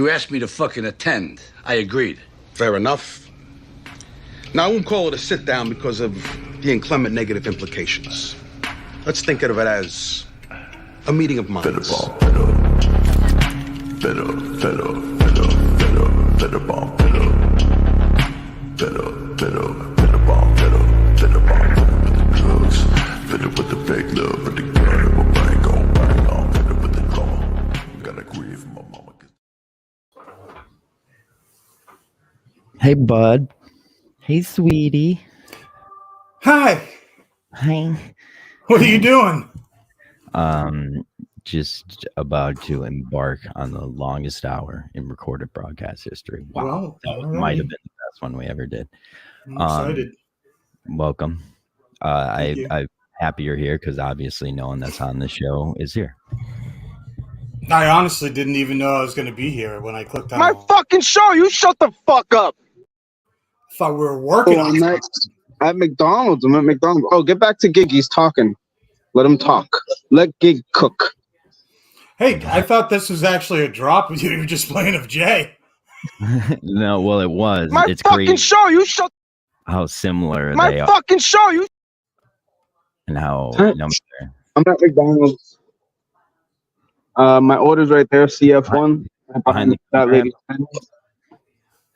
You asked me to fucking attend. I agreed. Fair enough. Now, I won't call it a sit-down because of the inclement negative implications. Let's think of it as a meeting of minds. With the fake love, but the gun will bang on, better with the law. Gotta grieve my mama. Hey, bud. Hey, sweetie. Hi. Hi. What are you doing? Just about to embark on the longest hour in recorded broadcast history. Wow. Well, that might have been the best one we ever did. I'm excited. Welcome. I'm happy you're here because obviously no one that's on the show is here. I honestly didn't even know I was going to be here when I clicked on My fucking show! You shut the fuck up! I thought we were working on that at McDonald's. I'm at McDonald's. Oh, get back to Gig. He's talking. Let him talk. Let Gig cook. Hey, I thought this was actually a drop with you. You were just playing of Jay. No, well, it was. My it's fucking crazy show! You shut how similar my they are fucking show! You and how I'm at McDonald's. My order's right there, CF1. behind that lady.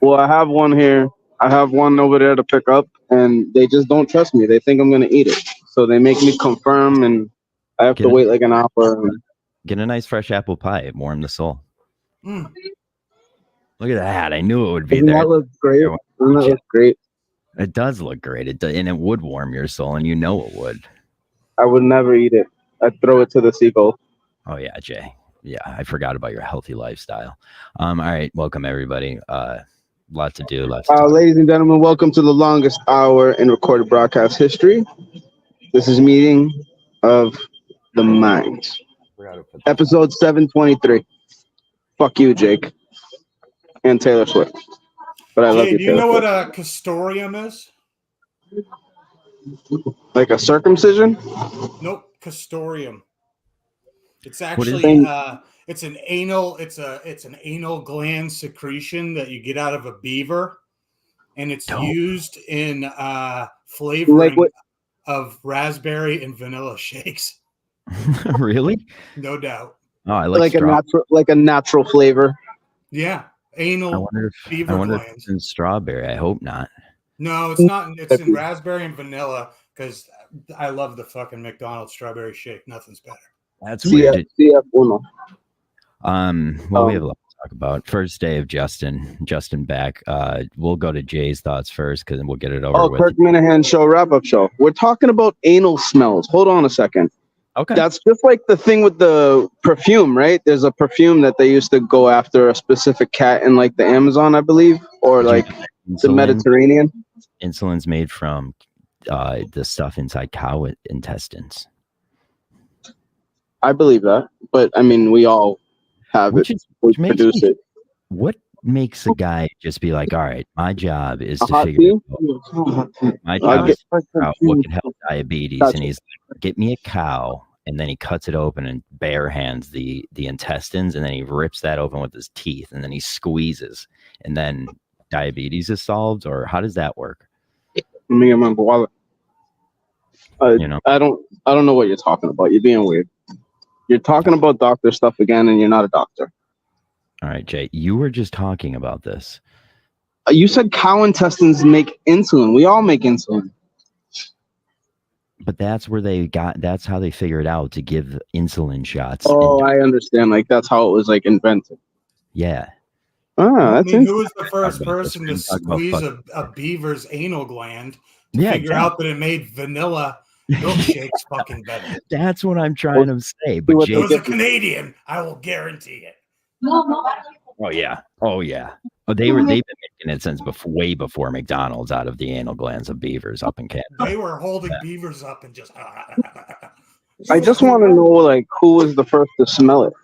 Well, I have one here. I have one over there to pick up, and they just don't trust me. They think I'm gonna eat it, so they make me confirm, and I have to wait like an hour. Get a nice fresh apple pie. It warmed the soul. Mm. Look at that. I knew it would be Doesn't there. that look great? Doesn't that look great? It does look great. It does, and it would warm your soul, and you know it would. I would never eat it. I'd throw it to the seagull. Oh yeah, Jay. Yeah, I forgot about your healthy lifestyle. All right, welcome everybody. Lot to do. Ladies and gentlemen, welcome to the longest hour in recorded broadcast history. This is meeting of the minds. Episode 723. Fuck you, Jake. And Taylor Swift. But I love you, Do you Taylor know Swift. what a castoreum is? Like a circumcision? Nope, castoreum. It's actually it's an anal gland secretion that you get out of a beaver, and it's used in flavoring of raspberry and vanilla shakes. Really? No doubt. Oh, I like a natural flavor. Yeah, anal beaver I wonder glands. if it's in strawberry. I hope not. No, it's not. It's in raspberry and vanilla because I love the fucking McDonald's strawberry shake. Nothing's better. That's weird. CF1. Well, we have a lot to talk about. First day of Justin back. We'll go to Jay's thoughts first because we'll get it over with. Kirk Minahan show wrap-up show. We're talking about anal smells. Hold on a second. Okay. That's just like the thing with the perfume, right? There's a perfume that they used to go after a specific cat in like the Amazon, I believe, or like the Mediterranean. Insulin's made from the stuff inside cow intestines. I believe that, but I mean, we all have which produce it. What makes a guy just be like, all right, my job is to figure out. My job is to figure out what can help diabetes, and he's like, get me a cow, and then he cuts it open and bare hands the intestines, and then he rips that open with his teeth, and then he squeezes, and then diabetes is solved, or how does that work? Let me get my wallet. I don't know what you're talking about. You're being weird. You're talking about doctor stuff again, and you're not a doctor. All right, Jay, you were just talking about this. You said cow intestines make insulin. We all make insulin. But that's where that's how they figured out to give insulin shots. Oh, I understand. Like, that's how it was, like, invented. Yeah. That's who was the first person to squeeze a beaver's anal gland to figure out that it made vanilla milkshakes fucking better? That's what I'm trying to say. But it was a Canadian. I will guarantee it. Oh yeah. Oh, they've been making it since way before McDonald's out of the anal glands of beavers up in Canada. They were holding beavers up and just. I just want to know, like, who was the first to smell it.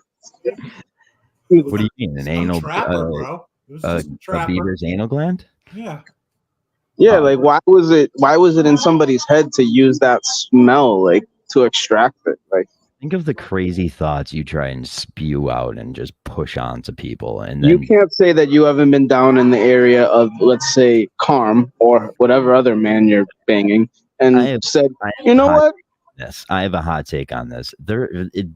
What do you mean, an anal? Trapper, bro. It was just a beaver's anal gland? Yeah. Yeah, like why was it in somebody's head to use that smell, like, to extract it? Like, Think of the crazy thoughts you try and spew out and just push on to people. And then you can't say that you haven't been down in the area of, let's say, Carm or whatever other man you're banging and said, you know what? I have a hot take on this. It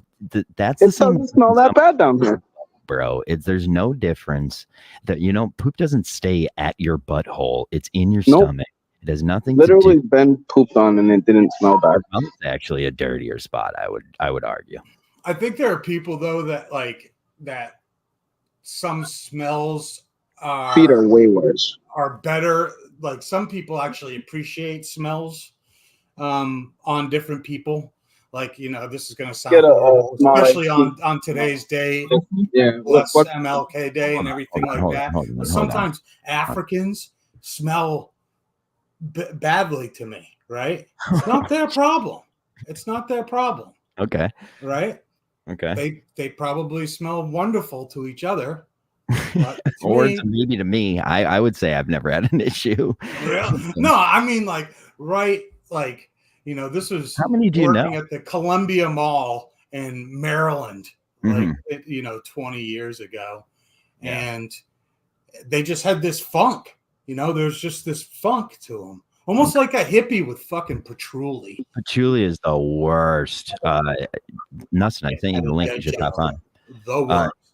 doesn't smell that bad down here. Bro, there's no difference that poop doesn't stay at your butthole. It's in your stomach. It has nothing literally to do. been pooped on and it didn't smell bad. It's actually a dirtier spot, I would argue. I think there are people though that some smells feet are way worse. Are better. Like some people actually appreciate smells on different people. Like, this is going to sound horrible, especially on today's day, less MLK Day and everything like that. But sometimes Africans smell badly to me, right? It's not their problem. It's not their problem. Okay. Right? Okay. They probably smell wonderful to each other. Maybe to me, I would say I've never had an issue. Really? No, I mean this was how many do you know at the Columbia Mall in Maryland, 20 years ago. Yeah. And they just had this funk, there's just this funk to them. Almost like a hippie with fucking patchouli. Patchouli is the worst. Nussin, I think the link you should hop on. The worst.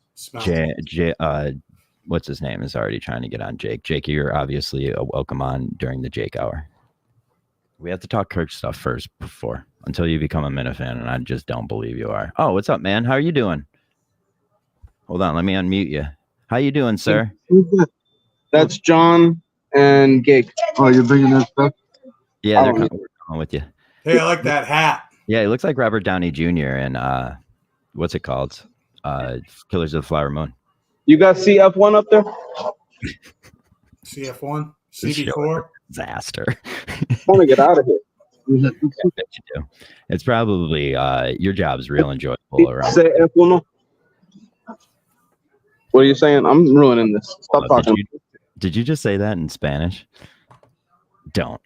What's his name is already trying to get on Jake. Jake, you're obviously welcome on during the Jake hour. We have to talk Kirk stuff first until you become a Minifan, and I just don't believe you are. Oh, what's up, man? How are you doing? Hold on, let me unmute you. How you doing, sir? That's John and Gig. Oh, you're bringing that stuff? Yeah, they're coming with you. Hey, I like that hat. Yeah, it looks like Robert Downey Jr. and what's it called? Killers of the Flower Moon. You got CF1 up there? CF1? CD4? Disaster. I want to get out of here. I bet you do. It's probably your job's real enjoyable around. Say F1. What are you saying? I'm ruining this. Stop talking. Did you just say that in Spanish? Don't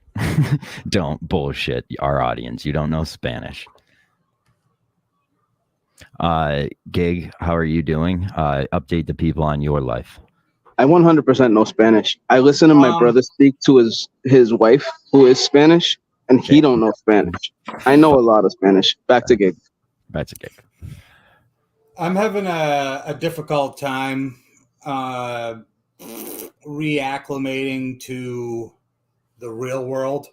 bullshit our audience. You don't know Spanish. Gig, how are you doing? Update the people on your life. I 100% know Spanish. I listen to my brother speak to his wife, who is Spanish, and he don't know Spanish. I know a lot of Spanish. Back to Gig. I'm having a difficult time reacclimating to the real world.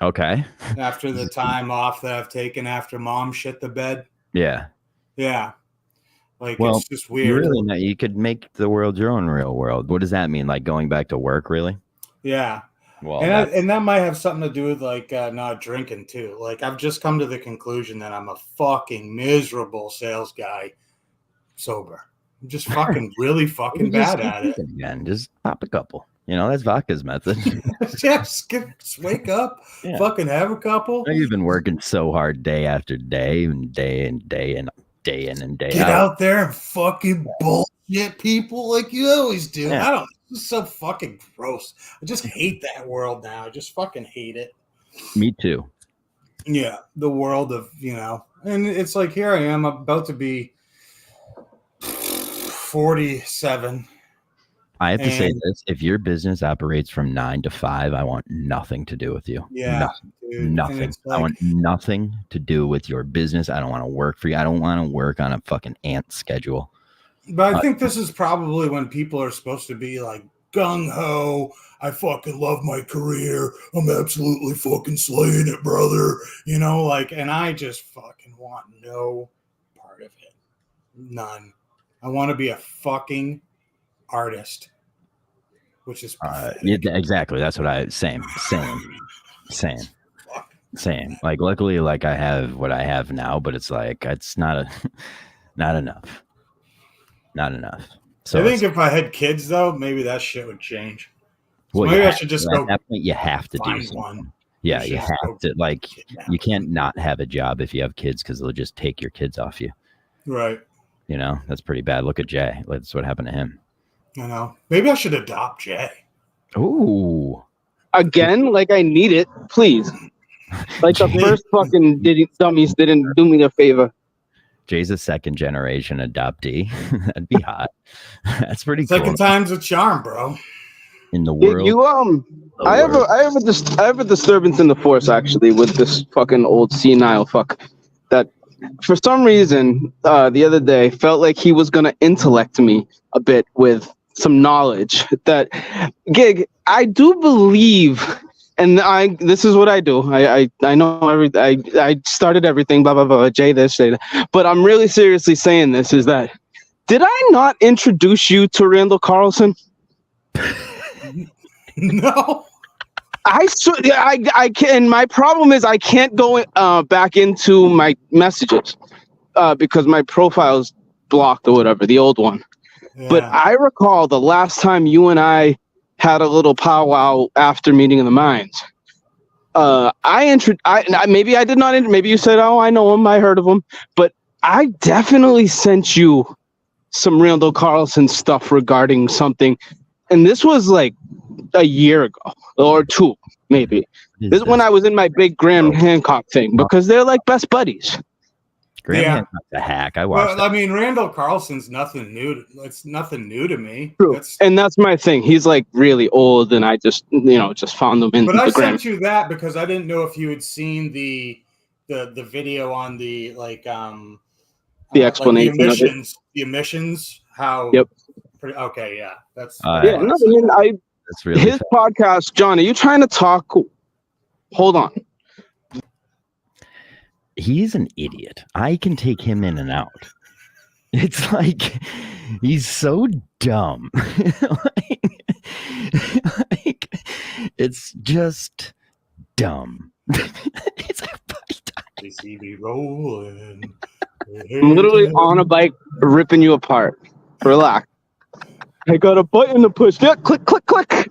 Okay. After the time off that I've taken after mom shit the bed. Yeah. Yeah. It's just weird. You could make the world your own real world. What does that mean? Like going back to work, really? Yeah. Well, and that might have something to do with not drinking too. Like I've just come to the conclusion that I'm a fucking miserable sales guy sober. I'm just fucking really fucking bad at it. Again, just pop a couple. That's vodka's method. Just wake up, fucking have a couple. You've been working so hard day after day and day and day and day in and day out. Get out there and fucking bullshit people like you always do. Yeah. It's so fucking gross. I just hate that world now. I just fucking hate it. Me too. Yeah, the world of, and it's like here I am about to be 47. I have to say this: if your business operates from 9 to 5, I want nothing to do with you. Yeah, nothing. I want nothing to do with your business. I don't want to work for you. I don't want to work on a fucking ant schedule. But I think this is probably when people are supposed to be like gung ho. I fucking love my career. I'm absolutely fucking slaying it, brother. And I just fucking want no part of it. None. I want to be a fucking artist, which is exactly. That's what same. Like, luckily, like I have what I have now, but it's like it's not enough. Not enough. So I think if I had kids, though, maybe that shit would change. So maybe I should just go. At that point, you have to do one. Yeah, you have to. Like, you can't not have a job if you have kids because they'll just take your kids off you. Right. That's pretty bad. Look at Jay. That's what happened to him. I know. Maybe I should adopt Jay. Ooh. Again, like I need it, please. Like the first fucking dummies didn't do me a favor. Jay's a second generation adoptee. That'd be hot. That's pretty cool. Second time's a charm, bro. In the world. I have a disturbance in the force actually with this fucking old senile fuck that for some reason the other day felt like he was gonna intellect me a bit with some knowledge that Gig, I do believe, and this is what I do. I know I started everything, blah blah blah, Jay this, Jay that. But I'm really seriously saying this is that did I not introduce you to Randall Carlson? No. I can. My problem is I can't go back into my messages because my profile's blocked or whatever, the old one. Yeah. But I recall the last time you and I had a little powwow after Meeting of the Minds. Maybe I did not. Maybe you said, "Oh, I know him. I heard of him." But I definitely sent you some Randall Carlson stuff regarding something, and this was like a year ago or two, maybe. This is when I was in my big Graham Hancock thing because they're like best buddies. Graham Hancock's a hack. I watched. Well, I mean, Randall Carlson's nothing new. It's nothing new to me. True. And that's my thing. He's like really old, and I just found him in. But I sent you that because I didn't know if you had seen the video on the the explanation like of it. The emissions. How? Yep. Okay. Yeah. That's. That's really his podcast, John. Are you trying to talk? Hold on. He's an idiot. I can take him in and out. It's like he's so dumb. It's just dumb. It's a they see me rolling. I'm literally on a bike ripping you apart. Relax. I got a button to push. Yeah, click, click, click.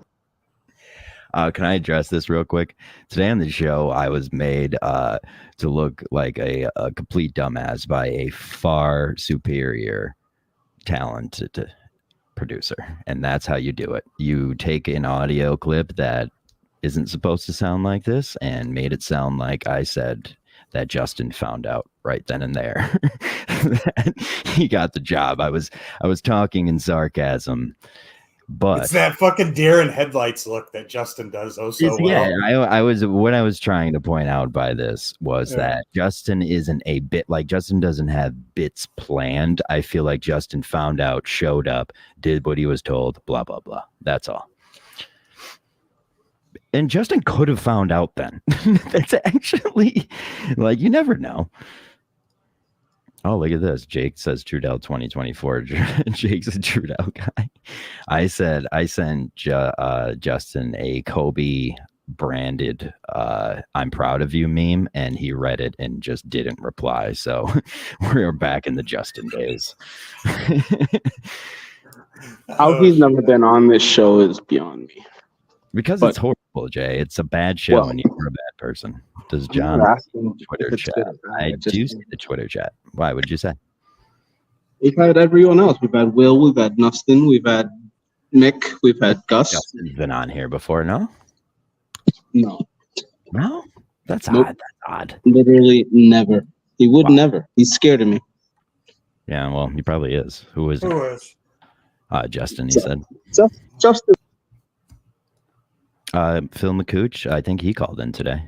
Can I address this real quick? Today on the show, I was made to look like a complete dumbass by a far superior talented producer. And that's how you do it. You take an audio clip that isn't supposed to sound like this and made it sound like I said that Justin found out right then and there. He got the job. I was talking in sarcasm. But it's that fucking deer in headlights look that Justin does well. Yeah, what I was trying to point out by this was that Justin isn't a bit like Justin doesn't have bits planned. I feel like Justin found out, showed up, did what he was told, blah blah blah. That's all. And Justin could have found out then. That's actually like you never know. Oh, look at this. Jake says Trudell 2024. Jake's a Trudell guy. I sent Justin a Kobe branded I'm proud of you meme, and he read it and just didn't reply. So we're back in the Justin days. How he's never been on this show is beyond me. Because it's horrible, Jay. It's a bad show and you're a bad person. Does John Twitter chat? I do see the Twitter chat. Why would you say? We've had everyone else. We've had Will. We've had Nustin. We've had Mick. We've had Gus. Justin's been on here before, no? No. No? That's odd. That's odd. Literally never. He would never. He's scared of me. Yeah, well, he probably is. Who is? Justin, he said. Justin. Phil McCooch, I think he called in today.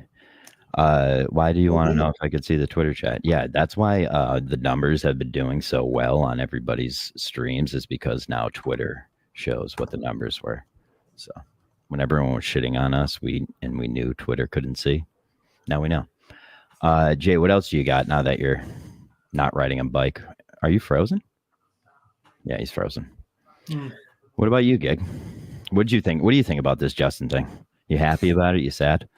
Why do you want to know if I could see the Twitter chat? Yeah, that's why the numbers have been doing so well on everybody's streams is because now Twitter shows what the numbers were. So when everyone was shitting on us, we knew Twitter couldn't see. Now we know. Jay, what else do you got now that you're not riding a bike? Are you frozen? Yeah, he's frozen. What about you, Gig? What do you think? What do you think about this Justin thing? You happy about it? You sad?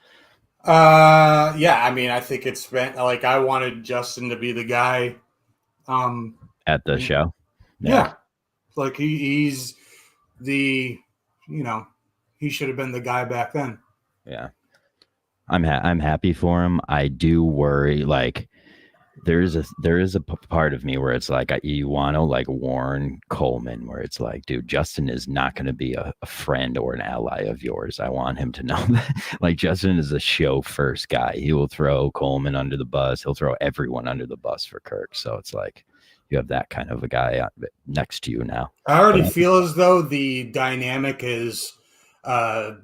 Yeah, I mean, I think it's been like I wanted Justin to be the guy at the show. Yeah. Like he's the, he should have been the guy back then. Yeah. I'm happy for him. I do worry, like there is a part of me where it's like you want to like warn Coleman, where it's like, dude, Justin is not going to be a friend or an ally of yours. I want him to know that like Justin is a show first guy. He will throw Coleman under the bus. He'll throw everyone under the bus for Kirk. So it's like you have that kind of a guy next to you now. I already feel as though the dynamic is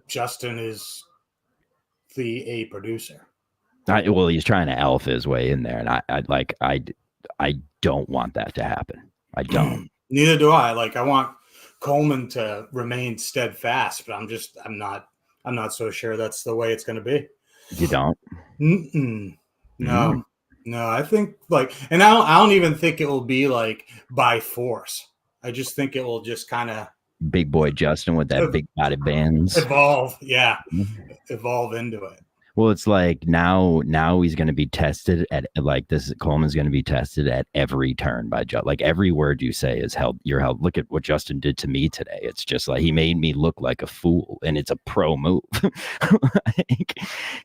Justin is a producer. Well, he's trying to alpha his way in there, and I don't want that to happen. I don't. Neither do I. Like, I want Coleman to remain steadfast, but I'm not so sure that's the way it's going to be. You don't? No, I think like, and I don't even think it will be like by force. I just think it will just kind of big boy Justin with that big body bands evolve into it. Well, it's like now he's going to be tested at like this. Coleman's going to be tested at every turn by Justin. Like every word you say is held. You're held. Look at what Justin did to me today. It's just like he made me look like a fool, and it's a pro move. Like,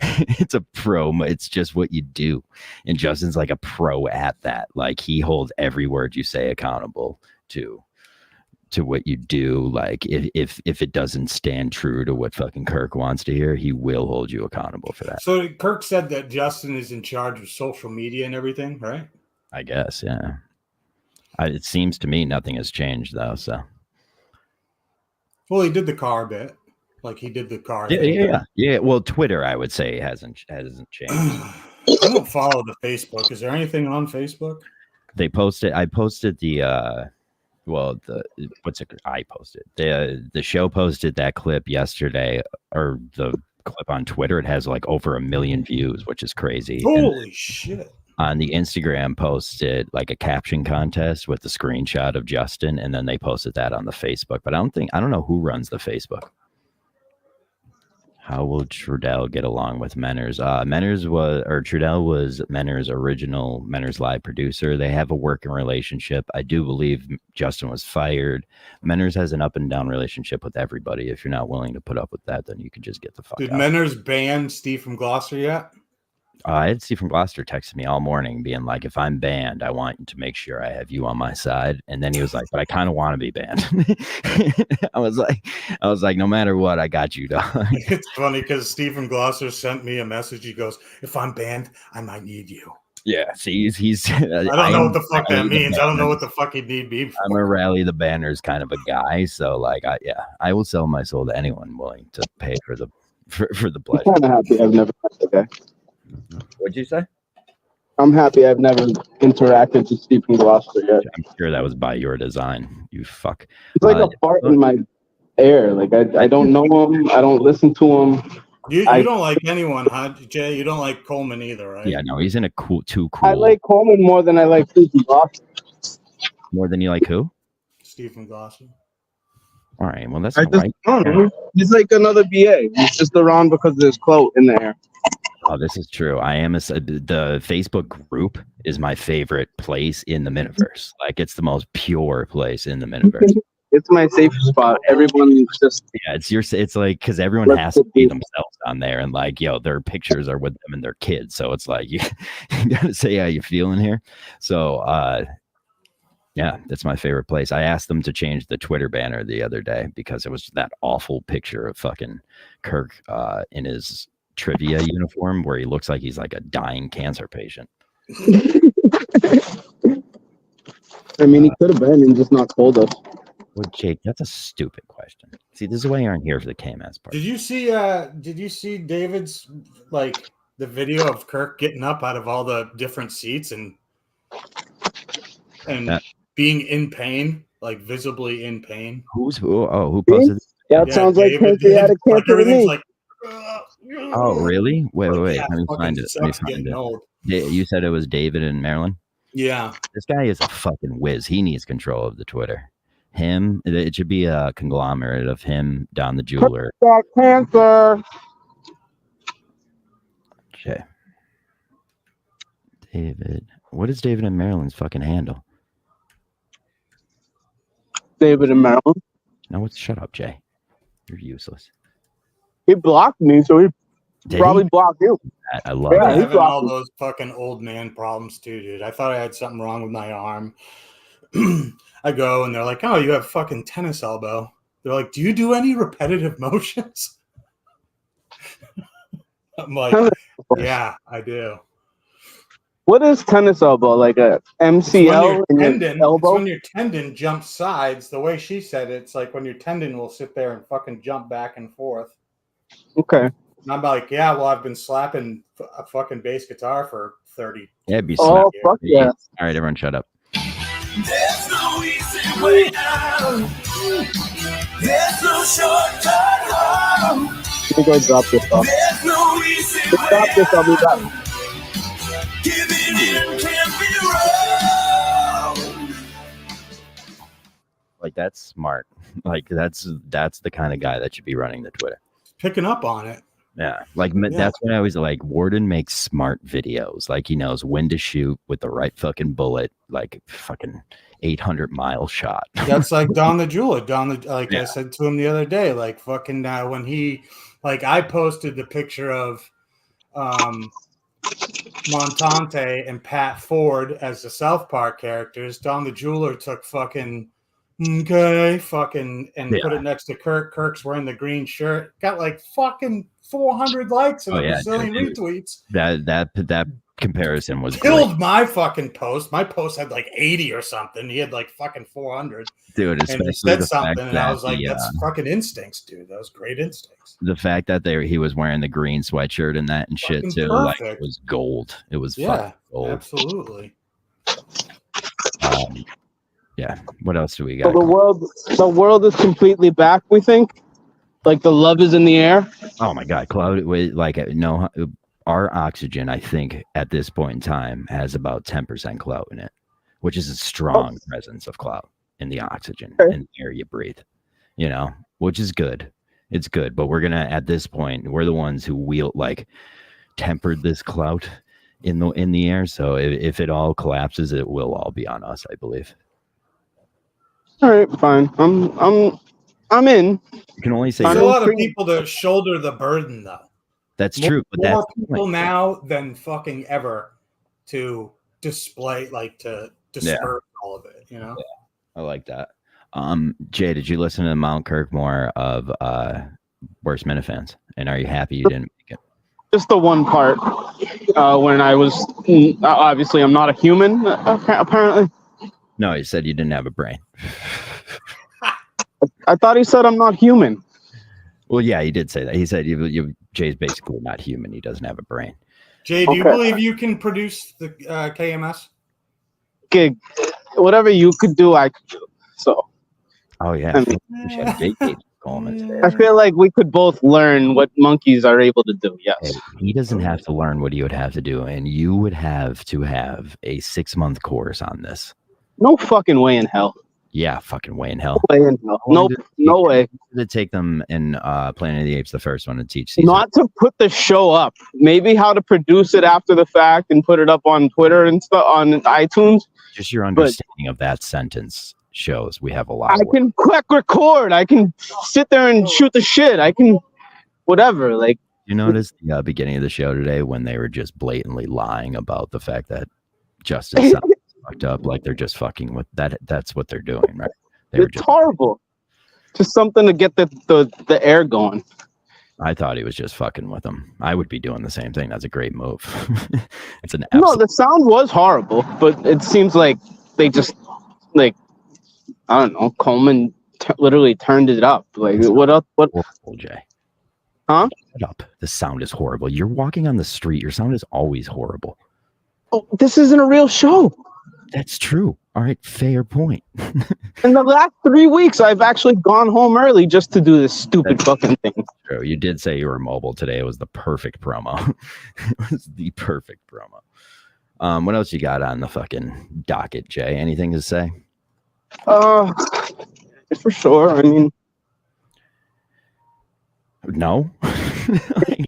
it's a pro. It's just what you do, and Justin's like a pro at that. Like he holds every word you say accountable to what you do. Like if it doesn't stand true to what fucking Kirk wants to hear, he will hold you accountable for that. So Kirk said that Justin is in charge of social media and everything, right? I guess, yeah. It seems to me nothing has changed though. So, well, he did the car bit, like he did the car. Yeah. Well, Twitter, I would say hasn't changed. I don't follow the Facebook. Is there anything on Facebook? I posted the. Well, I posted the show posted that clip yesterday, or the clip on Twitter. It has like over 1 million views, which is crazy. Holy shit! On the Instagram, posted like a caption contest with the screenshot of Justin, and then they posted that on the Facebook. But I don't know who runs the Facebook. How will Trudell get along with Menners? Trudell was Menners' original Menners Live producer. They have a working relationship. I do believe Justin was fired. Menners has an up and down relationship with everybody. If you're not willing to put up with that, then you can just get the fuck out. Did Menners ban Steve from Gloucester yet? I had Steve from Gloucester texted me all morning being like, if I'm banned, I want to make sure I have you on my side. And then he was like, but I kind of want to be banned. I was like, no matter what, I got you, dog. It's funny because Steve from Gloucester sent me a message. He goes, if I'm banned, I might need you. Yeah, see, he's. I don't know what the fuck that means. I don't know what the fuck he'd need me for. I'm a rally the banners kind of a guy. So like, I will sell my soul to anyone willing to pay for the pleasure. I'm kind of happy I've never met the guy. What'd you say? I'm happy I've never interacted with Steve from Gloucester yet. I'm sure that was by your design. You fuck. It's like a fart in my air. Like I don't know him. I don't listen to him. You don't like anyone, huh, Jay? You don't like Coleman either, right? Yeah, no, he's in a too cool. I like Coleman more than I like Steve from Gloucester. More than you like who? Steve from Gloucester. All right, well that's right. He's like another BA. He's just around because there's quote in the air. Oh, this is true. The Facebook group is my favorite place in the Miniverse. Like it's the most pure place in the Miniverse. It's my safe spot. Everyone's just it's like because everyone has to be themselves on there, and like their pictures are with them and their kids. So it's like you gotta say how you feeling here. So yeah, that's my favorite place. I asked them to change the Twitter banner the other day because it was that awful picture of fucking Kirk in his trivia uniform where he looks like he's like a dying cancer patient. I mean, he could have been and just not told us. Well, Jake, that's a stupid question. See, this is why you aren't here for the KMS part. Did you see David's like the video of Kirk getting up out of all the different seats and being in pain, like visibly in pain? Who posted that? Sounds like pancreatic cancer to me. Like, oh, really? Wait. Yeah, Let me find it. You said it was David in Maryland? Yeah. This guy is a fucking whiz. He needs control of the Twitter. It should be a conglomerate of him, Don the Jeweler. Cancer. Okay. David. What is David in Maryland's fucking handle? David in Maryland. No, shut up, Jay. You're useless. He blocked me, so he Probably blocked you. I love I'm that. having all those fucking old man problems too, dude. I thought I had something wrong with my arm. I go and they're like, "Oh, you have fucking tennis elbow." They're like, "Do you do any repetitive motions?" I'm like, "Yeah, I do." What is tennis elbow? Like a MCL in your elbow? It's when your tendon jumps sides. The way she said it, it's like when your tendon will sit there and fucking jump back and forth. Okay. And I'm like, yeah, well, I've been slapping a fucking bass guitar for 30. Yeah, be oh, fuck yeah. All right, everyone shut up. There's no easy way out. There's no shortcut home. Let me go drop this off. There's no easy way Drop this, I'll be back. Giving in can't be wrong. Like, that's smart. Like, that's the kind of guy that should be running the Twitter. Picking up on it. Yeah, like that's what I was like. Warden makes smart videos. Like, he knows when to shoot with the right fucking bullet, like fucking 800-mile shot. That's like Don the Jeweler. I said to him the other day, like fucking when he, like, I posted the picture of Montante and Pat Ford as the South Park characters. Don the Jeweler took fucking and put it next to Kirk. Kirk's wearing the green shirt. Got like fucking 400 likes and a bazillion retweets. That comparison was killed great. My fucking post. My post had like 80 or something. He had like fucking 400. Dude, and he said something, and I was like, "That's fucking instincts, dude. That was great instincts." The fact that he was wearing the green sweatshirt and that and fucking shit too, perfect. Like, it was gold. It was fucking gold. Absolutely. Yeah. What else do we got? So the world is completely back, we think? Like, the love is in the air? Oh my God, cloud. Like, no, our oxygen, I think, at this point in time has about 10% cloud in it, which is a strong presence of cloud in the oxygen in the air you breathe, which is good. It's good, but we're gonna, at this point, we're the ones who tempered this cloud in the air. So if it all collapses, it will all be on us, I believe. All right, fine. I'm in. You can only say there's a lot of people to shoulder the burden, though. That's true, but more people now than fucking ever to display, to disperse all of it. Yeah, I like that. Jay, did you listen to the Mount Kirkmore of Worst Minifans? And are you happy you didn't make it? Just the one part when I was obviously I'm not a human. Apparently. No, he said you didn't have a brain. I thought he said I'm not human. Well, yeah, he did say that. He said Jay's basically not human. He doesn't have a brain. Jay, do you believe you can produce the KMS? Okay, whatever you could do, I could do. So. Oh yeah. I feel like we could both learn what monkeys are able to do. Yes. He doesn't have to learn what he would have to do, and you would have to have a 6-month course on this. No fucking way in hell. Yeah, fucking way in hell. No way in hell. Nope, no way. To take them in Planet of the Apes, the first one, and teach season. Not to put the show up. Maybe how to produce it after the fact and put it up on Twitter and stuff, on iTunes. Just your understanding of that sentence shows we have a lot. I can click record. I can sit there and shoot the shit. I can whatever. Like, you notice the beginning of the show today when they were just blatantly lying about the fact that Justin fucked up, like they're just fucking with that. That's what they're doing, right? It's horrible. Just something to get the air going. I thought he was just fucking with them. I would be doing the same thing. That's a great move. It's an no. The sound was horrible, but it seems like they just I don't know. Coleman literally turned it up. Like, what up? What? Horrible, Jay. Huh? Shut up. The sound is horrible. You're walking on the street. Your sound is always horrible. Oh, this isn't a real show. That's true. All right, fair point. In the last 3 weeks, I've actually gone home early just to do this stupid fucking thing. True. You did say you were mobile today. It was the perfect promo. It was the perfect promo. What else you got on the fucking docket, Jay? Anything to say? For sure. I mean, no.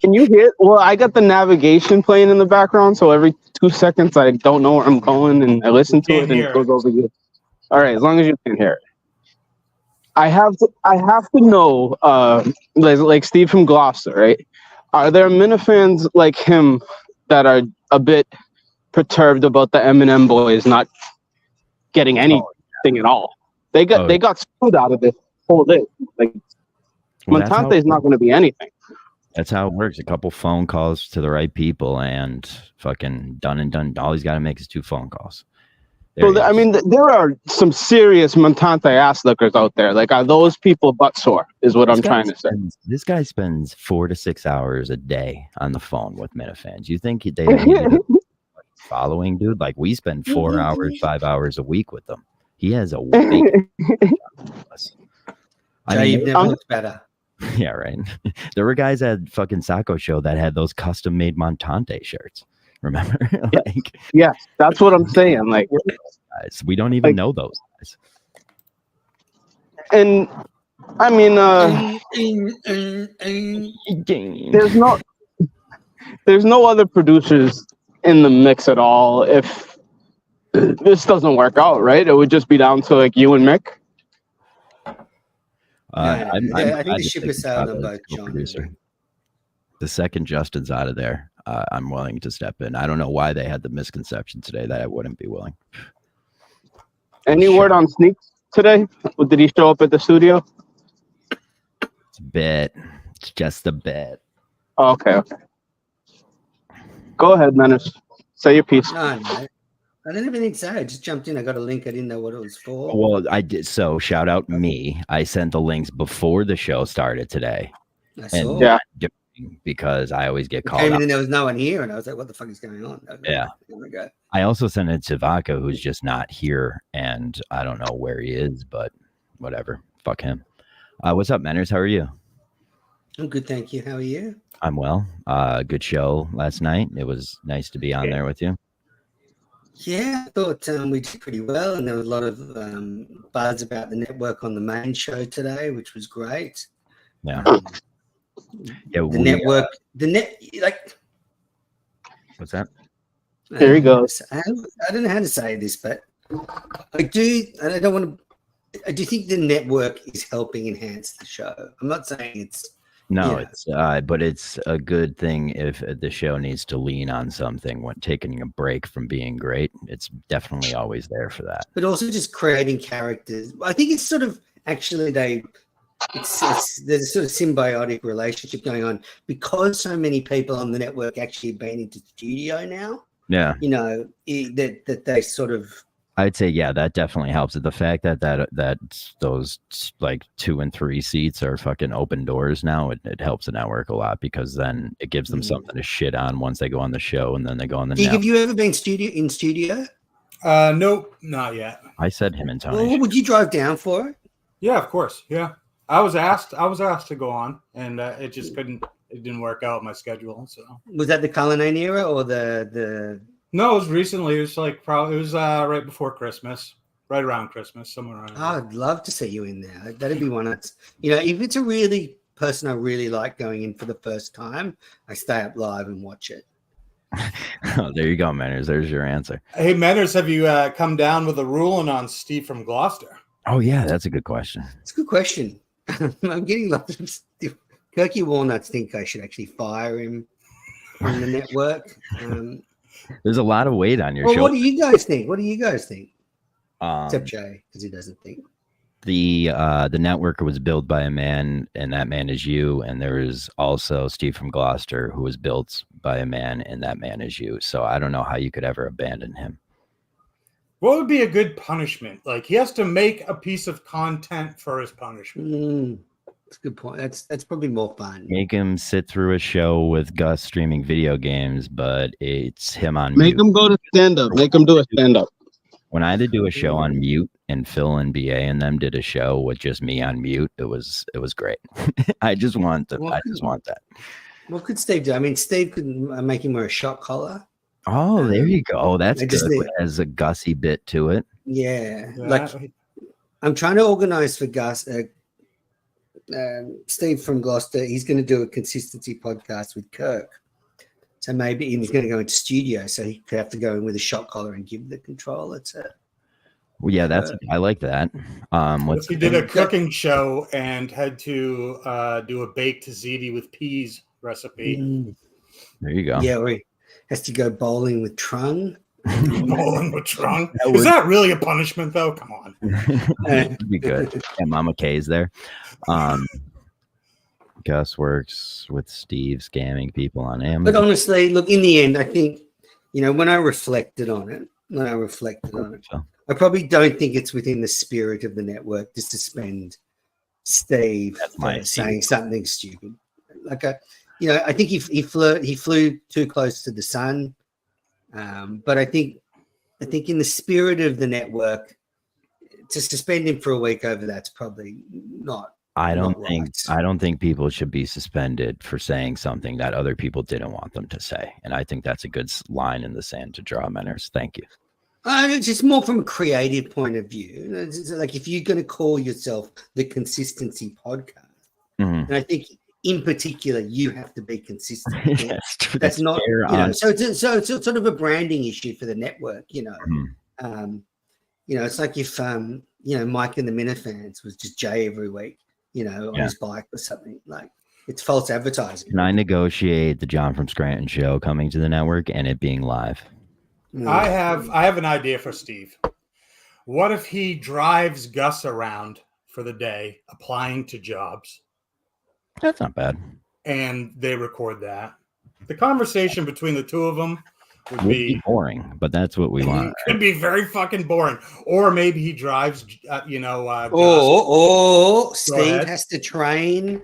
Can you hear? Well, I got the navigation playing in the background, so every 2 seconds I don't know where I'm going, and I listen to it, and it goes over you. All right, as long as you can hear it. I have to know, like Steve from Gloucester, right? are there Minifans like him that are a bit perturbed about the Eminem boys not getting anything at all? They got screwed out of this whole thing. Like, Montante is not going to be anything. That's how it works. A couple phone calls to the right people, and fucking done and done. All he's got to make is 2 phone calls. So I mean, there are some serious Montante ass lickers out there. Like, are those people butt sore? Is what I'm trying to say. This guy spends 4 to 6 hours a day on the phone with Minifans. You think they don't even following, dude? Like, we spend 4 hours, 5 hours a week with them. He has a big. Jay, you've never looked better. Yeah, right. There were guys at fucking Sacco Show that had those custom made Montante shirts. Remember? Like, yes, that's what I'm saying. Like, guys, we don't even know those guys. And I mean, there's no other producers in the mix at all. If this doesn't work out, right, it would just be down to like you and Mick. I think the ship is out on both John. The second Justin's out of there, I'm willing to step in. I don't know why they had the misconception today that I wouldn't be willing. Any word on Sneaks today? Did he show up at the studio? It's a bit. It's just a bit. Oh, okay. Go ahead, Menace. Say your piece. No, mate. I didn't have anything to say. I just jumped in. I got a link. I didn't know what it was for. Well, I did. So shout out me. I sent the links before the show started today. I saw. Yeah. Because I always get called came in out. and there was no one here, and I was like, "What the fuck is going on?" Yeah. There we go. I also sent it to Vaca, who's just not here, and I don't know where he is, but whatever. Fuck him. What's up, Manners? How are you? I'm good, thank you. How are you? I'm well. Good show last night. It was nice to be on there with you. Yeah, I thought we did pretty well, and there was a lot of buzz about the network on the main show today, which was great. Yeah. Yeah. The network, like. What's that? There he goes. I don't know how to say this, but I do. I don't want to. I do think the network is helping enhance the show. I'm not saying it's. No, it's but it's a good thing if the show needs to lean on something when taking a break from being great. It's definitely always there for that. But also just creating characters. I think it's sort of actually there's a sort of symbiotic relationship going on because so many people on the network actually have been into studio now. Yeah, you know that they sort of. I'd say, yeah, that definitely helps. The fact that those like 2 and 3 seats are fucking open doors now, it helps the network a lot because then it gives them something to shit on once they go on the show and then they go on the network. Have you ever been in studio? Nope, not yet. I said him and Tony. Well, would you drive down for it? Yeah, of course. Yeah, I was asked to go on, and it just couldn't. It didn't work out my schedule. So was that the Cullinane era or the? No, it was recently. It was like probably right before Christmas, right around Christmas, somewhere around. Oh, I'd love to see you in there. That'd be one that's, if it's a really person I really like going in for the first time, I stay up live and watch it. Oh, there you go, Manners. There's your answer. Hey, Manners, have you come down with a ruling on Steve from Gloucester? Oh yeah, that's a good question. It's a good question. I'm getting lots of Kirky Walnuts think I should actually fire him from the network. There's a lot of weight on your show. What do you guys think? Except Jay, because he doesn't think. The network was built by a man, and that man is you. And there is also Steve from Gloucester, who was built by a man, and that man is you. So I don't know how you could ever abandon him. What would be a good punishment? Like he has to make a piece of content for his punishment. That's a good point. That's probably more fun. Make him sit through a show with Gus streaming video games, but it's him on mute. Make him go to stand up. Make him do a stand up. When I had to do a show on mute and Phil and BA and them did a show with just me on mute, it was great. I just want that. What could Steve do? I mean, Steve could make him wear a shock collar. Oh, there you go. That's good. As a Gussie bit to it. Yeah. Like I'm trying to organize for Gus. Steve from Gloucester, he's going to do a consistency podcast with Kirk. So maybe he's going to go into studio, so he could have to go in with a shot collar and give the control. That's it. Well, yeah, I like that. If he did a cooking show and had to do a baked tzatziki with peas recipe. There you go. Yeah, or he has to go bowling with Trung. Bowling with Trung. Is that really a punishment, though? Come on. That'd be good. And Mama K's there. Gus works with Steve scamming people on Amazon. But honestly, look, in the end, I think, when I reflected on it, I probably don't think it's within the spirit of the network to suspend Steve for saying something stupid. Like, I think he flew too close to the sun. But I think in the spirit of the network, to suspend him for a week over that's probably not. I don't think people should be suspended for saying something that other people didn't want them to say, and I think that's a good line in the sand to draw, Menners. Thank you. It's just more from a creative point of view. It's like if you're going to call yourself the Consistency Podcast, and I think in particular you have to be consistent. Yes, that's not so it's sort of a branding issue for the network. It's like if Mike and the Minifans was just Jay every week. On his bike or something. Like, it's false advertising. Can I negotiate the John from Scranton show coming to the network and it being live? I have an idea for Steve. What if he drives Gus around for the day applying to jobs? That's not bad. And they record that. The conversation between the two of them would be boring, but that's what we want. It could be very fucking boring. Or maybe he drives, Steve has to train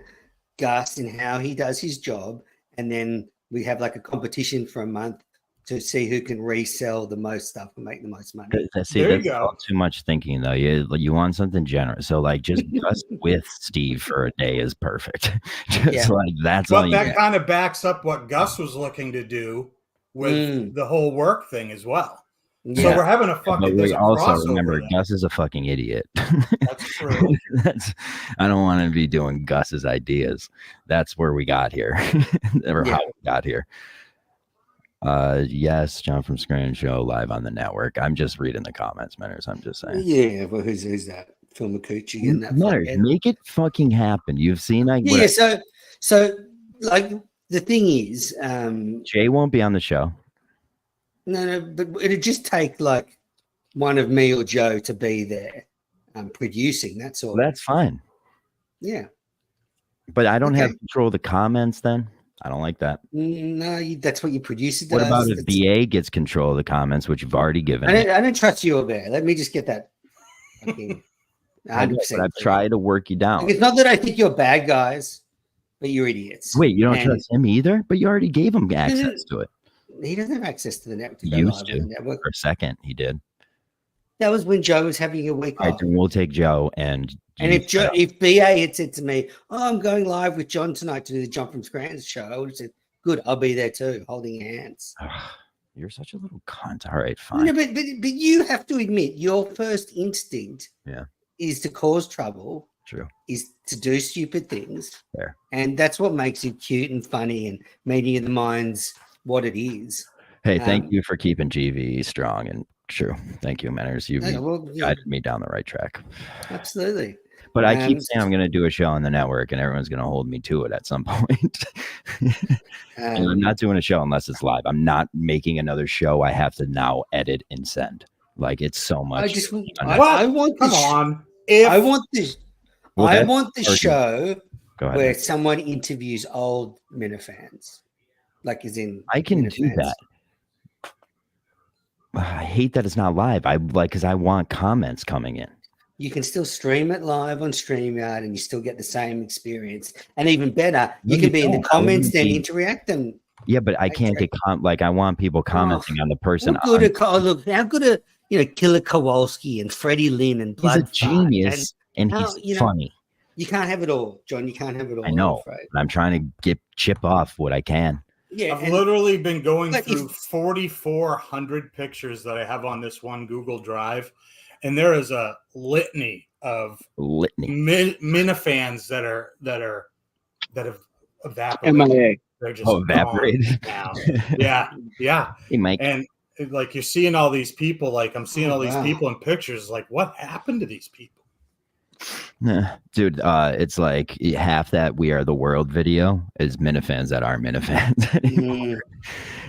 Gus in how he does his job, and then we have like a competition for a month to see who can resell the most stuff and make the most money. See, that's too much thinking, though. You want something generous, so like just Gus with Steve for a day is perfect. That's all. But that kind of backs up what Gus was looking to do with the whole work thing as well. Yeah. So we're having a fucking. But we also remember Gus is a fucking idiot. That's true. I don't want to be doing Gus's ideas. That's where we got here, or how we got here. Yes, John from Scranton show live on the network. I'm just reading the comments, Menners. I'm just saying. Yeah, well, who's that? Phil McCucci and that. Menners, make it fucking happen. You've seen so like. The thing is, Jay won't be on the show. No, but it'd just take like one of me or Joe to be there producing. That's all. That's fine. Yeah. But I don't have control of the comments then? I don't like that. No, that's what your producer does. What about if BA gets control of the comments, which you've already given? I don't trust you over there. Let me just get that. I've tried to work you down. It's not that I think you're bad guys. But you're idiots. Wait, you don't trust him either? But you already gave him access to it. He doesn't have access to the network. He used to. For a second, he did. That was when Joe was having a week off. We'll take Joe and if BA had said to me, I'm going live with John tonight to do the John from Scranton show, I would have said, good, I'll be there too, holding hands. You're such a little cunt. All right, fine. No, but you have to admit, your first instinct is to cause trouble. True. Is to do stupid things. Fair. And that's what makes you cute and funny and meeting in the minds what it is. Hey, thank you for keeping GV strong and true. Thank you, Menners. You've guided me down the right track. Absolutely. But I keep saying I'm going to do a show on the network and everyone's going to hold me to it at some point. And I'm not doing a show unless it's live. I'm not making another show I have to now edit and send. Like, it's so much. I want the show where someone interviews old Minifans. Like, as in, I can do that. I hate that it's not live. Because I want comments coming in. You can still stream it live on StreamYard and you still get the same experience. And even better, you can be in the comments, then interact them. Yeah, but I can't get I want people commenting on the person. How good are Killer Kowalski and Freddie Lynn and Blood. He's a genius and he's funny. You can't have it all, John. You can't have it all. I know. I'm trying to chip off what I can. Yeah, I've literally been going through 4,400 pictures that I have on this one Google Drive, and there is a litany of Minifans that have evaporated. MIA. They're just evaporated now. Yeah. Hey, Mike. And like you're seeing all these people, like I'm seeing all these people in pictures. Like, what happened to these people? Dude, it's like half that We Are the World video is Minifans that aren't Minifans anymore.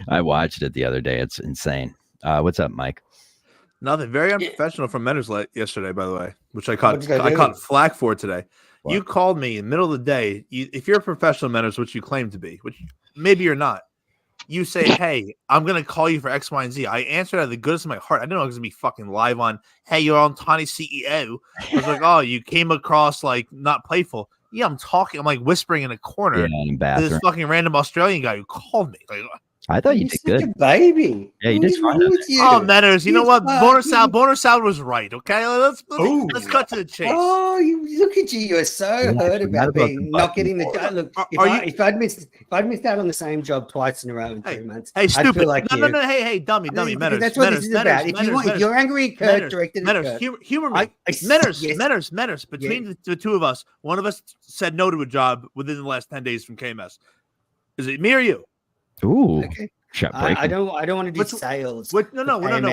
I watched it the other day. It's insane. What's up, Mike? Nothing. Very unprofessional from Menors yesterday, by the way, which I caught flack for today. What? You called me in the middle of the day. If you're a professional Menors, which you claim to be, which maybe you're not, you say, hey, I'm going to call you for X, Y, and Z. I answered out of the goodness of my heart. I didn't know it was going to be fucking live on, hey, you're on Tiny CEO. I was like, oh, you came across like not playful. Yeah, I'm talking. I'm like whispering in a corner to this fucking random Australian guy who called me. Like, I thought you did good. A baby. Yeah, you did fine. Oh, Menors, you know what? Boner Salad was right. Okay, let's cut to the chase. Oh, look at you! You're so hurt about being not getting the job. Look, if I'd missed out on the same job twice in a row in 3 months, hey, stupid! I'd feel like no, hey, dummy, Menors. That's what this is about. If you're angry at Kurt, directed at Kurt. Humor me. Menors. Between the two of us, one of us said no to a job within the last 10 days from KMS. Is it me or you? Ooh, okay. I don't want to do sales. No. I don't want to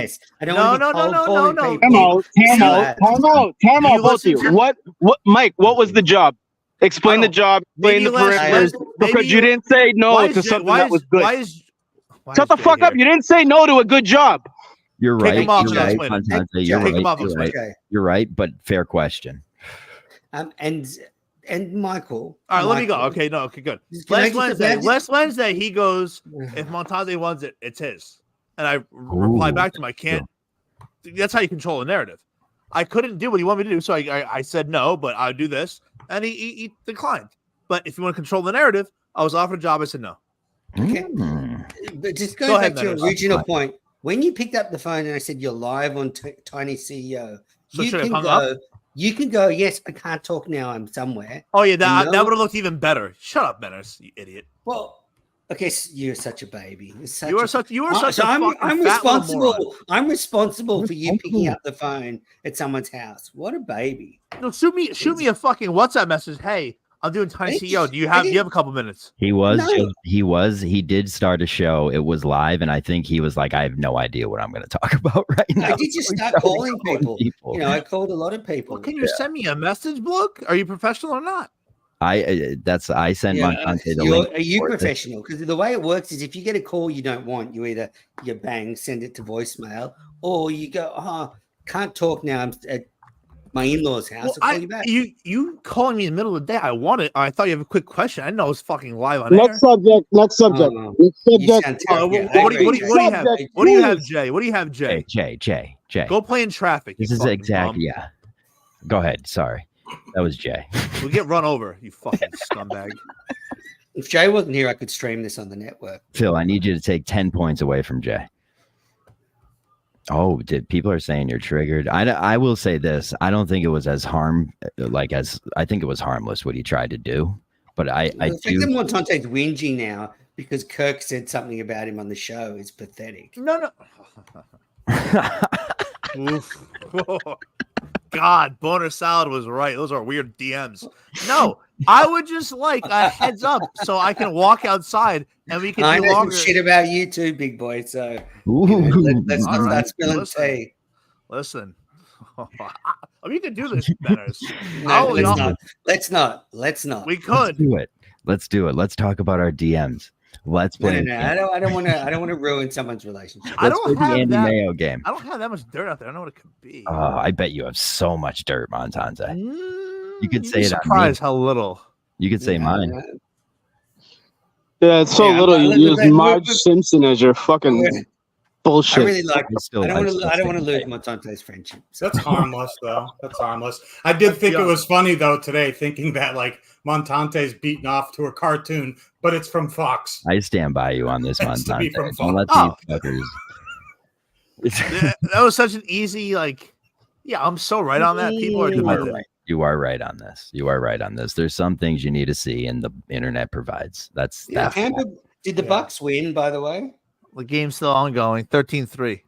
be Time out, both of you. What, Mike? What was the job? Explain the job. Explain the parameters. Because you didn't say no to something that was good. Shut the fuck up! You didn't say no to a good job. You're right. You're right, but fair question. And Michael. All right, let me go. Okay, good. Last Wednesday, he goes, if Montante wants it, it's his. And I reply back to him, I can't. That's how you control a narrative. I couldn't do what he wanted me to do, so I said no, but I'll do this. And he declined. But if you want to control the narrative, I was offered a job, I said no. Okay. But just go back to your original point. When you picked up the phone and I said you're live on Tiny CEO, so you can go. You can go, yes, I can't talk now. I'm somewhere. Oh, yeah, that would have looked even better. Shut up, Menors, you idiot. Well, okay, so you're such a baby. You are such a I'm responsible. I'm responsible for you picking up the phone at someone's house. What a baby. No, shoot me a fucking WhatsApp message. Hey, I'm doing Tiny CEO. Do you have a couple minutes? He did start a show. It was live, and I think he was like, I have no idea what I'm going to talk about right now. I did just start calling people. You know, I called a lot of people. Well, can you send me a message, Bloke? Are you professional or not? I sent Montante the link. Are you professional? Because the way it works is if you get a call you don't want, you send it to voicemail, or you go, can't talk now. I'm at my in-laws' house. I'll call you back. You calling me in the middle of the day? I thought you have a quick question. I didn't know it was fucking live on Next subject. What do you have, Jay? What do you have, Jay? Jay. Go play in traffic. This is exactly yeah. Go ahead. Sorry, that was Jay. We'll get run over. You fucking scumbag. If Jay wasn't here, I could stream this on the network. Phil, I need you to take 10 points away from Jay. Oh, people are saying you're triggered. I will say this. I don't think it was as I think it was harmless what he tried to do. But I do. Montante's whinging now because Kirk said something about him on the show is pathetic. No. God, Boner Salad was right. Those are weird DMs. No, I would just like a heads up so I can walk outside and we can I do know longer. Some shit about you too, big boy. So let's not spill tea. Listen. We could do this, Benners. No, let's not. We could. Let's do it. Let's talk about our DMs. Let's play. No. I don't want to ruin someone's relationship. I don't have Andy that Mayo game. I don't have that much dirt out there. I don't know what it could be. Oh, I bet you have so much dirt, Montante. You could say it. Surprised how little. You could say mine. Yeah, it's so little. You use Marge Simpson as your fucking bullshit. I really like. I don't want to lose Montante's friendship. That's harmless, though. That's harmless. I did think it was funny though today, thinking that like Montante's beaten off to a cartoon, but it's from Fox. I stand by you on this, Montante. Don't let these fuckers. That was such an easy I'm so right on that. People are right. You are right on this. There's some things you need to see, and the internet provides. That's that. Did the Bucks win, by the way? The game's still ongoing, 13-3.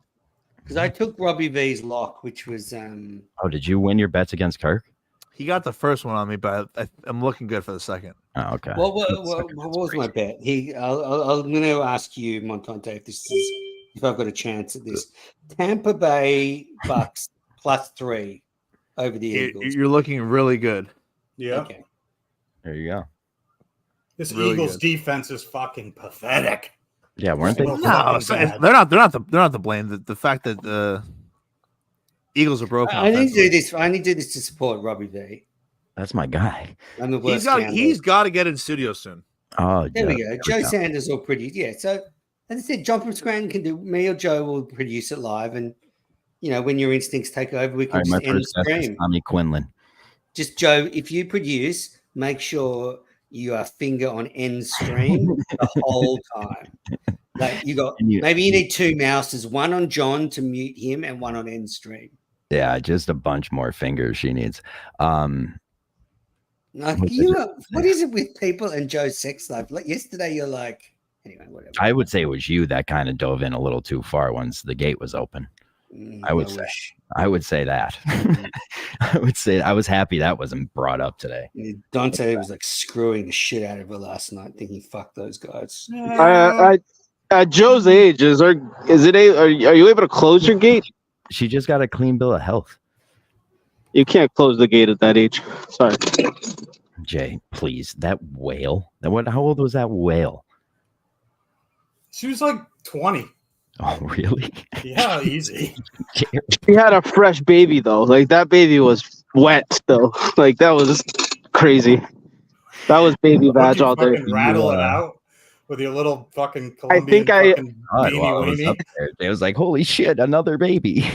Because I took Robbie V's lock, which was Oh, did you win your bets against Kirk? He got the first one on me, but I'm looking good for the second. Oh, okay. What was my bet? I'm going to ask you, Montante, if I've got a chance at this. Tampa Bay Bucks +3 over the Eagles. You're looking really good. Yeah. Okay. There you go. This Really Eagles good. defense is fucking pathetic. Yeah, weren't they? So No, fucking so bad. they're not to blame. The fact that the Eagles are broken. I need to do offensively. this. I need to do this to support Robbie V. That's my guy. I'm the worst. He's got to get in studio soon. Oh, There we go. we Joe Sanders will produce. Yeah. So as I said, John from Scranton can do. Me or Joe will produce it live, and when your instincts take over, we All can right, my just end the first guest is stream. Tommy Quinlan. Just Joe, if you produce, make sure you are finger on end stream the whole time. Like maybe you need two mouses, one on John to mute him and one on end stream. Yeah, just a bunch more fingers she needs. What is it with people and Joe's sex life? Like yesterday, you're like, anyway, whatever. I would say it was you that kind of dove in a little too far once the gate was open. I would say that. I would say I was happy that wasn't brought up today. Dante was like screwing the shit out of her last night, thinking fuck those guys. At Joe's age, are you able to close your gate? She just got a clean bill of health. You can't close the gate at that age. Sorry. Jay, please. That whale. How old was that whale? She was like 20. Oh, really? Yeah, easy. She had a fresh baby though. Like that baby was wet still. Like that was crazy. That was baby badge all day. Rattle it out with your little fucking Colombian beanie. It was like, holy shit, another baby.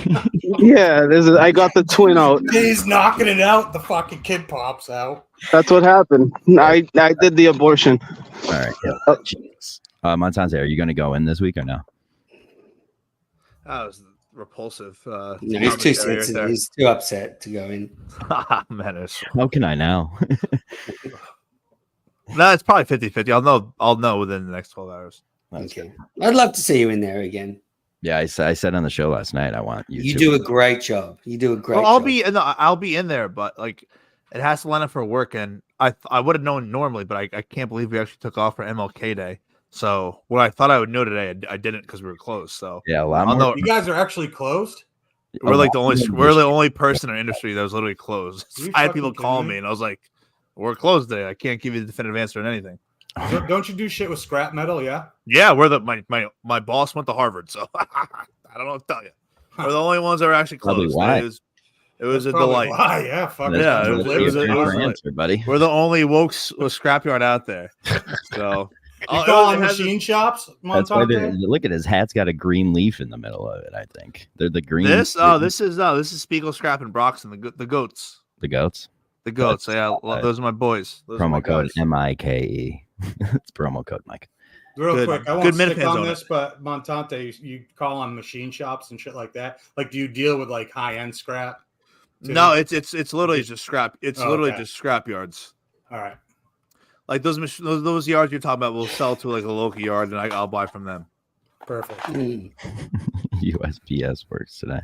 Yeah, I got the twin out. He's knocking it out. The fucking kid pops out. That's what happened. I did the abortion. All right. Yeah. Montante, are you going to go in this week or no? That was repulsive. No, he's too sensitive. He's too upset to go in. Menace. How can I now? No, it's probably 50-50. I'll know within the next 12 hours. Okay. I'd love to see you in there again. Yeah, I said on the show last night, I want you. You do a great job. You do a great job. I'll be in there, but like it has to line up for work, and I would have known normally, but I can't believe we actually took off for MLK Day. So what I thought I would know today, I didn't because we were closed. So yeah, a lot more. You guys are actually closed. We're the only person in our industry that was literally closed. I had people call me, and I was like, "We're closed today. I can't give you the definitive answer on anything." So don't you do shit with scrap metal? Yeah. Yeah, my boss went to Harvard, so I don't know what to tell you. We're the only ones that were actually closed. Why? It was a delight. Why? Yeah, fuck yeah. It was answer, buddy. We're the only woke scrapyard out there. So. You call on machine shops? That's why look at his hat's got a green leaf in the middle of it. I think they're the green. This is Spiegel Scrap and Broxton, the goats. The goats. The goats. Yeah, those are my boys. Promo code MIKE. It's promo code Mike. Real quick, I won't stick on this, but Montante, you call on machine shops and shit like that. Like, do you deal with like high end scrap? Too? No, it's literally just scrap. It's literally just scrap yards. All right. Like those yards you're talking about will sell to like a local yard, and I'll buy from them. Perfect. USPS works today.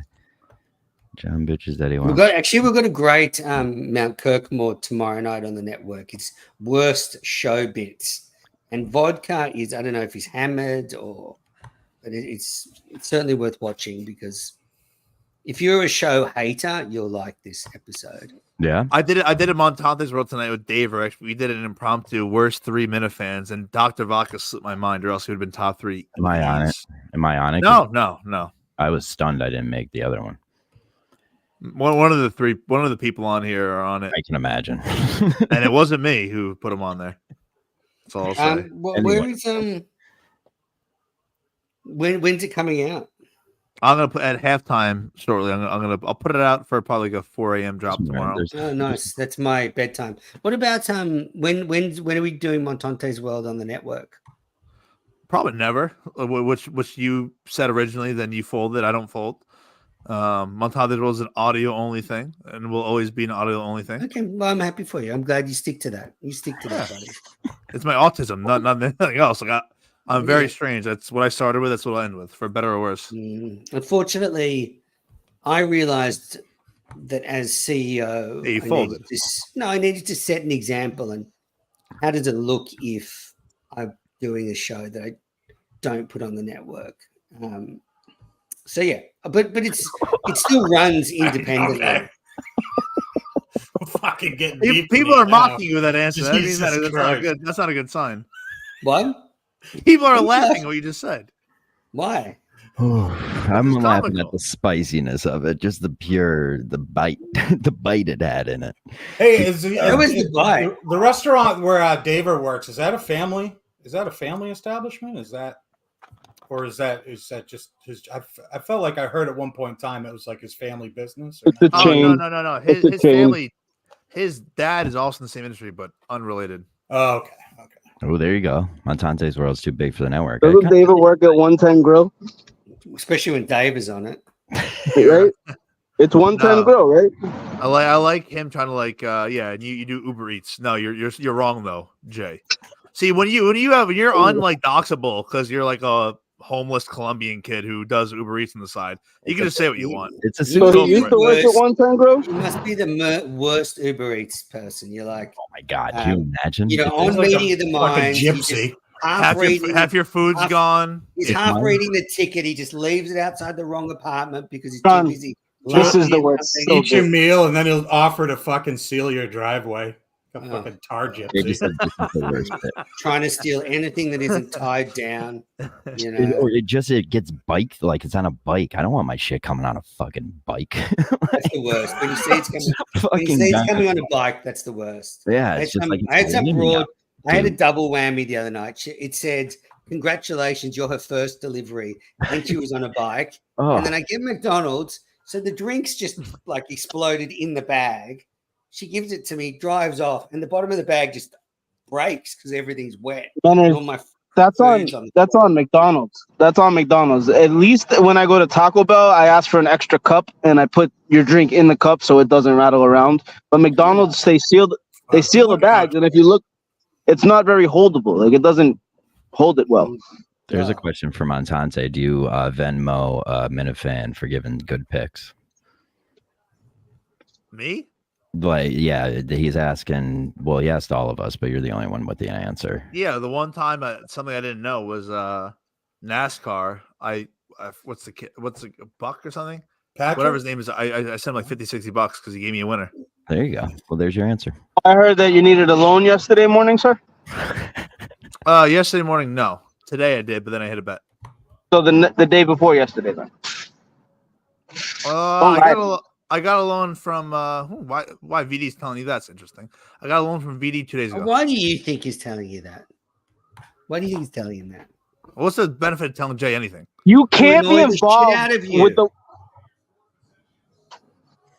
John bitches that he wants. We've got a great Mount Kirkmore tomorrow night on the network. It's worst show bits, and vodka is, I don't know if he's hammered but it's certainly worth watching because if you're a show hater, you'll like this episode. Yeah, I did it Montante's World tonight with Dave. We did an impromptu worst 3 Minifans, and Dr. Vodka slipped my mind, or else he would have been top 3. Am I on it? No. I was stunned I didn't make the other one. One of the people on here are on it. I can imagine. And it wasn't me who put them on there. That's all I'll say. Where is when's it coming out? I'm gonna put at halftime shortly. I'll put it out for probably like a 4 a.m. drop tomorrow. Oh, nice. That's my bedtime. What about when are we doing Montante's World on the network? Probably never. Which you said originally, then you folded. I don't fold. Montante's World is an audio only thing, and will always be an audio only thing. Okay, well, I'm happy for you. I'm glad you stick to that. You stick to that, buddy. It's my autism, not anything else. Like I'm very strange. That's what I started with. That's what I end with, for better or worse. Unfortunately, I realized that as CEO, you folded. I needed to set an example. And how does it look if I'm doing a show that I don't put on the network? So yeah, but it still runs independently. Fucking getting people are mocking you with that answer. That's not a good sign. What? People are laughing at what you just said. Why? I'm laughing at the spiciness of it, just the bite, the bite it had in it. Hey, the restaurant where David works, is that a family? Is that a family establishment? Is that just his? I felt like I heard at one point in time it was like his family business. It's a chain. No. His family, his dad is also in the same industry, but unrelated. Oh, okay. Oh, there you go. Montante's World's too big for the network. Doesn't David work at 110 Grill? Especially when Dave is on it. Right? It's 110 Grill, right? I like him trying to and you do Uber Eats. No, you're wrong though, Jay. See, when you're undoxable because you're like a homeless Colombian kid who does Uber Eats on the side, you can just say what you want. It's a so he used to work at 110 Grill? You must be the worst Uber Eats person. You're like, oh my God, can you imagine? You know, on Meeting of the Minds, gypsy. Half your food's gone. He's half reading the ticket. He just leaves it outside the wrong apartment because he's too busy. This is the worst. Eat your meal and then he'll offer to fucking seal your driveway. Fucking tar gypsy. Trying to steal anything that isn't tied down. You know, it gets biked like it's on a bike. I don't want my shit coming on a fucking bike. That's the worst. When you say it's coming on a bike, that's the worst. Yeah, I had a double whammy the other night. It said, "Congratulations, you're her first delivery," and she was on a bike. And then I get McDonald's, so the drinks just like exploded in the bag. She gives it to me, drives off, and the bottom of the bag just breaks because everything's wet. That's on McDonald's. That's on McDonald's. At least when I go to Taco Bell, I ask for an extra cup and I put your drink in the cup so it doesn't rattle around. But McDonald's, they seal the bags, and if you look, it's not very holdable. Like it doesn't hold it well. There's a question from Montante. Do you Venmo Minifan for giving good picks? Me? Like, yeah, he's asking. Well, he asked all of us, but you're the only one with the answer. Yeah, the one time something I didn't know was NASCAR. What's a buck or something? Patrick? Whatever his name is. I sent him like $50-$60 because he gave me a winner. There you go. Well, there's your answer. I heard that you needed a loan yesterday morning, sir. Yesterday morning, no. Today I did, but then I hit a bet. So the day before yesterday, then. I got a loan from why VD's telling you that's interesting. I got a loan from VD 2 days ago. Why do you think he's telling you that? Why do you think he's telling you that? What's the benefit of telling Jay anything? You can't be involved with the.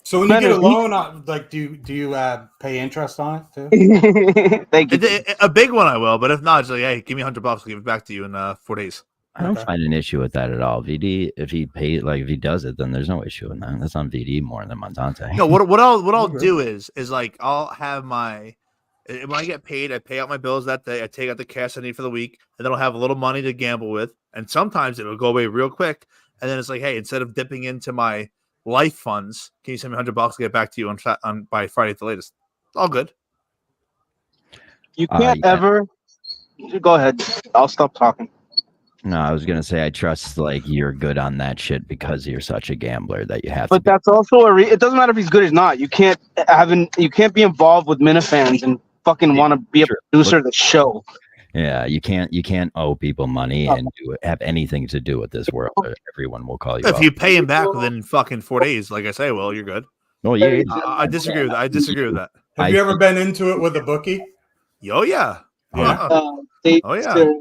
So when you get a loan, like, do you pay interest on it too? Thank you. A big one I will, but if not, it's like, hey, give me $100. I'll give it back to you in 4 days. I don't find an issue with that at all. VD, if he does it, then there's no issue in that. That's on VD more than Montante. No, what I'll do is like I'll have when I get paid, I pay out my bills that day. I take out the cash I need for the week, and then I'll have a little money to gamble with. And sometimes it'll go away real quick. And then it's like, hey, instead of dipping into my life funds, can you send me $100 to get back to you by Friday at the latest? All good. You can't ever. Go ahead. I'll stop talking. No, I was gonna say I trust like you're good on that shit because you're such a gambler that you have. But that's also it doesn't matter if he's good or not. You can't be involved with Minifans and fucking want to be a producer of the show. Yeah, you can't owe people money and have anything to do with this world. Everyone will call you. If you pay him back within fucking 4 days, like I say, well, you're good. Oh yeah, I disagree with that. I disagree with that. Have you ever been into it with a bookie? Oh yeah. Oh yeah.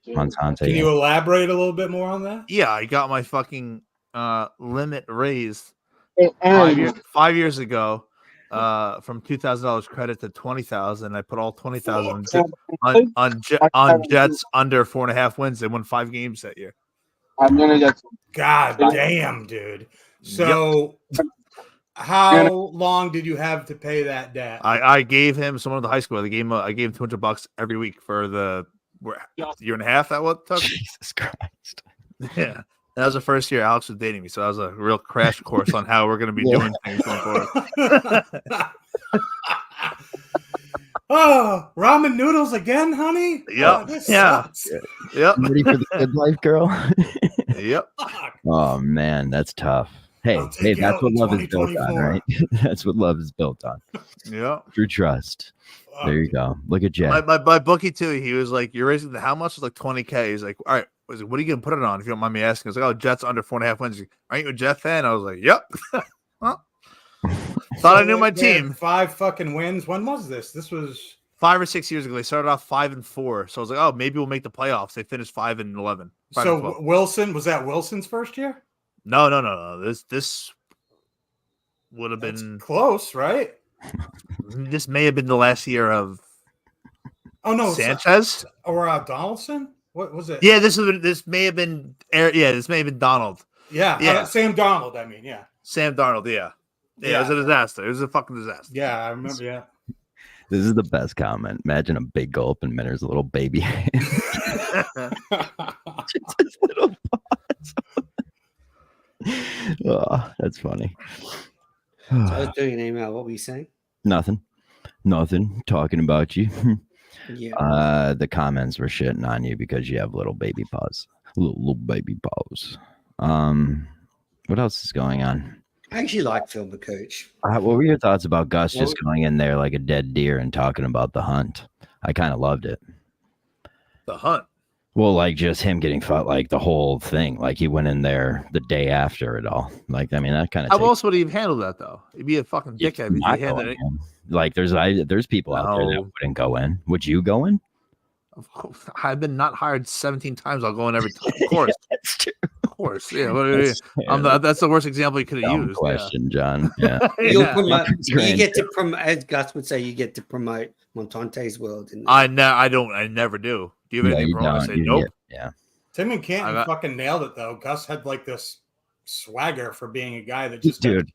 Montante. Can you elaborate a little bit more on that? Yeah, I got my fucking limit raised 5 years ago from $2,000 credit to $20,000. I put all $20,000 on Jets under 4.5 wins. They won 5 games that year. I'm gonna get. God damn, dude. So, how long did you have to pay that debt? I gave him someone at the high school. I gave him $200 every week for the year and a half. That what took. Jesus Christ. Yeah, that was the first year Alex was dating me, so that was a real crash course on how we're going to be doing things going forward. Oh, ramen noodles again, honey? Yep. Sucks. Yep. Ready for the good life, girl? Yep. Oh man, that's tough. Hey, that's what love is built on, right? That's what love is built on. Yeah. True trust. There you go. Look at Jeff. My bookie too. He was like, "You're raising the how much?" It was like $20K. He's like, "All right, what are you gonna put it on? If you don't mind me asking." I was like, "Oh, Jets under 4.5 wins." Like, aren't you a Jet fan? I was like, "Yep." Well, thought I knew my team. 5 fucking wins. When was this? This was 5 or 6 years ago. They started off 5-4. So I was like, "Oh, maybe we'll make the playoffs." They finished 5-11. So Wilson, was that Wilson's first year? No. This would have been close, right? This may have been the last year of Sanchez or Donaldson. What was it? Yeah, this may have been this may have been Donald. Yeah. Sam Darnold. I mean, yeah. Sam Darnold. Yeah. It was a disaster. It was a fucking disaster. Yeah, I remember. Yeah. This is the best comment. Imagine a big gulp and Minner's little baby hand. Just his little paws. Oh, that's funny. So I was doing an email. What were you saying? Nothing. Talking about you. Yeah. The comments were shitting on you because you have little baby paws. Little baby paws. What else is going on? I actually like Phil McCooch. What were your thoughts about Gus just going in there like a dead deer and talking about the hunt? I kind of loved it. The hunt? Well, like just him getting fought, like the whole thing. Like he went in there the day after it all. Like, I mean, that kind of. How else would he have handled that though? He'd be a fucking dickhead. Like there's people out there that wouldn't go in. Would you go in? I've been not hired 17 times. I'll go in every time. Of course. That's true. Of course. Yeah. That's the worst example you could have used. Question, John. Yeah. You get to promote, as Gus would say, you get to promote Montante's world. I never do. Do you have anything wrong? I say nope. Yeah. Tim and Canton fucking nailed it though. Gus had like this swagger for being a guy that just dude.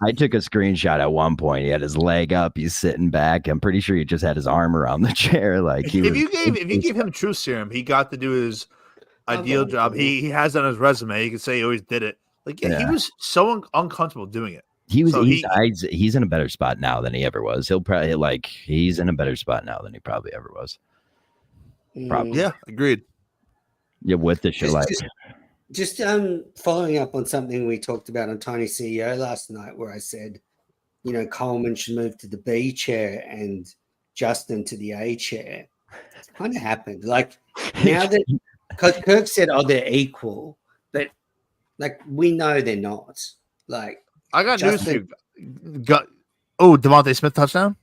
I took a screenshot at one point. He had his leg up. He's sitting back. I'm pretty sure he just had his arm around the chair. Like if you gave him truth serum, he got to do his ideal job. He has that on his resume. He can say he always did it. Like he was so uncomfortable doing it. He's in a better spot now than he ever was. He'll probably he's in a better spot now than he probably ever was. Probably. Yeah, agreed. Yeah, with the show Just following up on something we talked about on Tiny CEO last night, where I said, Coleman should move to the B chair and Justin to the A chair. It's kind of happened. Like now that Kirk said, they're equal, but like we know they're not. Like I got news for you. Devontae Smith touchdown?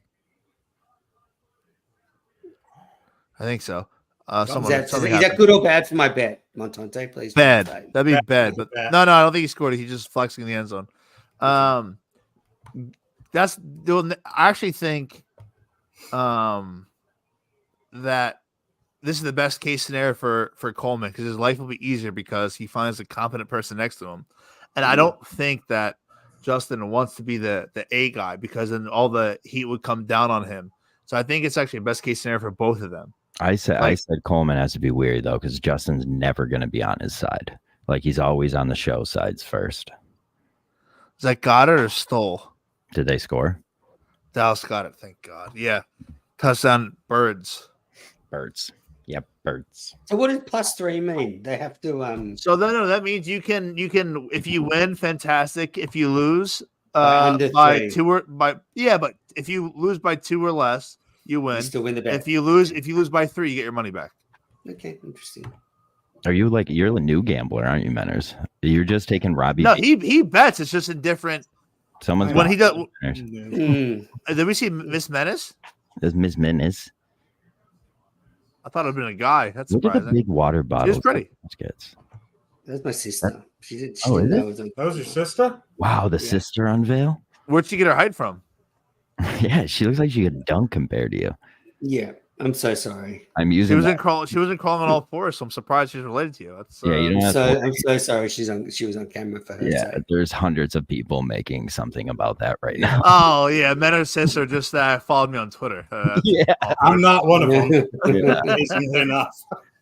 I think so. Is that good or bad for my bet, Montante? Please. Bad. That'd be bad. But no, I don't think he scored it. He's just flexing in the end zone. I actually think that this is the best case scenario for Coleman because his life will be easier because he finds a competent person next to him. And I don't think that Justin wants to be the A guy because then all the heat would come down on him. So I think it's actually a best case scenario for both of them. I said Coleman has to be weary though, because Justin's never going to be on his side. Like he's always on the show sides first. Is that Goddard or Stoll? Did they score? Dallas got it, thank God. Yeah, touchdown Birds. Yep, Birds. So what does +3 mean? They have to. So that means you can if you win, fantastic. If you lose by but if you lose by 2 or less. You win. You still win the bet. If you lose by 3, you get your money back. Okay, interesting. Are you you're a new gambler, aren't you, Menners? You're just taking Robbie. No, he bets. It's just a different. Someone's when he does. Did we see Miss Menace? There's Miss Menace. I thought it'd been a guy. That's look surprising. at the big water bottle. She's pretty. That's my sister. She did. That was your sister? Wow, the sister unveil. Where'd she get her height from? Yeah, she looks like she could dunk compared to you. Yeah, I'm so sorry. She wasn't crawling on all fours, so I'm surprised she's related to you. That's I'm so sorry. She was on camera for her. Yeah, there's hundreds of people making something about that right now. Oh yeah, Menner's sister just followed me on Twitter. I'm not one of them. Enough.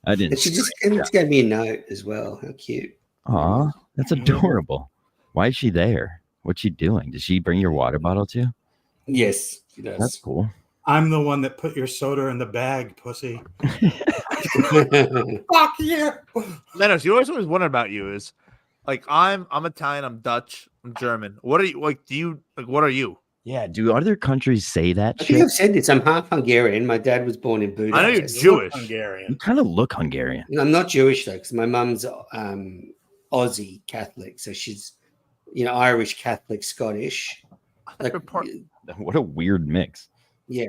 I didn't. She just gave me a note as well. How cute. Aw, that's adorable. Why is she there? What's she doing? Did she bring your water bottle to you? Yes, she does. That's cool. I'm the one that put your soda in the bag, pussy. Fuck you. Leonard, you always wonder about you is like I'm Italian, I'm Dutch. I'm German. What are you like? Do you like? What are you? Yeah, do other countries say that I shit? think I've said this. I'm half Hungarian. My dad was born in Budapest. I know you're Jewish. Hungarian. You kind of look Hungarian. I'm not Jewish though, because my mum's Aussie Catholic, so she's Irish Catholic, Scottish. Like, what a weird mix. Yeah.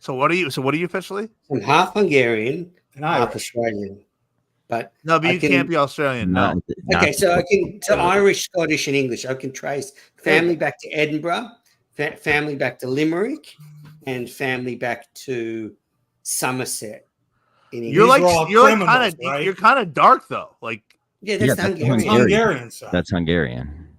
So what are you? So what are you officially? I'm half Hungarian and half Irish. Australian. But No, but you can't be Australian. No. Okay, so I can Irish, Scottish, and English. I can trace family back to Edinburgh, family back to Limerick, and family back to Somerset. In England. You're kind of dark though. Like that's Hungarian. That's Hungarian.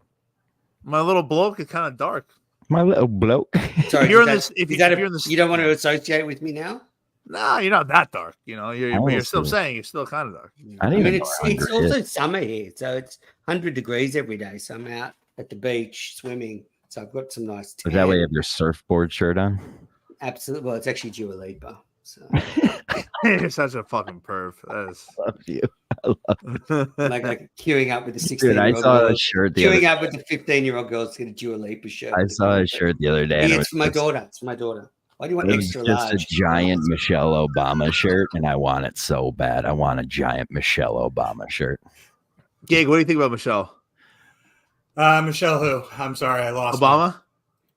My little bloke is kind of dark. My little bloke. Sorry, you don't want to associate with me now? No, you're not that dark. You're still saying you're still kind of dark. It's also summer here, so it's 100 degrees every day. So I'm out at the beach swimming. So I've got some nice tan. Is that why you have your surfboard shirt on? Absolutely. Well, it's actually Dua Lipa. So. You're such a fucking perv. I love you. like queuing up with the 16-year-old. I saw a shirt. Queuing up with the 15-year-old girls to get a Dua Lipa shirt. I saw a shirt the other day. It's for my daughter. It's for my daughter. Why do you want extra large? It's just a giant Michelle Obama shirt, and I want it so bad. I want a giant Michelle Obama shirt. Gig, what do you think about Michelle? Michelle who? I'm sorry, I lost Obama?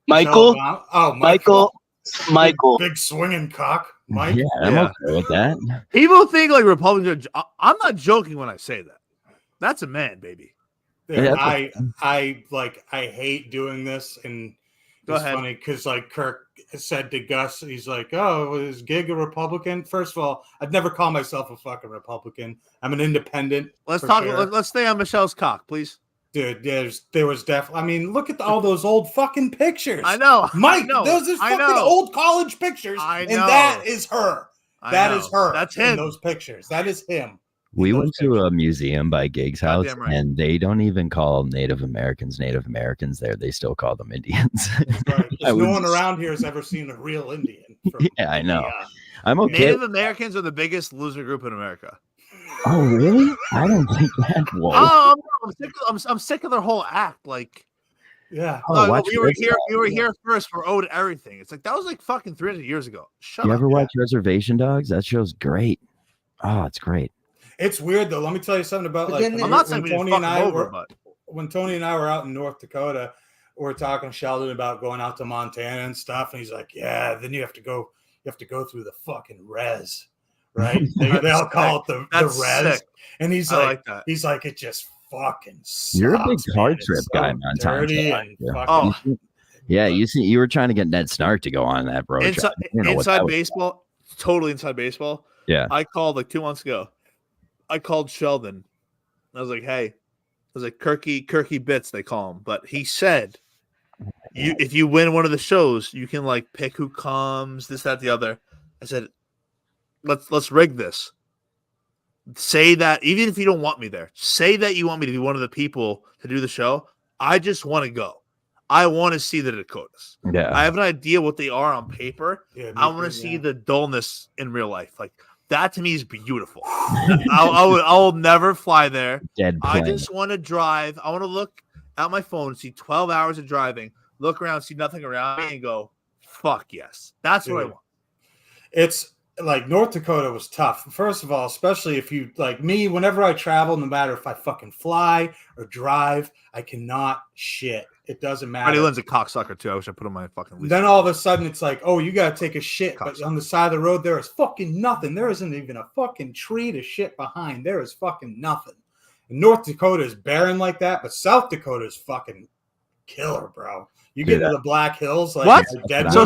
Michael? Obama? Oh, Michael. Big swinging cock. Mike? Yeah, I'm okay with that. People think like Republicans are... I'm not joking when I say that. That's a man, baby. Dude, I hate doing this, and it's funny because like Kirk said to Gus, he's like, "Oh, is Gig a Republican?" First of all, I'd never call myself a fucking Republican. I'm an independent. Let's talk. Sure. Let's stay on Michelle's cock, please. Dude, there was definitely. I mean, look at all those old fucking pictures. I know, Mike. Those are fucking old college pictures, and that is her. That is her. That's him. In those pictures. That is him. We went to a museum by Gig's house, and they don't even call Native Americans there. They still call them Indians. Right. No one around here has ever seen a real Indian. Yeah, I know. I'm okay. Native Americans are the biggest loser group in America. Oh, really? I don't think that. Whoa. Oh, I'm sick of their whole act. Like, yeah. We were here first. We're owed everything. It's like that was like fucking 300 years ago. Shut up. You ever watch Reservation Dogs? That show's great. Oh, it's great. It's weird though. Let me tell you something about like I'm not saying when Tony and I were out in North Dakota, we were talking to Sheldon about going out to Montana and stuff, and he's like, "Yeah, then you have to go through the fucking res, right? they all call it the res." Sick. And he's like it just fucking sucks. You're a big car trip guy, man. Yeah, you were trying to get Ned Snark to go on that road trip. Inside baseball, totally inside baseball. Yeah, I called like 2 months ago. I called Sheldon. I was like, "Hey," I was like, "Kirky bits," they call him. But he said, if you win one of the shows, you can like pick who comes, this, that, the other. I said, let's rig this. Say that even if you don't want me there, say that you want me to be one of the people to do the show. I just want to go. I want to see the Dakotas. Yeah, I have an idea what they are on paper. Yeah, I want to see the dullness in real life, like. That to me is beautiful. I will never fly there. I just want to drive. I want to look at my phone, see 12 hours of driving, look around, see nothing around me, and go, fuck yes. That's what I want. It's like North Dakota was tough. First of all, especially if you like me, whenever I travel, no matter if I fucking fly or drive, I cannot shit. It doesn't matter. Freddie Lynn's a cocksucker too. I wish I put on my fucking list. Then all of a sudden it's like, oh, you got to take a shit. But on the side of the road, there is fucking nothing. There isn't even a fucking tree to shit behind. There is fucking nothing. And North Dakota is barren like that, but South Dakota is fucking killer, bro. You get to the Black Hills, like what? So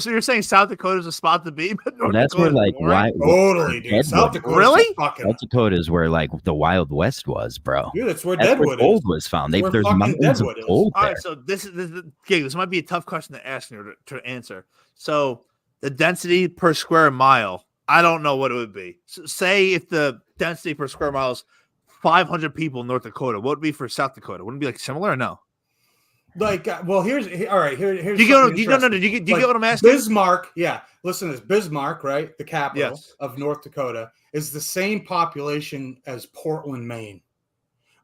you're saying South Dakota is a spot to be, but North that's Dakota where like totally, dude. South Dakota, really? South Dakota is where like the Wild West was, bro. Dude, that's where Deadwood gold was found. There's mountains of gold there. All right, so this might be a tough question to ask you to answer. So the density per square mile, I don't know what it would be. So say if the density per square mile is 500 people in North Dakota, what would it be for South Dakota? Wouldn't it be like similar or no? Like, well, here's all right. Here's you get what I'm asking? Bismarck, yeah. Listen to this. Bismarck, right? The capital of North Dakota is the same population as Portland, Maine,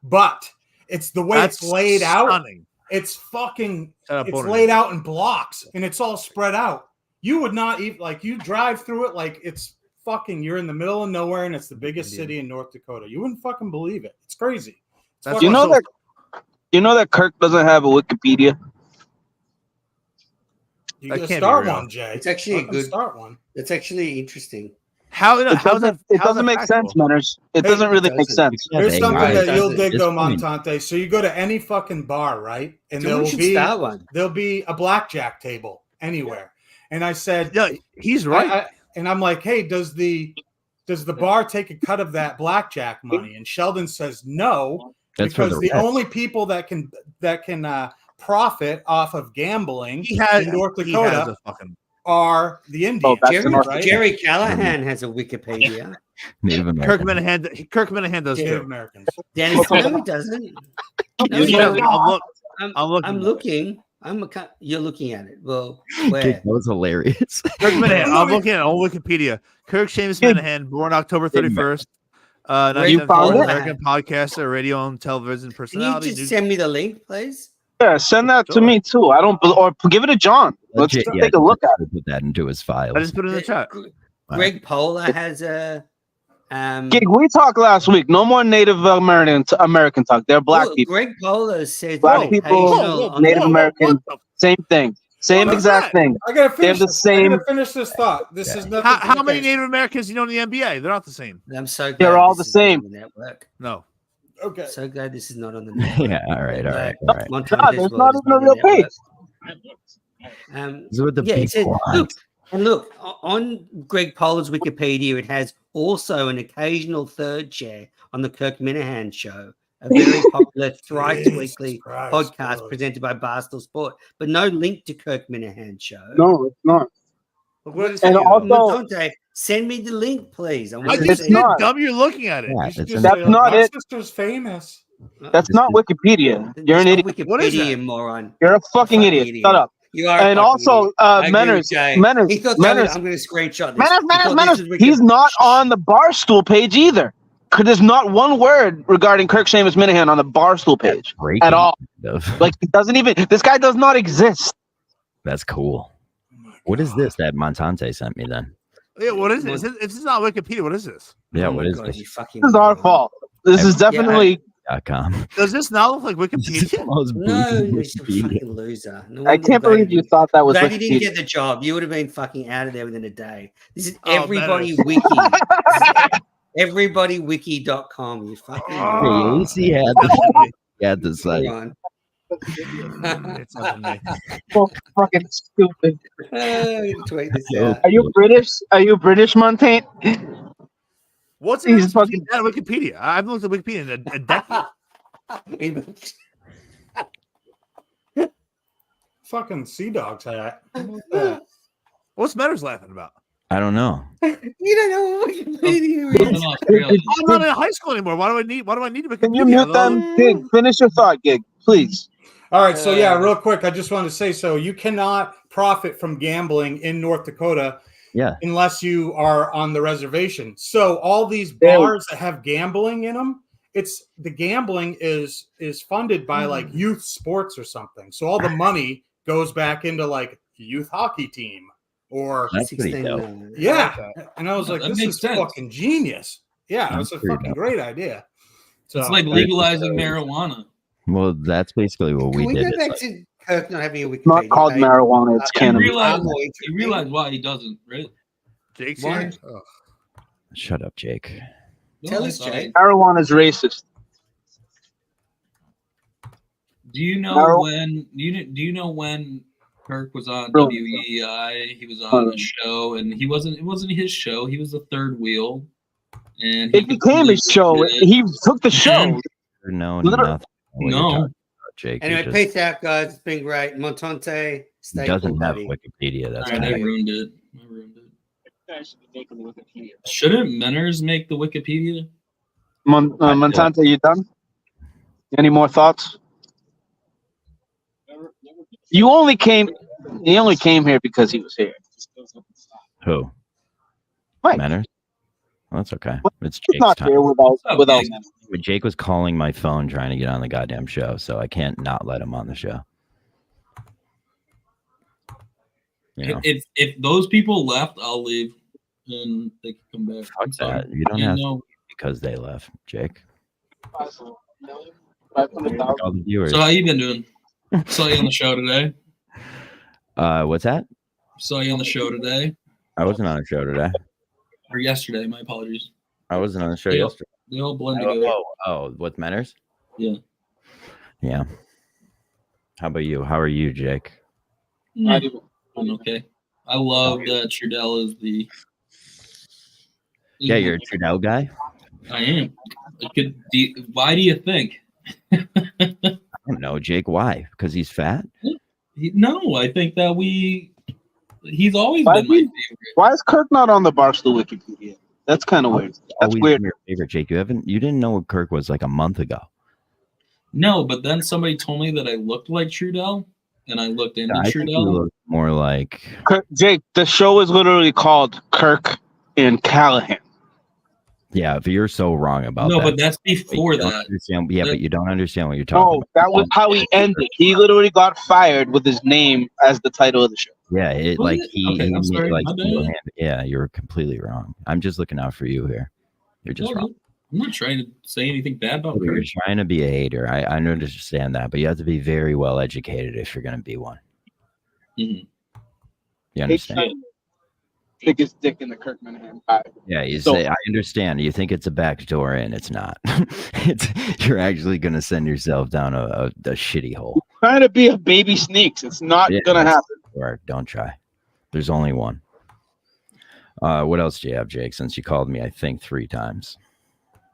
but it's the way it's laid out. it's fucking. It's laid out in blocks, and it's all spread out. You would not even like. You drive through it like it's fucking. You're in the middle of nowhere, and it's the biggest city in North Dakota. You wouldn't fucking believe it. It's crazy. It's you know that Kirk doesn't have a Wikipedia. You gotta start one, Jay. It's actually a good start one. It's actually interesting. It doesn't make sense, Manners. It doesn't really make sense. There's something that you'll dig though, Montante. So you go to any fucking bar, right? And there'll be a blackjack table anywhere. And I said, yeah, he's right. And I'm like, hey, does the bar take a cut of that blackjack money? And Sheldon says no, because the only people that can profit off of gambling in North Dakota are the Indians. Jerry Callahan has a Wikipedia. Kirk Minahan does Native too. Americans. Dennis Connolly doesn't. I'm looking. You're looking at it. Well, where? That was hilarious. Kirk Minahan. I'm looking at it on Wikipedia. Kirk Seamus Minahan, born October 31st. You found it? American podcaster, radio and television personality. Can you just send me the link, please? Yeah, send that to me too. Or give it to John. Let's take a look at it. Put that into his file. I just put it in the chat. Greg Polar has a. Gig, we talked last week. No more Native American talk. They're black people. Greg Polar said black people, Native American, same thing. Same exact thing. I gotta finish. They're the same. I gotta finish this thought. This is nothing. How many Native Americans you know in the NBA? They're not the same. I'm so glad they're all the same. No. Okay. So glad this is not on the network. Yeah. All right. No, there's not even a real page. Look, on Greg Polar's Wikipedia, it has also an occasional third chair on the Kirk Minahan Show, a very popular thrice-weekly podcast presented by Barstool Sport, but no link to Kirk Minahan Show. No, it's not. And also, send me the link, please. It's not dumb. You're looking at it. Yeah, that's not it. My sister's famous. That's not Wikipedia. You're an idiot. Wikipedia, what is that? moron. You're a fucking idiot. Shut up. You are. And also, Manners. I'm going to screenshot this. Manners. He's not on the Barstool page either. Because there's not one word regarding Kirk Seamus Minahan on the Barstool page at all. Like, he doesn't even. This guy does not exist. That's cool. What is this that Montante sent me then? Yeah, what is this? If this is not Wikipedia, what is this? Yeah, what is this? This is our fault. This is definitely. Does this not look like Wikipedia? No, you're a fucking loser. I can't believe you thought that was Glad Wikipedia. you didn't get the job. You would have been fucking out of there within a day. This is Everybody Wiki. Everybodywiki.com. You fucking. At least he had the site. It's not me. Fucking stupid. Tweet this out. Are you British? Are you British, Montaigne? What's in fucking Wikipedia? I've looked at Wikipedia in a decade. Fucking Sea Dog's hat. What's Matters laughing about? I don't know. You don't know what Wikipedia is. I'm not in high school anymore. Why do I need Wikipedia? Can you mute them? Gig, finish your thought, Gig, please. All right, so yeah, real quick, I just wanted to say, so you cannot profit from gambling in North Dakota unless you are on the reservation. So all these bars that have gambling in them, the gambling is funded by like youth sports or something. So all the money goes back into like youth hockey team or that's pretty dope. Yeah. And I was like, this is fucking genius. Yeah, that's a fucking great idea. So it's like legalizing marijuana. Well, that's basically what we did. Go back to Kirk not having a Wikipedia? It's not called marijuana, it's cannabis. You realize why he doesn't, right? Jake's here? Oh. Shut up, Jake. Tell us, Jake. Marijuana is racist. Do you know when? Do you know when Kirk was on WEI? He was on a show, and it wasn't his show. He was the third wheel, and it became his show. He took the show. No, nothing. No. Jake, anyway, peace out, guys. It's been great. Montante, stay doesn't cool, have buddy. Wikipedia. That's right. I ruined it. Shouldn't Menners make the Wikipedia? Montante, you done? Any more thoughts? He only came here because he was here. Who? Mike. Manners? Well, that's okay. It's Jake's not time. here without Jake was calling my phone trying to get on the goddamn show, so I can't not let him on the show. You know? If those people left, I'll leave, and they can come back. Fuck that. You don't have to because they left, Jake. So how you been doing? Saw you on the show today. What's that? Saw you on the show today. I wasn't on a show today. Or yesterday. My apologies. I wasn't on the show yesterday. They all blend together. With Menners? Yeah. Yeah. How about you? How are you, Jake? I'm okay. I love that Trudell is the. Yeah, you're a Trudell guy. I am. Why do you think? I don't know, Jake. Why? Because he's fat? No, I think that he's always been my favorite. Why is Kirk not on the Barstool Wikipedia? That's kind of weird. That's weird. Your favorite, Jake. You didn't know what Kirk was like a month ago. No, but then somebody told me that I looked like Trudell, and I looked into Trudell. More like Jake. The show is literally called Kirk and Callahan. Yeah, but you're so wrong about that. No, but that's before that. But you don't understand what you're talking about. That was how he ended. He literally got fired with his name as the title of the show. Yeah, yeah, you're completely wrong. I'm just looking out for you here. You're just wrong. I'm not trying to say anything bad about Kirk. You're trying to be a hater. I understand that, but you have to be very well educated if you're going to be one. Mm-hmm. You understand? Biggest dick in the Kirk Minahan pie. Yeah, I understand. You think it's a back door, and it's not. You're actually going to send yourself down a shitty hole. Trying to be a baby sneaks. It's not going to happen. Or don't try. There's only one. What else do you have, Jake? Since you called me, I think 3 times.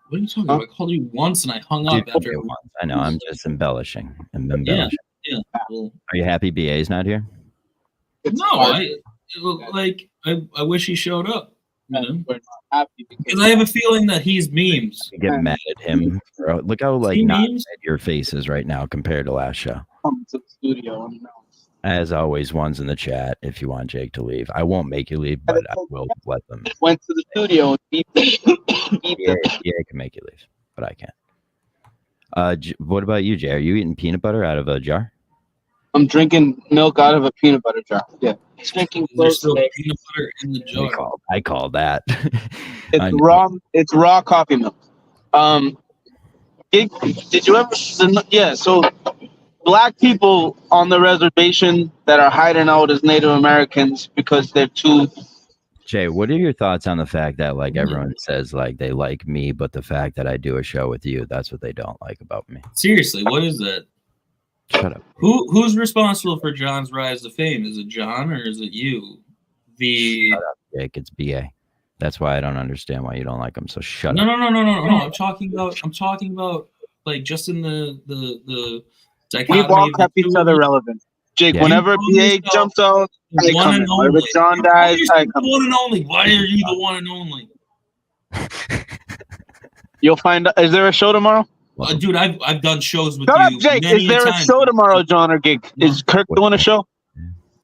What are you talking about? I called you once, and I hung up after it. I know. I'm just embellishing. Yeah. Well, are you happy BA's not here? I wish he showed up. You know? Because I have a feeling that he's memes. You get mad at him. Bro. Look how not mad your face is right now compared to last show. Come to the studio. As always, one's in the chat if you want Jake to leave. I won't make you leave, but I will let them. Went to the studio and beat them. Yeah, I can make you leave, but I can't. What about you, Jay? Are you eating peanut butter out of a jar? I'm drinking milk out of a peanut butter jar. Yeah. Drinking There's still peanut butter in the jar. I call that. It's raw. It's raw coffee milk. Did you ever? Yeah. So, black people on the reservation that are hiding out as Native Americans because they're too. Jay, what are your thoughts on the fact that everyone says they like me, but the fact that I do a show with you, that's what they don't like about me? Seriously, what is that? Shut up. Who's responsible for John's rise to fame? Is it John or is it you? Shut up, Jake. It's BA. That's why I don't understand why you don't like him. So shut up. No. I'm talking about just in the dichotomy. We've all kept each other relevant. Jake, whenever BA jumps out, I come in. Whenever John dies, I come in. One and only. Why are you the one and only? You'll find out. Is there a show tomorrow? Dude, I've done shows with Shut you. Up, Jake. Is there a show tomorrow, John or Gig? Is Kirk doing a show?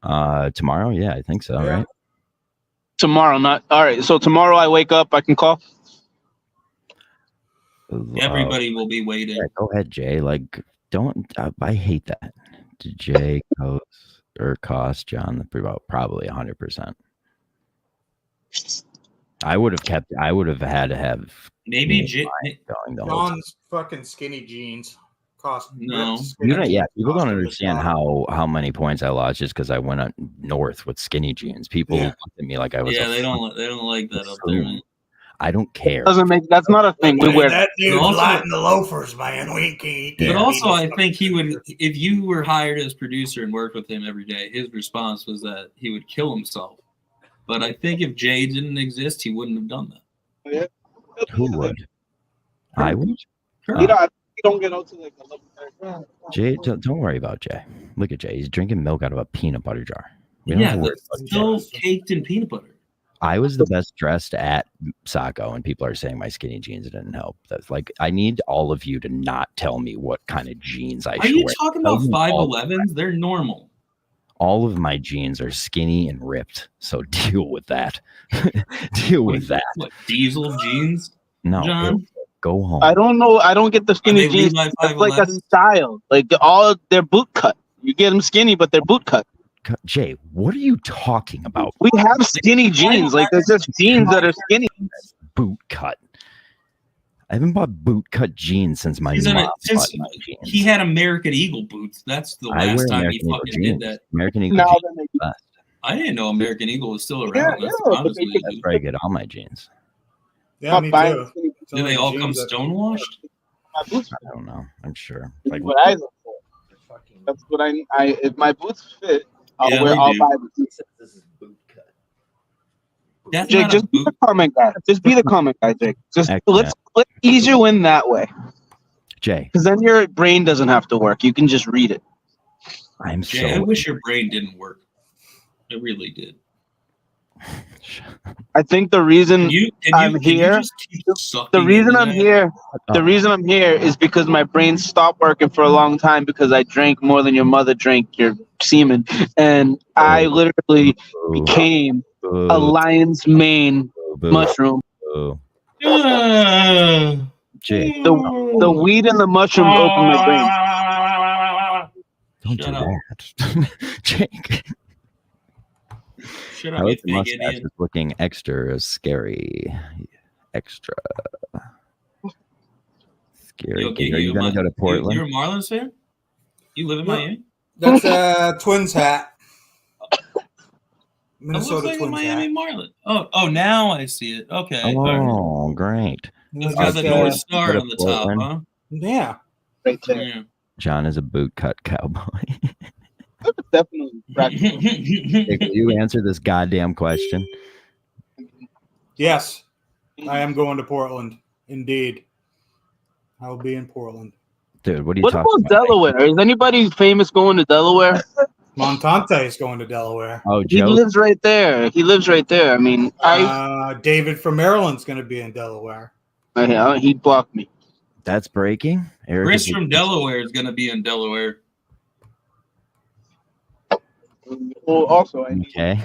Tomorrow? Yeah, I think so, right? Tomorrow, not all right. So tomorrow I wake up, I can call. Everybody will be waiting. Yeah, go ahead, Jay. Don't. I hate that. Jay cost John probably 100%. I would have had to have maybe John's fucking skinny jeans cost. No, people don't understand how many points I lost just because I went up north with skinny jeans. People looked at me like I was. Yeah, they don't like that up there. Man. I don't care. That's not a thing. We wear that dude's lighting the loafers, man. We can't. But also, I think he would, if you were hired as producer and worked with him every day, his response was that he would kill himself. But I think if Jay didn't exist, he wouldn't have done that. Who would? I would. You don't get out to Jay, don't worry about Jay. Look at Jay. He's drinking milk out of a peanut butter jar. That's still caked in peanut butter. I was the best dressed at Saco, and people are saying my skinny jeans didn't help. That's I need all of you to not tell me what kind of jeans I should wear. Are you talking about 5'11"s? They're normal. All of my jeans are skinny and ripped, so deal with that. Deal with that. What, diesel jeans? No, John? Go home. I don't know. I don't get the skinny jeans. It's like a style. Like they're boot cut. You get them skinny, but they're boot cut. Jay, what are you talking about? We have skinny jeans. Like there's just jeans that are skinny. Boot cut. I haven't bought boot cut jeans since my mom bought my jeans. He had American Eagle boots. That's the last time he fucking did that. American Eagle jeans. I didn't know American Eagle was still around. That's where I get all my jeans. Yeah, me too. Do they all come stonewashed? My boots. I don't know. I'm sure. Like what I look for. That's what I if my boots fit, I'll buy the boots. This is boot cut. That's Jake, just be the comment guy. Just be the comment guy, Jake. Just let's ease you in that way. Jay. Because then your brain doesn't have to work. You can just read it. I wish your brain didn't work. It really did. I think the reason I'm here, the reason I'm here is because my brain stopped working for a long time because I drank more than your mother drank your semen, and I literally became a lion's mane mushroom. Jay, the weed and the mushroom opened my brain. Don't do that, Jake. Shut I up, like the you mustache. idiot. It's looking extra scary. Extra scary. Yo, Are you gonna go to Portland? You're a Marlins fan? You live in Miami? That's a Twins hat. Minnesota Minnesota Twins Miami hat. Marlins. Oh, now I see it. Okay. Oh, great. It's got the North Star on the top, huh? Yeah. Right there. Yeah. John is a bootcut cowboy. Definitely. Hey, will you answer this goddamn question? Yes, I am going to Portland. Indeed, I'll be in Portland. Dude, what are you What talking about Delaware? Is anybody famous going to Delaware? Montante is going to Delaware. Oh, He Joe. lives right there. I mean, David from Maryland's going to be in Delaware. He blocked me. That's breaking. Eric Chris from Delaware is going to be in Delaware. Well, also, okay.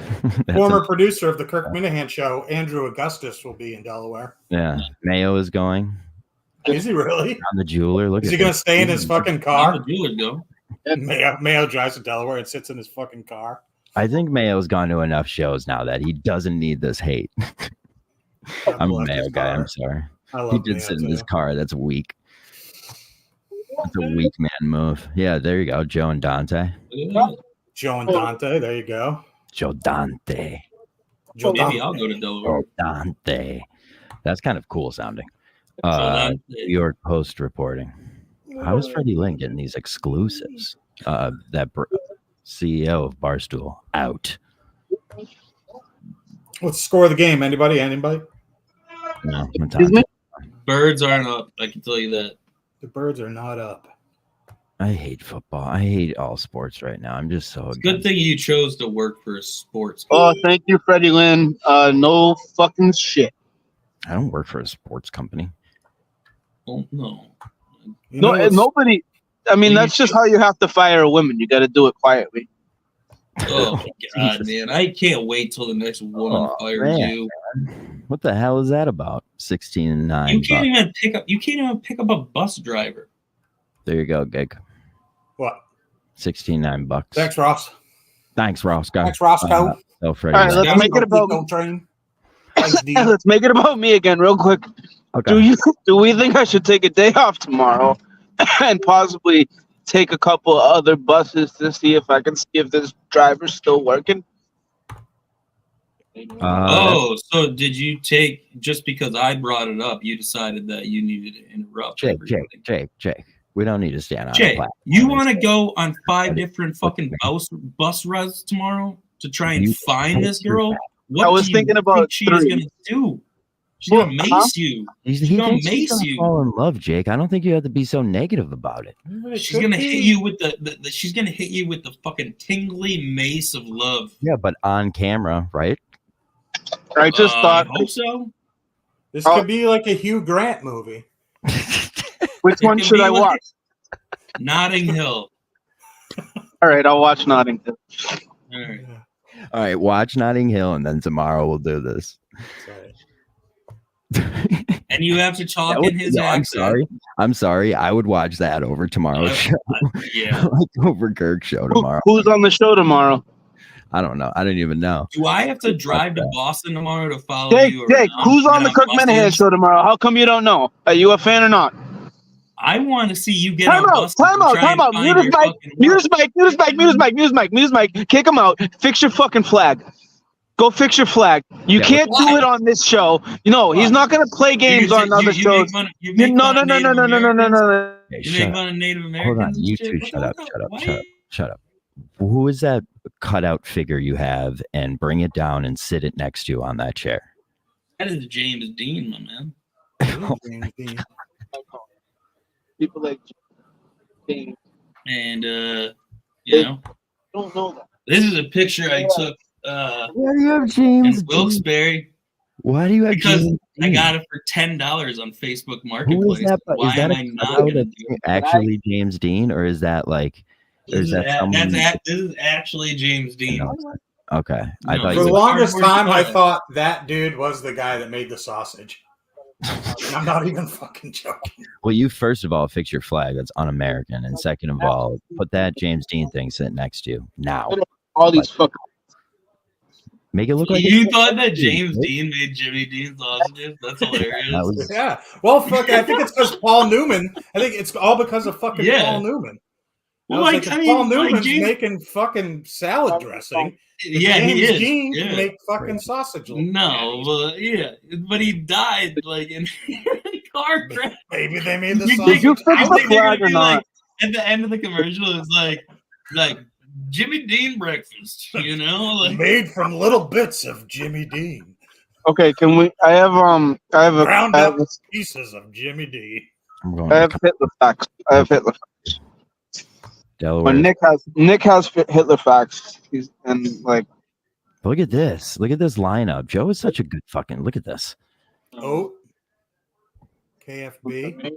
Former producer of the Kirk Minahan show, Andrew Augustus, will be in Delaware. Yeah, Mayo is going. Is he really? I'm the jeweler. Look. Is he going to stay in his fucking car? The jeweler go. Mayo drives to Delaware and sits in his fucking car. I think Mayo's gone to enough shows now that he doesn't need this hate. I'm a Mayo guy. I'm sorry. He did sit in his car. That's weak. That's a weak man move. Yeah, there you go. Joe and Dante. Joe and Dante. There you go. Joe Dante. Maybe I'll go to Delaware. Dante. That's kind of cool sounding. New York Post reporting. How is Freddie Lynn getting these exclusives? That CEO of Barstool out. What's the score of the game? Anybody? No, Birds aren't up. I can tell you that. The Birds are not up. I hate football. I hate all sports right now. I'm just so Good thing you chose to work for a sports company. Oh, thank you, Freddie Lynn. No fucking shit. I don't work for a sports company. Oh, no. Nobody. I mean, that's just how you have to fire a woman. You got to do it quietly. Oh, my God, man. I can't wait till the next woman fires you. Man. What the hell is that about? 16.9. You can't even pick up a bus driver. There you go, gig. What? $16.9. Thanks, Ross. Thanks, Roscoe. Thanks, Roscoe. All right, let's make it about let's make it about me again, real quick. Okay. Do we think I should take a day off tomorrow and possibly take a couple other buses to see if I can see if this driver's still working? So did you take, just because I brought it up, you decided that you needed to interrupt? Jake. We don't need to stand on Jake, the platform. you want to go on 5 different fucking bus rides tomorrow to try and find this girl? What I was thinking about she's going to do? She's going to mace you. She's going to mace you. Fall in love, Jake. I don't think you have to be so negative about it. She's going to hit you with she's going to hit you with the fucking tingly mace of love. Yeah, but on camera, right? I just thought. I hope so. This could be like a Hugh Grant movie. Which one should I watch? Notting Hill. All right, I'll watch Notting Hill. All right, watch Notting Hill, and then tomorrow we'll do this. And you have to talk in his accent. I'm sorry. I would watch that over tomorrow's show. Yeah. Like over Kirk's show tomorrow. Who's on the show tomorrow? I don't know. I don't even know. Do I have to drive to Boston tomorrow to follow you around? Jake, who's on the Kirk Minahan show tomorrow? How come you don't know? Are you a fan or not? I want to see you get Time out. Mute his mic. Kick him out. Fix your fucking flag. Go fix your flag. You can't do it on this show. No, he's not going to play games on other shows. No. You make fun of Native Americans. Hold on. You two, shut up. Who is that cutout figure you have, and bring it down and sit it next to you on that chair? That is James Dean, my man. James Dean. People like James. And you know, don't know that. This is a picture I took. Why do you have James in Wilkes-Barre? Why do you have because James I got it for $10 on Facebook Marketplace. Who is that? Why is that am I not going to do it? Actually James Dean, or is that like? This is actually James Dean. Okay. For the longest time, I thought that dude was the guy that made the sausage. I'm not even fucking joking. Well, you first of all fix your flag. That's un-American, and second of all, put that James Dean thing sitting next to you now. All these fucking. Make it look like you thought that James Dean made Jimmy Dean sausages. That's hilarious. Yeah. Well, fuck. I think it's because Paul Newman. I think it's all because of fucking Paul Newman. Well, Paul Newman's making fucking salad dressing. Yeah, James he is. Dean can make fucking sausage. No, but he died like in a car crash. Maybe they made the sausage. Did you fix the flag or not? At the end of the commercial, it's like Jimmy Dean breakfast, you know, like made from little bits of Jimmy Dean. Okay, can we? I have ground up pieces of Jimmy Dean. I have Hitler facts. Delaware. When Nick has Hitler facts, look at this. Look at this lineup. Joe is such a good fucking. Look at this. Oh, KFB.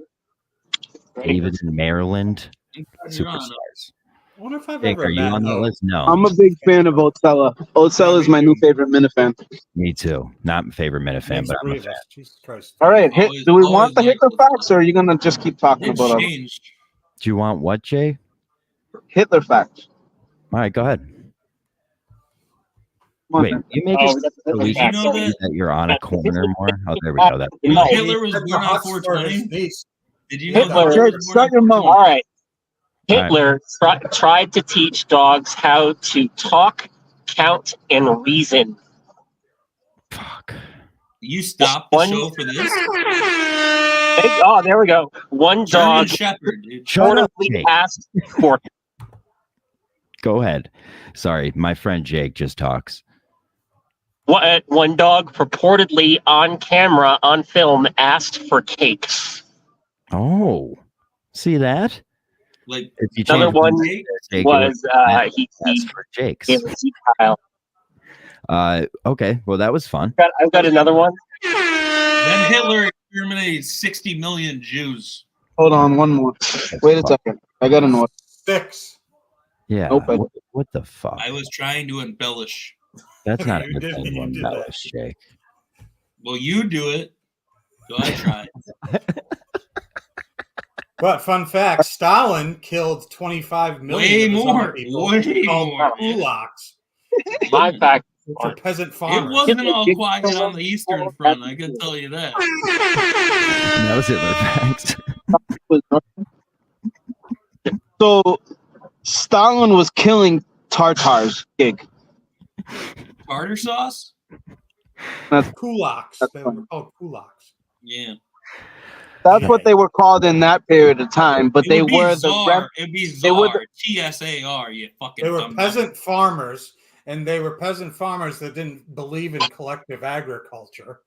David in Maryland. Superstars. I wonder if I've Jake, ever are you on that list? No. I'm a big fan of Otsella. Otsella is my new favorite Minifan. Me too. Not my favorite Minifan, but I'm a fan. Jesus Christ. All right, do we want the Hitler facts, or are you gonna just keep talking about them? Do you want what, Jay? Hitler facts. All right, go ahead. Wait, you make it so we can see that you're on a corner more? Oh, there we go. That Hitler was born on 420. Did you know Hitler, shut your mouth. All right. Hitler tried to teach dogs how to talk, count, and reason. Fuck. You stopped the show for this? Oh, there we go. One German dog Shepherd, dude. reportedly asked for. Go ahead. Sorry, my friend Jake just talks. One dog purportedly on camera, on film, asked for cakes. Oh, see that? Like another one was he asked for Jake's. Okay, well that was fun. I've got another one. Then Hitler exterminated 60 million Jews. Hold on, one more. Wait a second. I got another. 6. Yeah. Nope. What the fuck? I was trying to embellish. That's not a good thing to embellish, Jake. Well, you do it. So I try. But fun fact, Stalin killed 25 million people called kulaks. My fact. For peasant farmers. It wasn't all quiet on the Eastern Front, I can tell you that. That was Hitler facts. So Stalin was killing Tartars. Gig. Tartar sauce? That's kulaks. They were called kulaks. Yeah. That's what they were called in that period of time, but they were It'd be Tsar. TSAR, you fucking They were peasant farmers, and they were peasant farmers that didn't believe in collective agriculture.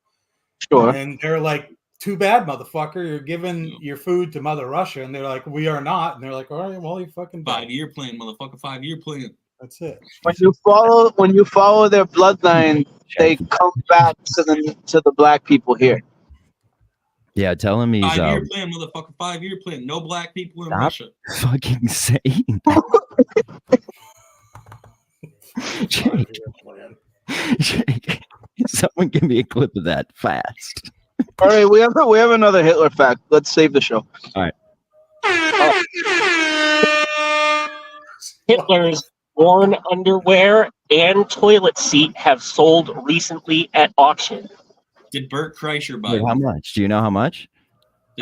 Sure. And they're like, too bad, motherfucker. You're giving your food to Mother Russia. And they're like, we are not. And they're like, all right, well, you fucking 5-year plan, motherfucker. 5-year plan. That's it. When you follow their bloodline, they come back to the black people here. Yeah, tell him he's 5-year plan, motherfucker. 5-year plan. No black people in Russia. Fucking saying. Jake, someone give me a clip of that fast. All right, we have another Hitler fact. Let's save the show. All right. Hitler's worn underwear and toilet seat have sold recently at auction. Did Bert Kreischer buy Wait, how much? Do you know how much?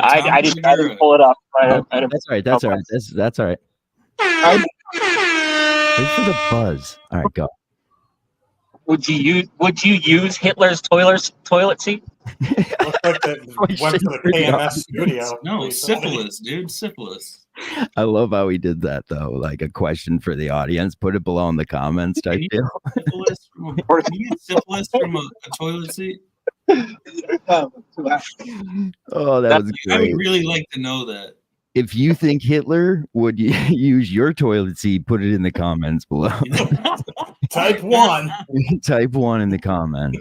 I didn't pull it up. That's all right. That's all right. That's all right. Wait for the buzz. All right, go. Would you use Hitler's toilet seat? Looks like that went to the KMS studio. No, syphilis, dude. Syphilis. I love how he did that, though. Like a question for the audience. Put it below in the comments type deal. Syphilis from a toilet seat? Oh, that was great. I would really like to know that. If you think Hitler would use your toilet seat, put it in the comments below. Type 1. Type 1 in the comments.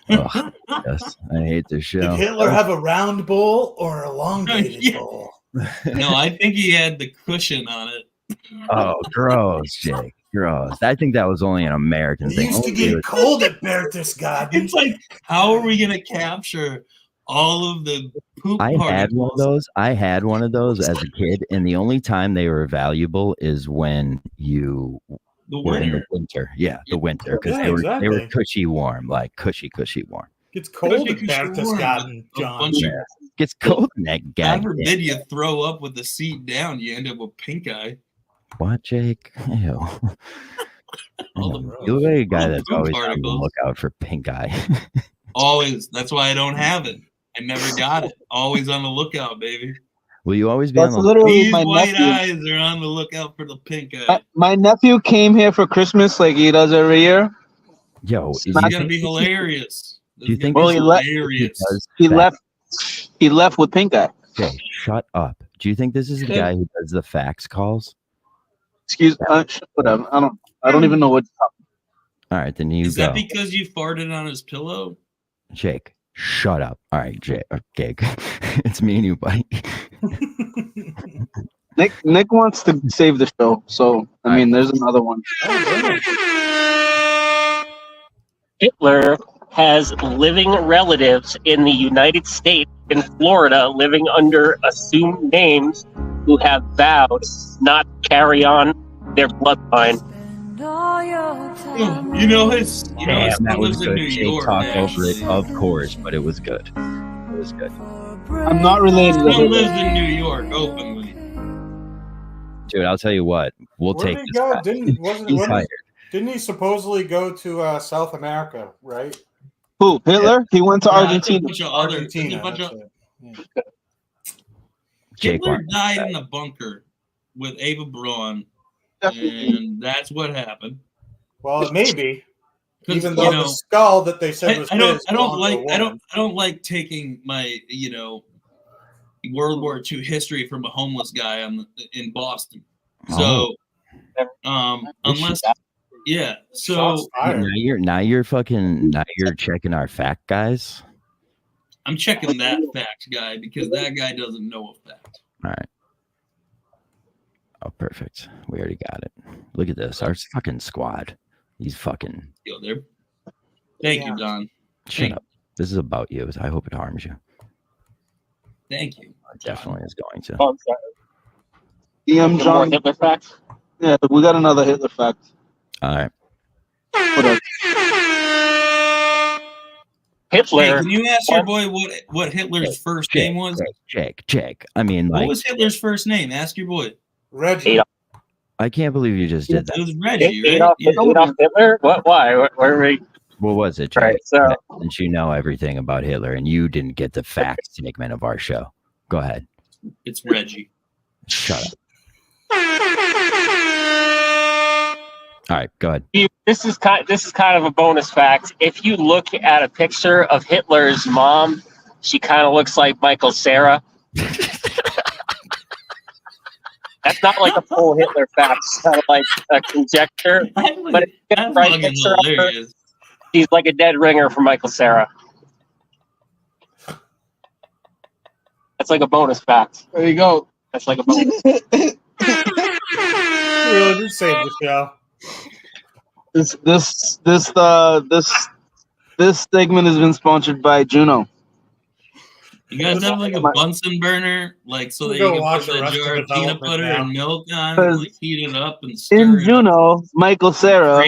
Oh, yes, I hate this show. Did Hitler have a round bowl or a elongated bowl? No, I think he had the cushion on it. Oh, gross, Jake. Gross. I think that was only an American It thing. used to get cold at Berchtesgaden. It's like, how are we going to capture all of the poop I particles? had one of those. I had one of those as a kid, and the only time they were valuable is when you were in the winter. Yeah, the winter, because they were cushy warm, like cushy warm. Gets cold at Berchtesgaden, John. Yeah. Gets cold in that guy. God forbid you throw up with the seat down, you end up with pink eye. What, Jake? Ew. You look like a guy that's always on the lookout for pink eye. Always. That's why I don't have it. I never got it. Always on the lookout, baby. Will you always be on the lookout? These white eyes are on the lookout for the pink eye. My nephew came here for Christmas like he does every year. Yo, it's gonna be hilarious. Do you think he left with pink eye? Okay, shut up. Do you think this is the guy who does the fax calls? Excuse me, whatever. I don't even know what. All right, then you Is go. that because you farted on his pillow? Jake, shut up. All right, Jake. Okay, it's me and you, buddy. Nick wants to save the show, so I mean, there's another one. Hitler has living relatives in the United States and Florida living under assumed names who have vowed not to carry on their bloodline. You know his that was lives in good. New Jake York. talked man. over it, of course, but it was good. It was good. I'm not related to He lives him. in New York openly. Dude, I'll tell you what. We'll Where take did he this go? guy. Didn't he supposedly go to South America, right? Who? Hitler? He went to Argentina. Jake Hitler died in a bunker with Ava Braun, and that's what happened. Well, it may be. 'Cause, Even though the skull that they said was I his don't like taking my World War II history from a homeless guy in Boston. So unless so now you're checking our fact guys. I'm checking that fact guy because that guy doesn't know a fact. All right. Oh, perfect. We already got it. Look at this. Our fucking squad. These fucking. Yo, there. Thank you, Don. Shut up. This is about you. I hope it harms you. Thank you. It definitely is going to. Oh, I'm sorry. DM More John. Hitler facts? Yeah, we got another Hitler fact. All right. Hitler. Hey, can you ask your boy what Hitler's first name was? Jake. I mean, what like, was Hitler's first name? Ask your boy. Reggie. I can't believe you just did that. It was Reggie, right? Adolf Hitler? What? Why? Where were we? What was it, Jake? Right, so since you know everything about Hitler and you didn't get the facts segment of our show, go ahead. It's Reggie. Shut up. All right, go ahead. this is kind of a bonus fact. If you look at a picture of Hitler's mom, she kind of looks like Michael Cera. That's not like a full Hitler fact. It's kind of like a conjecture. But if you get the right picture of her, she's like a dead ringer for Michael Cera. That's like a bonus fact. There you go. That's like a bonus. Really did save the show. This segment has been sponsored by Juno. You guys have like a Bunsen burner, like so that you can put a jar of peanut butter and milk on, and, like heat it up and stir in it Juno, up. Michael Cera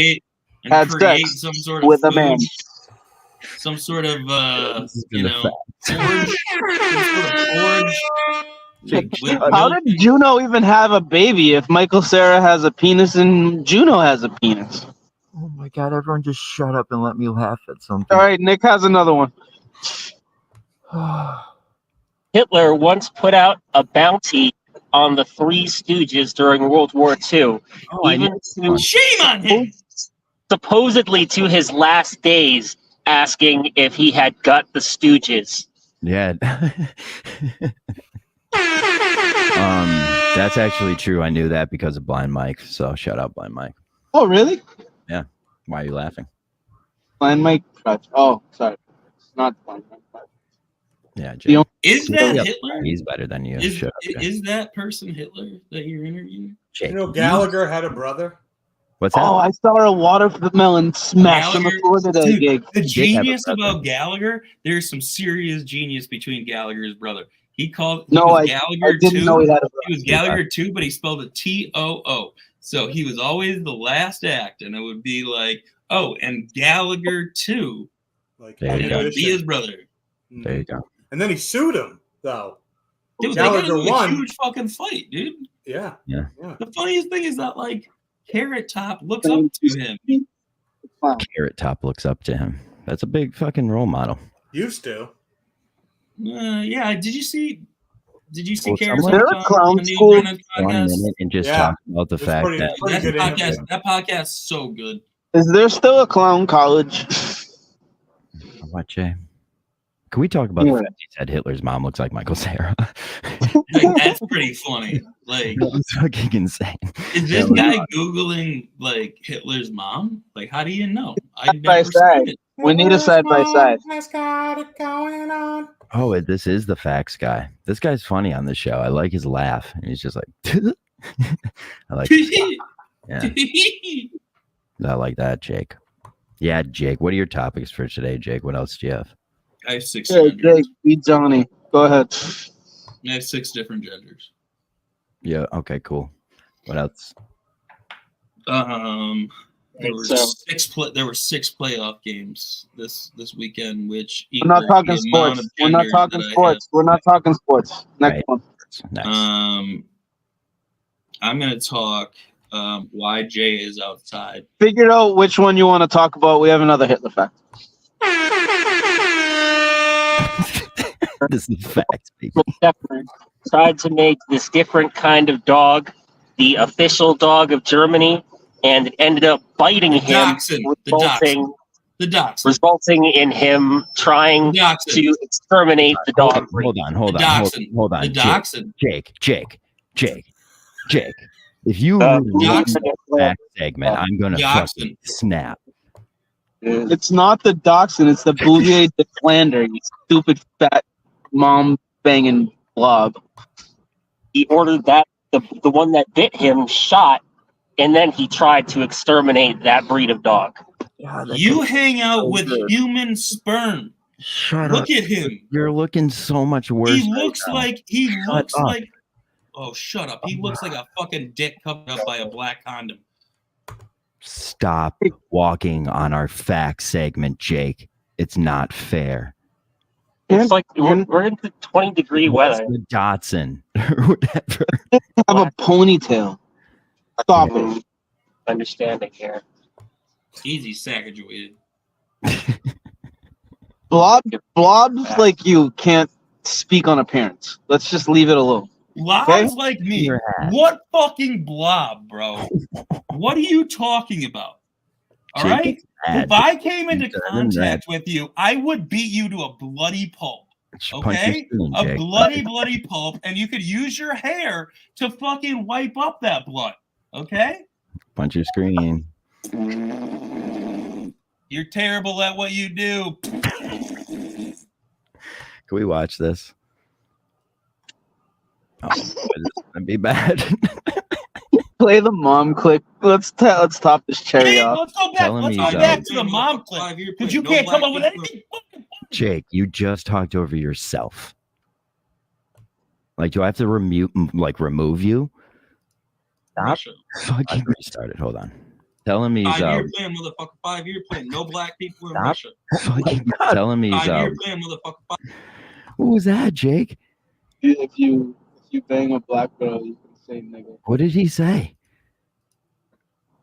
had sex some sort of with food, a man. Some sort of forge. How did Juno even have a baby if Michael Cera has a penis and Juno has a penis? Oh my god, everyone just shut up and let me laugh at something. All right, Nick has another one. Hitler once put out a bounty on the Three Stooges during World War II. Shame on him! Supposedly to his last days, asking if he had got the Stooges. Yeah. That's actually true. I knew that because of Blind Mike. So shout out Blind Mike. Oh, really? Yeah. Why are you laughing? Blind Mike. Oh, sorry. It's not Blind Mike. Yeah, Jay. Is that Hitler? He's better than you. Is that person Hitler that you're interviewing? You know, Gallagher had a brother. What's that? Oh, I saw a watermelon smash on the floor today. Dude, the genius about Gallagher, there's some serious genius between Gallagher's brother. I didn't know he had a brother. He was Gallagher too, but he spelled it T-O-O. So he was always the last act, and it would be like, oh, and Gallagher too. Like, it would be his brother. There you go. And then he sued him, though. Dude, Gallagher won. A huge fucking fight, dude. Yeah. The funniest thing is that, like, Carrot Top looks up to him. Carrot Top looks up to him. That's a big fucking role model. Used to. Yeah. Did you see Carrot Top? There a clown school. 1 minute and just talk about the fact that podcast's so good. Is there still a clown college? What, Jay? Can we talk about the fact he said Hitler's mom looks like Michael Cera? Like, that's pretty funny. Like, that's fucking insane. Is this guy Googling like Hitler's mom? Like, how do you know? Side by side. We need a side by side. Oh, this is the facts guy. This guy's funny on the show. I like his laugh. And he's just like, I like yeah. I like that, Jake. Yeah, Jake. What are your topics for today, Jake? What else do you have? I have 6 genders. Jake, beat Johnny. Go ahead. I have 6 different genders. Yeah, okay, cool. What else? There were 6 playoff games this weekend, which we're not talking sports. We're not talking sports. We're not talking sports. Next one. Next. I'm gonna talk why Jay is outside. Figure out which one you want to talk about. We have another Hitler fact. This is facts, people. Tried to make this different kind of dog the official dog of Germany, and it ended up biting him, resulting in him trying to exterminate the dog. Hold on. The dachshund. Jake. If you the fact segment, I'm gonna fucking snap. It's not the dachshund, it's the Bouvier de Flandre, you stupid fat mom banging blob. He ordered that the one that bit him shot, and then he tried to exterminate that breed of dog. You hang out with human sperm. Look at him. You're looking so much worse. He looks like oh, shut up. He looks like a fucking dick covered up by a black condom. Stop walking on our fact segment, Jake. It's not fair. It's like we're into 20-degree weather. The Dotson or whatever. Have a ponytail. Stop it. Understanding here. Easy Sacagawea. Blobs like you can't speak on appearance. Let's just leave it alone. Blobs like me. What fucking blob, bro? What are you talking about? All right? If I came into contact with you, I would beat you to a bloody pulp. Okay? A bloody pulp, and you could use your hair to fucking wipe up that blood. Okay? Punch your screen. You're terrible at what you do. Can we watch this? Oh, this is gonna be bad. Play the mom clip. Let's top this cherry off. Let's go back to the mom clip. Because you can't come up with anything. Jake, you just talked over yourself. Like, do I have to remove you? Stop. Russia. Fucking restarted. Hold on. Tell him he's 5-year plan, motherfucker. 5-year plan. No black people in Stop. Russia. Fucking tell him he's 5-year plan, motherfucker. What was that, Jake? If you bang a black girl, you can say nigga. What did he say?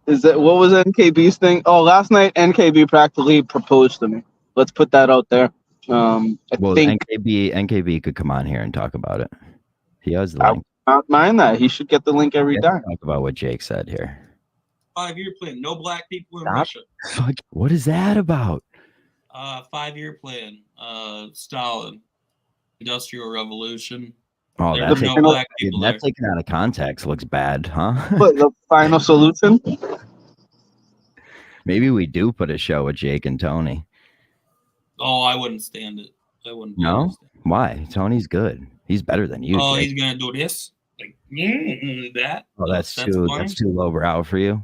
Is that what was NKB's thing? Oh, last night NKB practically proposed to me. Let's put that out there. I think NKB could come on here and talk about it. He has the link. I don't mind that. He should get the link every time. Talk about what Jake said here. 5-year plan. No black people in Stop. Russia. Fuck. What is that about? 5-year plan. Stalin. Industrial Revolution. Oh, There that's were no black people there. taken out of context looks bad, huh? What, the final solution? Maybe we do put a show with Jake and Tony. Oh, I wouldn't stand it. I wouldn't. No? Why? Tony's good. He's better than you. Oh, Jake. he's gonna do this, like that. Oh, that's too lowbrow for you.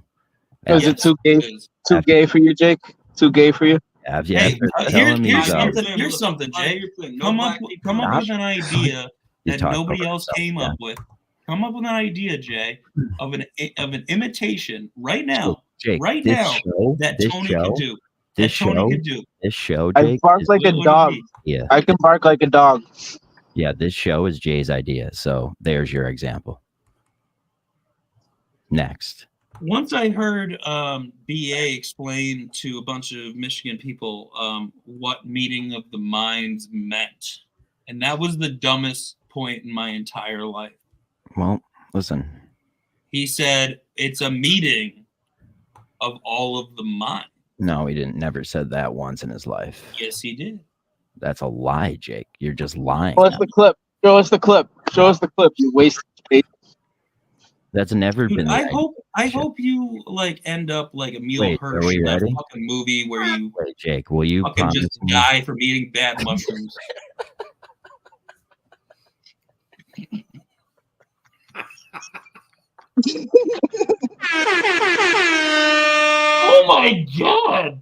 Is it too gay? Too gay for you, Jake? Too gay for you? Hey, here's something, Jay. Come up with an idea that nobody else came up with. Come up with an idea, Jay, of an imitation right now, Jake, that Tony could do. This show, I Jake, bark like a dog. Yeah, I can bark like a dog. Yeah, this show is Jay's idea. So there's your example. Next. Once I heard BA explain to a bunch of Michigan people what meeting of the minds meant, and that was the dumbest point in my entire life. Well, listen. He said it's a meeting of all of the minds. No, he didn't. Never said that once in his life. Yes, he did. That's a lie, Jake. You're just lying. Show us the clip. Show us the clip. Show us the clip. You waste space. That's never been. I hope you like end up like Emil Hirsch in that fucking movie where you. Wait, Jake, will you fucking just die from eating bad mushrooms? Oh my god!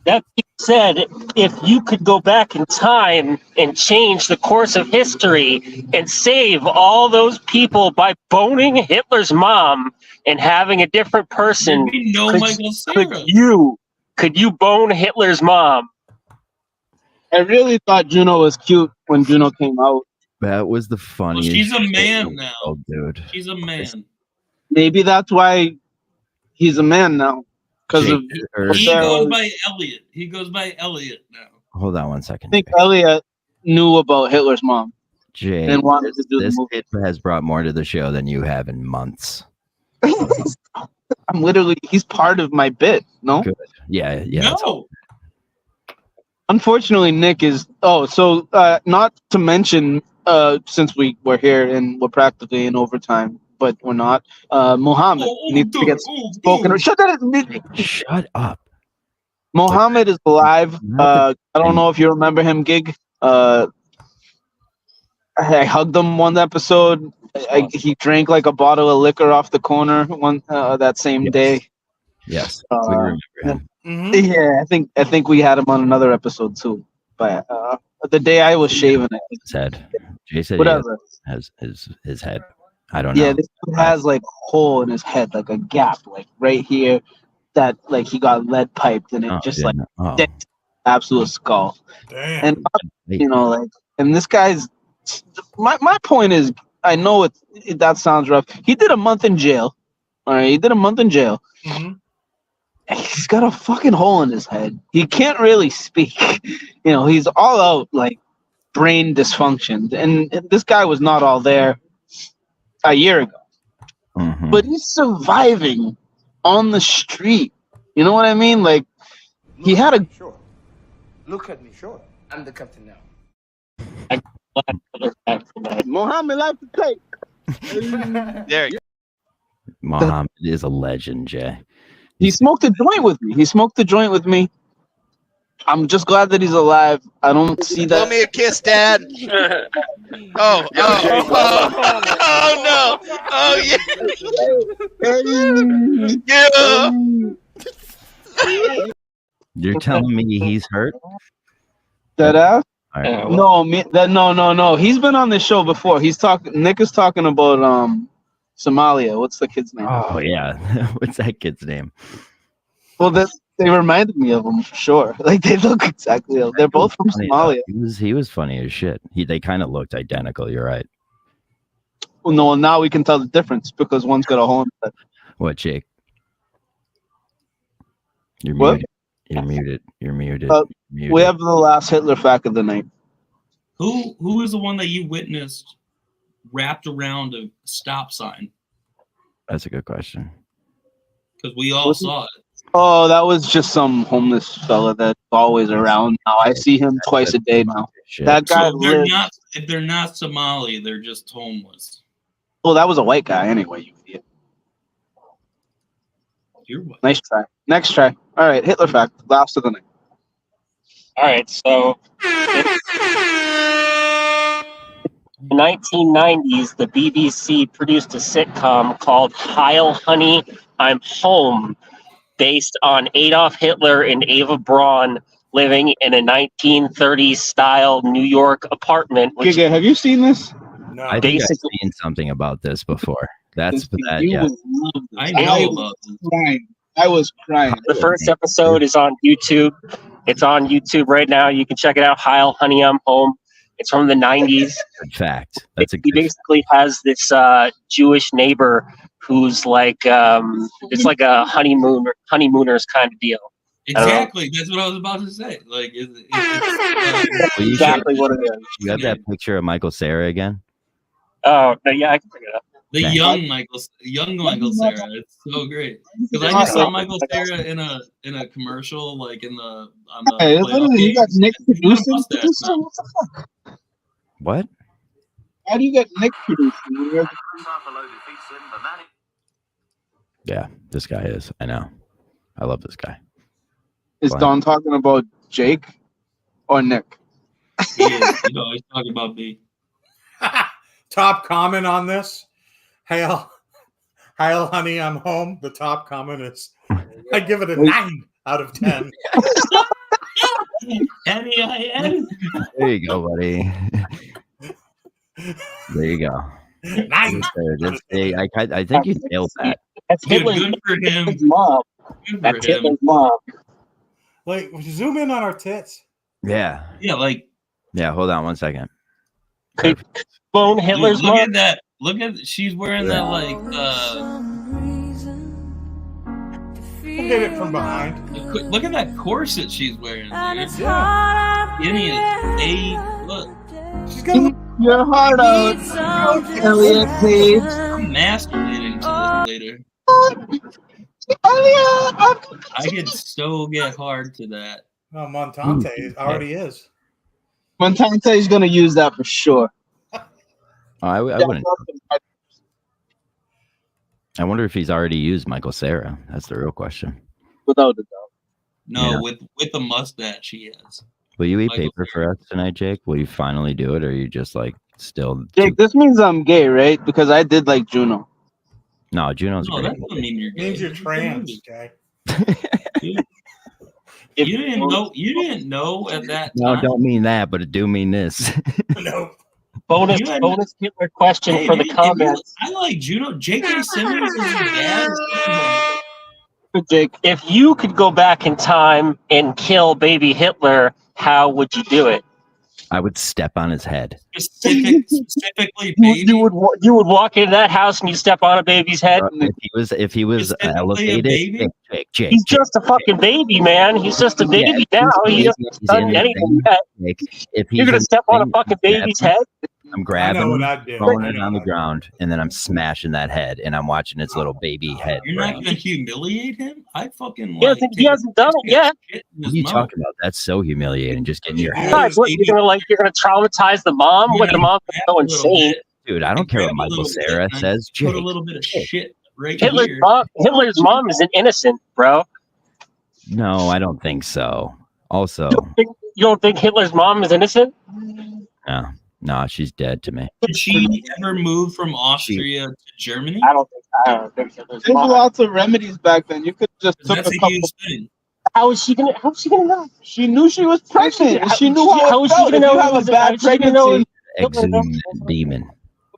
That being said, if you could go back in time and change the course of history and save all those people by boning Hitler's mom and having a different person, could you bone Hitler's mom? I really thought Juno was cute when Juno came out. That was the funniest. Well, she's a man now. Oh, dude. She's a man. Maybe that's why he's a man now. Because of he goes by Elliot. He goes by Elliot now. Hold on one second. I think Elliot knew about Hitler's mom. Jay, and wanted to do this the movie. kid has brought more to the show than you have in months. I'm literally, he's part of my bit. No? Good. Yeah. No. Unfortunately, Nick is. Oh, so not to mention, since we're here and we're practically in overtime, but we're not. Muhammad needs to get spoken. Shut up. Muhammad is alive. I don't know if you remember him, Gig. I hugged him one episode. He drank like a bottle of liquor off the corner that same day. Yes, we remember him. Mm-hmm. Yeah, I think we had him on another episode too. But the day I was shaving it, his head. Jay said whatever has his head. I don't know. Yeah, this one has like a hole in his head, like a gap, like right here, that like he got lead piped, and it absolute skull. Damn. And like, and this guy's. My point is, I know that sounds rough. He did a month in jail. All right, he did a month in jail. Mm-hmm. He's got a fucking hole in his head. He can't really speak. He's all out like brain dysfunction. And this guy was not all there a year ago. Mm-hmm. But he's surviving on the street. You know what I mean? Like, he had a... Sure. Look at me, sure. I'm the captain now. Mohammed likes to take. There you go. Mohammed is a legend, Jay. He smoked a joint with me. I'm just glad that he's alive. I don't see that. Blow me a kiss, Dad. Oh no. Oh yeah. You're telling me he's hurt? Dead ass? Right. No. He's been on this show before. Nick is talking about Somalia. What's the kid's name? Oh yeah, what's that kid's name? Well, they reminded me of him for sure. Like they look exactly. They're both from Somalia. He was funny as shit. They kind of looked identical. You're right. Well, no, now we can tell the difference because one's got a hole in it. What, Jake? You're what? muted. You're muted. We have the last Hitler fact of the night. Who is the one that you witnessed wrapped around a stop sign? That's a good question. Because we all saw it. Oh, that was just some homeless fella that's always around now. I see him twice a day now. Shit. That guy if they're not Somali, they're just homeless. Well, that was a white guy anyway, you idiot. You're white. Nice try. Next try. All right, Hitler fact. Last of the night. All right, so in the 1990s, the BBC produced a sitcom called Heil Honey, I'm Home, based on Adolf Hitler and Eva Braun living in a 1930s style New York apartment. Giga, have you seen this? No. I think I've seen something about this before. That's that. You Yeah. would- I know about this. I was crying. The first episode is on YouTube. It's on YouTube right now. You can check it out. Heil Honey, I'm Home. It's from the 90s. Good fact. That's a He good basically has this Jewish neighbor who's like it's like a honeymooners kind of deal. Exactly. That's what I was about to say. Like, Well, exactly what it is. You have that picture of Michael Cera again? Oh, yeah, I can bring it up. The young Michael Cera. It's so great because I just saw Michael Cera in a commercial, like on the. Hey, literally, you got Nick producing. What the fuck? What? How do you get Nick producing? Yeah, this guy is. I know. I love this guy. Is What? Don talking about Jake or Nick? He is. He's talking about me. Top comment on this. Hail, honey, I'm home. The top comment is, I give it a 9 out of 10. N-E-I-N. There you go, buddy. There you go. 9. I think you nailed that. That's Dude, Hitler's, good for him. Hitler's mom. Good That's for him. Hitler's mom. Like, zoom in on our tits. Yeah. Yeah, like Yeah, hold on one second. Could clone dude, Hitler's look mom. at that. Look at she's wearing that like Get it from behind. look at that corset she's wearing. Dude. Yeah. Skinny as a look. She's got Your heart out, Elliot, please. I'm masturbating to this later. I could so get hard to that. Oh, Montante already is. Montante is going to use that for sure. I wouldn't. I wonder if he's already used Michael Cera. That's the real question. Without a doubt. No, Yeah. with the mustache he has. Will you eat Michael paper for us tonight, Jake? Will you finally do it, or are you just like still? Jake, this means I'm gay, right? Because I did like Juno. No, Juno's No, great. that doesn't mean you're gay. Means you're trans, okay? You didn't know at that No, time. don't mean that, but it do mean this. No. Bonus You had- Hitler question Hey, for the if you- comments. I like Juno. J.K. Simmons is your dad. Jake, If you could go back in time and kill baby Hitler, how would you do it? I would step on his head. Specifically, baby. You would walk into that house and you step on a baby's head. If he was Specifically a elevated, baby? Jake, He's just a fucking baby, man. He's just a baby now. He hasn't done anything yet. if You're gonna step on a fucking baby's head? I'm I grabbing know what him, I'd do. throwing I it know on the what I'd ground, and then I'm smashing that head, and I'm watching its little baby head. You're not brain. gonna humiliate him. I fucking He hasn't done it yet. What are you talking about? That's so humiliating. Just getting your head. Besides, what, you're gonna traumatize the mom? What, the mom's gonna go insane? Dude, I don't care what Michael Cera says. Put a Jake, little bit of shit right Hitler's here. mom is an innocent, bro. no, I don't think so. Also, You don't think Hitler's mom is innocent? no, she's dead to me. Did she ever move from Austria to Germany? I don't think Hitler's there's mom. lots of remedies back then. You could just took That's a a couple huge thing. How is she gonna know? She knew she was pregnant. She knew how is she gonna know? Have a bad pregnancy. Exhumed demon.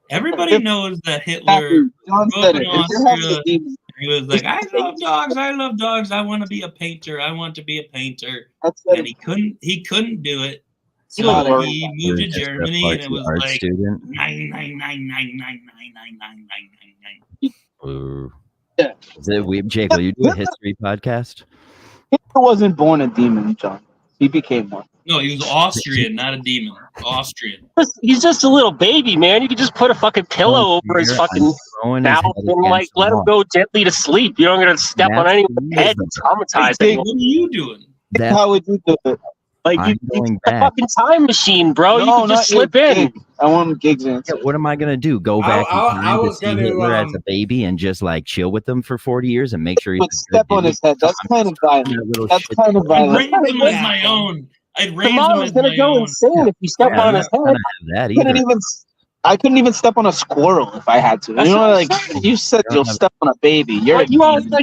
Everybody knows that Hitler John grew said up in it. If you're having Austria. a demon, He was like, I love dogs. I love dogs. I want to be a painter. I want to be a painter. that's And he couldn't do it. So he moved to Germany, and it was like student. 999999999. Yeah. Jake, will you do a history podcast? Hitler wasn't born a demon, John. He became one. No, he was Austrian, not a demon. Austrian. He's just a little baby, man. You could just put a fucking pillow over his fucking mouth and like let him go gently to sleep. You don't gotta step on anyone's head and traumatize him. What are you doing? How would you do it? Like you a fucking time machine, bro. No, you can just slip in. I want gigs in. Yeah, what am I gonna do? Go back to see Hitler as a baby and just like chill with him for 40 years and make sure he's step on his head. That's kind of violent. That's kind of violent. I'd raise him as my own. I'd raise him as gonna my go own. insane if you step on his head. I couldn't even step on a squirrel if I had to. That's you know, what like I'm saying. you said, you'll step on a baby. You're you always I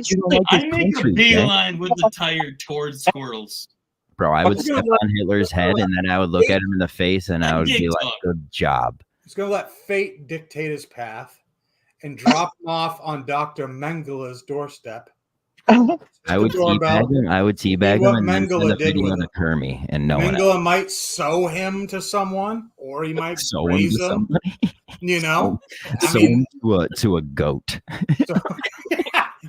make a beeline with the tire towards squirrels. Bro, I would step on Hitler's head and then I would look at him in the face and I would be like, good job. He's going to let fate dictate his path and drop him off on Dr. Mengele's doorstep. I would teabag him. I would teabag him and then send a did video with to Kermie and no one else. Mengele might sew him to someone, or he might Sew him raise to him. somebody. You know, Sew him to a goat.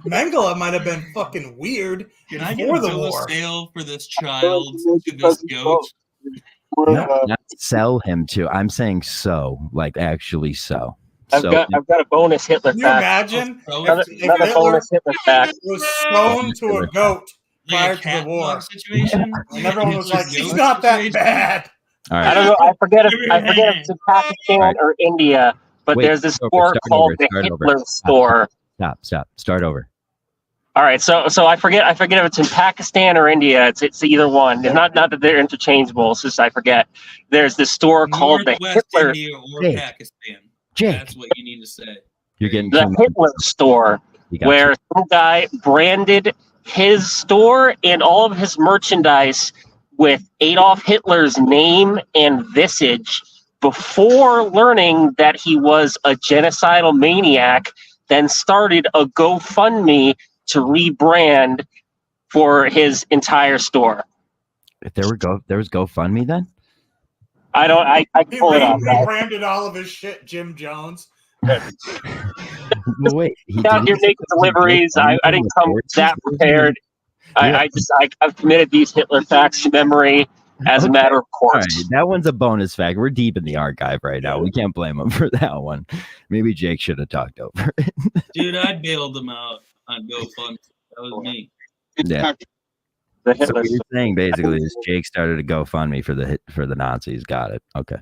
Mengele might have been fucking weird Can I get before a the bill of war. sale for this child to this goat? Not sell him to. I'm saying sew, like actually sew. I've got a bonus Hitler Can you fact. imagine Another if Hitler bonus Hitler fact. was sewn to a goat prior Like to the war? catwalk situation? And everyone was like, It's a he's goat not that situation? bad. All I right. don't know. I forget if it's in Pakistan or India, but Wait, there's this start store over, called the start over. Hitler store. Stop. Start over. All right, so I forget if it's in Pakistan or India. It's either one. It's not that they're interchangeable. It's just I forget. There's this store called the Northwest Hitler. India or Jake. Pakistan. Jake. That's what you need to say. You're getting The Hitler store, where some guy branded his store and all of his merchandise with Adolf Hitler's name and visage before learning that he was a genocidal maniac, then started a GoFundMe to rebrand for his entire store. If there was GoFundMe then? I He pull it up. rebranded all of his shit, Jim Jones. Well, wait. Out here making deliveries. I didn't come that prepared. I've committed these Hitler facts to memory as a matter of course. All right, that one's a bonus fact. We're deep in the archive right now. We can't blame him for that one. Maybe Jake should have talked over it. Dude, I bailed them out on GoFundMe. That was me. Yeah. So what you're saying basically is Jake started a GoFundMe for the Nazis. Got it. Okay.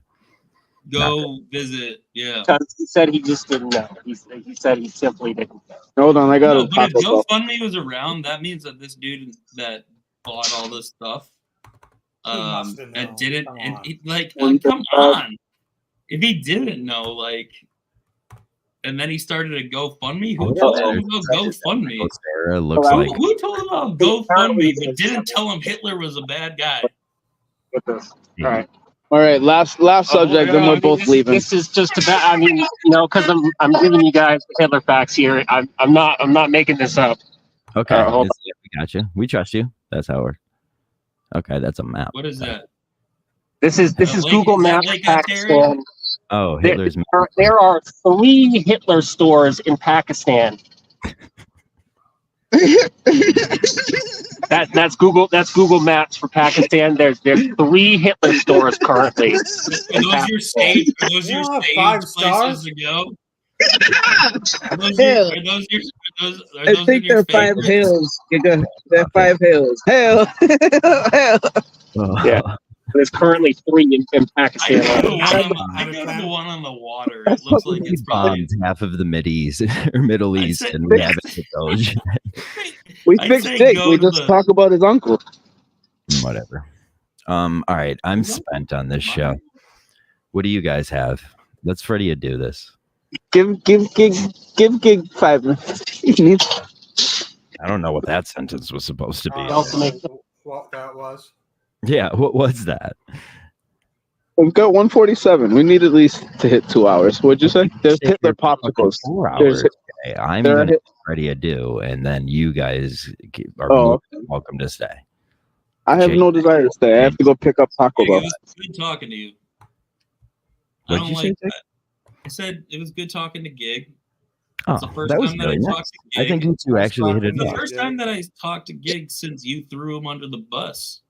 Go visit. Yeah. Because he said he just didn't know. He said he simply didn't know. Hold on, I got No, but if GoFundMe was around, that means that this dude that bought all this stuff and didn't and he, come on. If he didn't know, like, and then he started a GoFundMe, who told him about GoFundMe? Sarah looks like Who told him about GoFundMe but didn't tell him Hitler was a bad guy? All right, last subject, then we're both leaving. This is just about. Because I'm giving you guys Hitler facts here. I'm not making this up. Okay, we got you. We trust you. That's how we're. Okay, that's a map. What is that? This is Google Maps Pakistan. Oh, Hitler's. There are 3 Hitler stores in Pakistan. That's Google Maps for Pakistan. There's 3 Hitler stores currently. Are those your stage? Are those your stage 5 places stars? to go? Are those Hell. your I think there are 5 hills. There are 5 hills. Hell. Yeah. There's currently 3 in Pakistan. I go to the one on the water. It looks like it's probably bombed half of the Middle East, and we haven't hit those. We I'd fixed say Jake. go We to just the- talk about his uncle. Whatever. All right, I'm spent on this show. What do you guys have? Let's Freddie do this. Give Gig 5 minutes. I don't know what that sentence was supposed to be. What that was? Yeah, what was that? We've got 147. We need at least to hit 2 hours. What'd you say? There's Hitler popsicles. 4 hours. Okay. I'm going to ready to do, and then you guys are welcome to stay. I have no desire to stay. I have to go pick up Taco Bell. It was good talking to you. I don't like that. I said it was good talking to Gig. Oh, the first that was time that really I nice. talked to Gig. I think you two actually hit it The off. first time that I talked to Gig since you threw him under the bus.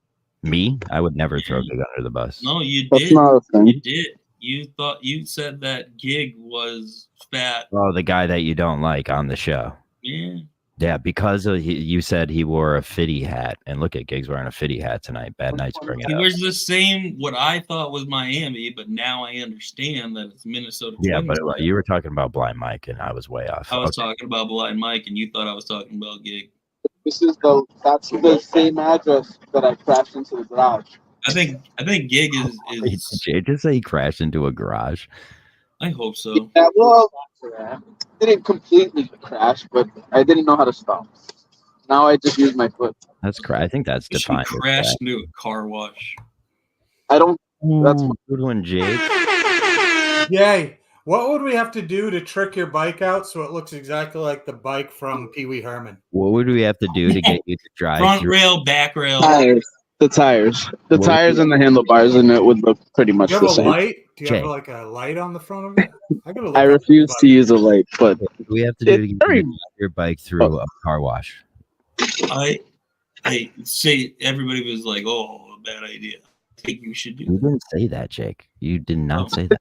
Me? I would never throw Gig under the bus. No, you That's did. not a thing. You did. You said that Gig was fat. Oh, the guy that you don't like on the show. Yeah. Yeah, because you said he wore a fitty hat, and look at Gig's wearing a fitty hat tonight. Bad night to bring it He up. wears the same what I thought was Miami, but now I understand that it's Minnesota. Yeah, Twins. but you were talking about Blind Mike, and I was way off. I was talking about Blind Mike, and you thought I was talking about Gig. That's the same address that I crashed into the garage. I think Gig is. Did Jay just say he crashed into a garage? I hope so. Yeah, well, didn't completely crash, but I didn't know how to stop. Now I just use my foot. That's I think that's You defined. should crash into a car wash. I don't. That's good one, Jake. Yay! What would we have to do to trick your bike out so it looks exactly like the bike from Pee Wee Herman? What would we have to do to get you to drive? Front rail, back rail. The tires and the handlebars, and it would look pretty much Do you the have a same. light? Do you have like a light on the front of it? I refuse to use a light, but we have to do to get your bike through a car wash. I say everybody was like, "Oh, bad idea." I think you should do. You didn't say that, Jake. You did not say that.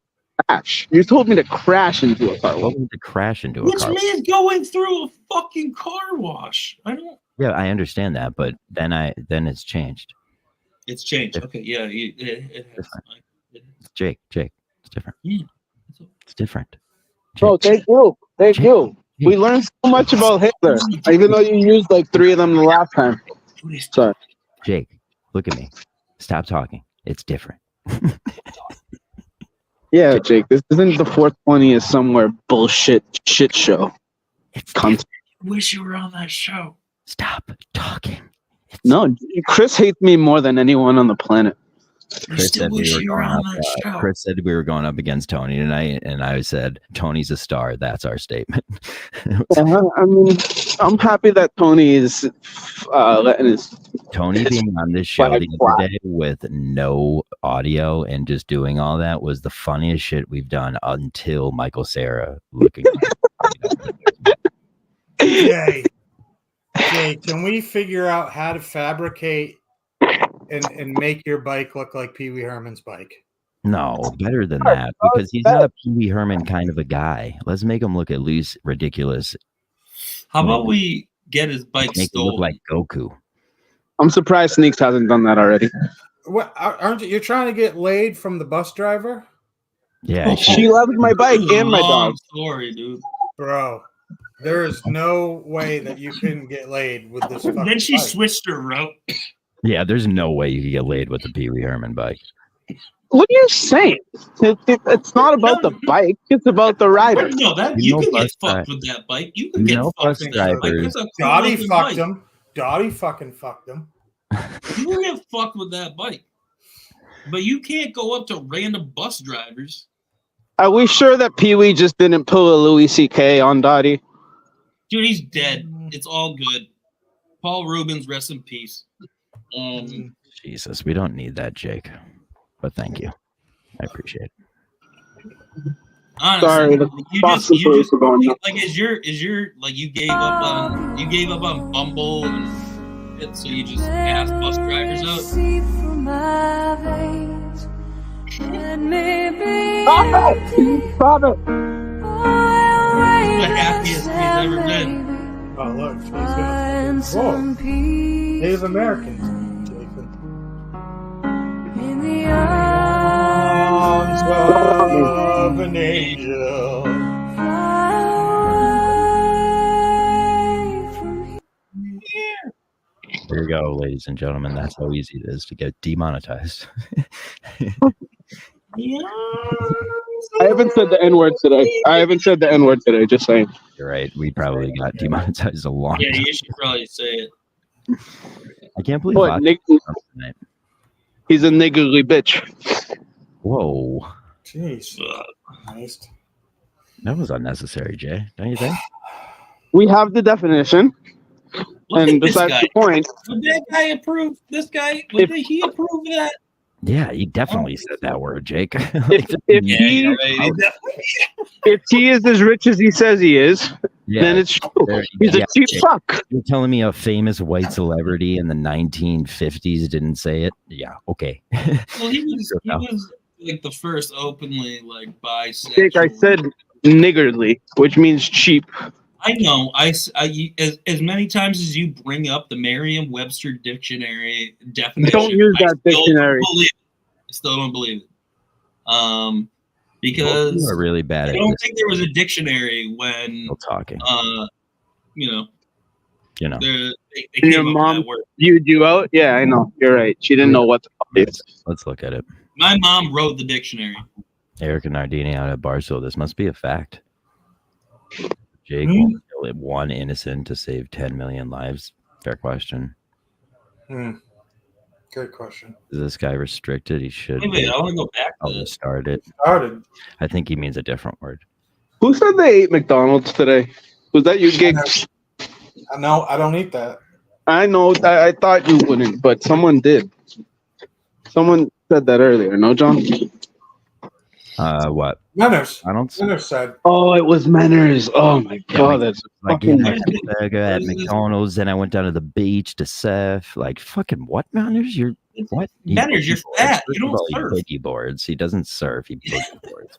Crash. You told me to crash into a car wash. To crash into a Which car wash. means going through a fucking car wash. I don't. Yeah, I understand that, but then it's changed. It's changed. Okay, yeah, it has. Jake, it's different. Yeah. It's different. Oh, thank you. We learned so much about Hitler, even though you used like 3 of them the last time. Sorry. Jake, look at me. Stop talking. It's different. Yeah, Jake, this isn't the 420 is somewhere bullshit shit show. It's I wish you were on that show. Stop talking. No, Chris hates me more than anyone on the planet. Chris said we were going up against Tony tonight, and I said Tony's a star. That's our statement. I mean, I'm happy that Tony is letting his being on this show the other day with no audio and just doing all that was the funniest shit we've done until Michael Cera looking. Jay, can we figure out how to fabricate and make your bike look like Pee Wee Herman's bike? No, better than that, because he's not a Pee Wee Herman kind of a guy. Let's make him look at least ridiculous. How about we get his bike Make stolen? him look like Goku. I'm surprised Sneaks hasn't done that already. What aren't you? You're trying to get laid from the bus driver? Yeah, she loves my bike and my dog. Story, dude. Bro, there is no way that you can get laid with this. Then she bike. switched her route. Yeah, there's no way you could get laid with the Pee Wee Herman bike. What are you saying? It's not about the bike; it's about the rider. No, you can get fucked with that bike. You can get fucked with that bike. It's a cool Dottie looking fucked bike. him. Dottie fucking fucked him. You can get fucked with that bike, but you can't go up to random bus drivers. Are we sure that Pee Wee just didn't pull a Louis C.K. on Dottie? Dude, he's dead. It's all good. Paul Rubens, rest in peace. Jesus, we don't need that, Jake. But thank you. I appreciate it. Honestly, Sorry, the Boston police are going nuts. like is your like you gave up on Bumble and shit, so you just asked bus drivers out. Stop it! The happiest he's ever been. Oh look, he's gonna. Whoa, Native Americans. In the arms of an angel. There you go, ladies and gentlemen. That's how easy it is to get demonetized. I haven't said the N-word today. Just saying. You're right. We probably got demonetized a long Yeah, time. you should probably say it. I can't believe What, he's a niggly bitch. Whoa. Jeez. Nice. That was unnecessary, Jay. Don't you think? We have the definition. Look and at this besides guy. the point, Would that guy approve? This guy, would he approve of that? Yeah, he definitely said that word, Jake. if he is as rich as he says he is, then it's true. He's a cheap fuck. You're telling me a famous white celebrity in the 1950s didn't say it? Yeah, okay. Well, he was like the first openly like bisexual. Jake, I said niggardly, which means cheap. I know. As many times as you bring up the Merriam-Webster dictionary definition, Don't use that dictionary. I still don't believe it. Because you are really bad I at don't this. think there was a dictionary when talking. They Your mom viewed you out? Yeah, I know. You're right. She didn't know what the fuck it is. Let's look at it. My mom wrote the dictionary. Eric and Nardini out at Barstool. This must be a fact. Jake will kill one innocent to save 10 million lives. Fair question. Good question. Is this guy restricted? He should. Wait, I want to go back to this. Started. I think he means a different word. Who said they ate McDonald's today? Was that you, Gigs? No, I don't eat that. I know. I thought you wouldn't, but someone did. Someone said that earlier. No, John? What? Menners. Menners said. Oh, it was Menners. Oh my god, that's fucking. I had a burger at McDonald's, and I went down to the beach to surf. Like fucking what, Menners? You're what? Menners, you're fat. You don't surf. Boogie boards. He doesn't surf. He boogie boards.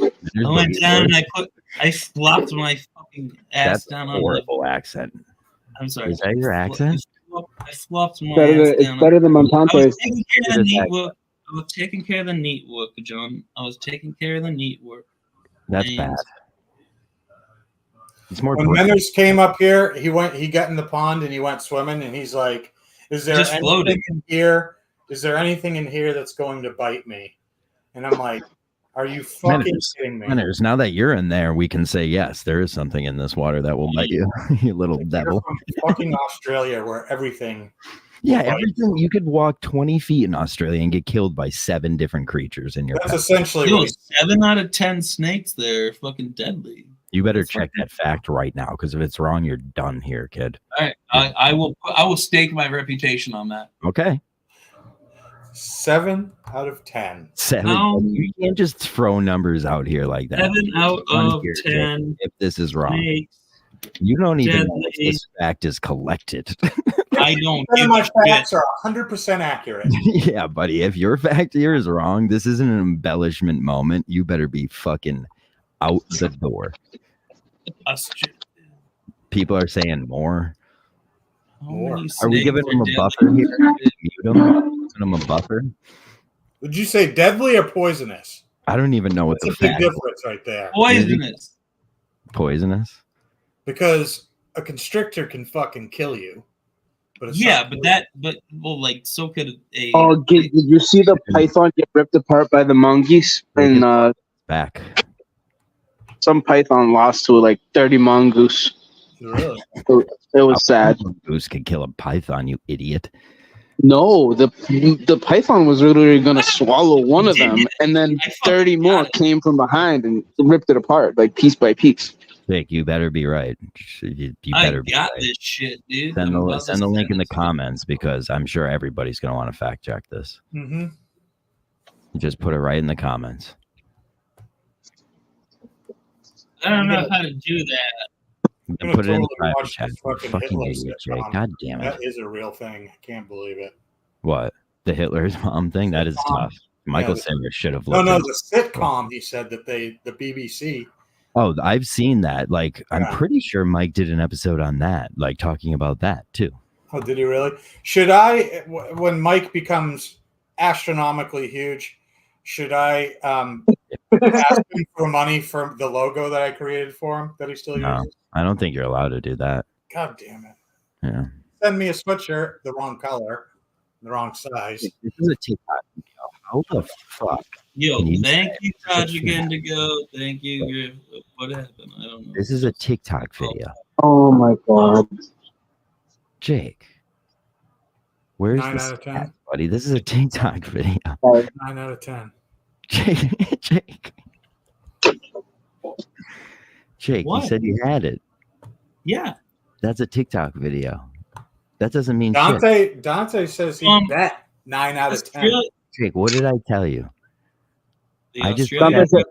I went down and I flopped my fucking ass down on the horrible accent. I'm sorry. Is that your accent? I flopped my Better ass than, down. it's better than Montante's. I was taking care of the neat work, John. I was taking care of the neat work. That's bad. It's more. When Menners came up here, he got in the pond and he went swimming, and he's like, "Is there Just anything floating. in here? Is there anything in here that's going to bite me?" And I'm like, "Are you fucking kidding me?" Menners, now that you're in there, we can say yes. There is something in this water that will bite you, you little devil. From fucking Australia, where everything. Yeah, everything. You could walk 20 feet in Australia and get killed by 7 different creatures in your That's path. essentially Yo, 7 out of 10 snakes there are fucking deadly. You better check that fact right now, because if it's wrong, you're done here, kid. All right, I will stake my reputation on that. Okay. 7 out of 10. 7. You can't just throw numbers out here like that. 7 out of Here, 10. if this is wrong, snakes. you don't even know Deadly. if this fact is collected. I don't. None of give my a shit. facts are 100% accurate. Yeah, buddy. If your fact here is wrong, this isn't an embellishment moment. You better be fucking out the door. People are saying more. Are we giving him a buffer here? Mute him. Giving him a buffer. Would you say deadly or poisonous? I don't even know what That's the a big fact. difference right there. Poisonous. Poisonous. Because a constrictor can fucking kill you. But it's Yeah, not but like so could a. Oh, did you see the python get ripped apart by the mongoose? And back. Some python lost to like 30 mongoose. Really? It was sad. Mongoose could kill a python, you idiot. No, the python was literally gonna swallow one of them, and then 30 more came from behind and ripped it apart, like piece by piece. Vic, you better be right. You better be got right. this shit, dude. Send I'm the, about send to the link in send the comments, because I'm sure everybody's going to want to fact check this. Mm-hmm. Just put it right in the comments. I don't know how to do that. And put it in the totally private watch chat. the You fucking fucking Hitler idiot, Jake. sitcom. God damn it. That is a real thing. I can't believe it. What? The Hitler's mom thing? That is tough. Michael Yeah, Singer should have No, looked no, into the sitcom. He said that the BBC. Oh, I've seen that. Like, I'm Yeah. pretty sure Mike did an episode on that, like talking about that too. Oh, did he really? Should I, when Mike becomes astronomically huge, should I ask him for money for the logo that I created for him that he still No, uses? I don't think you're allowed to do that. God damn it! Yeah. Send me a sweatshirt, the wrong color, the wrong size. This is a TikTok video. How the fuck Yo, thank you, Taj Indigo. Thank you, Griff. What happened? I don't know. This is a TikTok video. Oh my god. Jake. Where's 9 the out of 10. stats, buddy? This is a TikTok video. 9 out of 10. Jake. Jake, What? you said you had it. Yeah. That's a TikTok video. That doesn't mean Dante says he bet 9 out of 10. Jake, what did I tell you? I just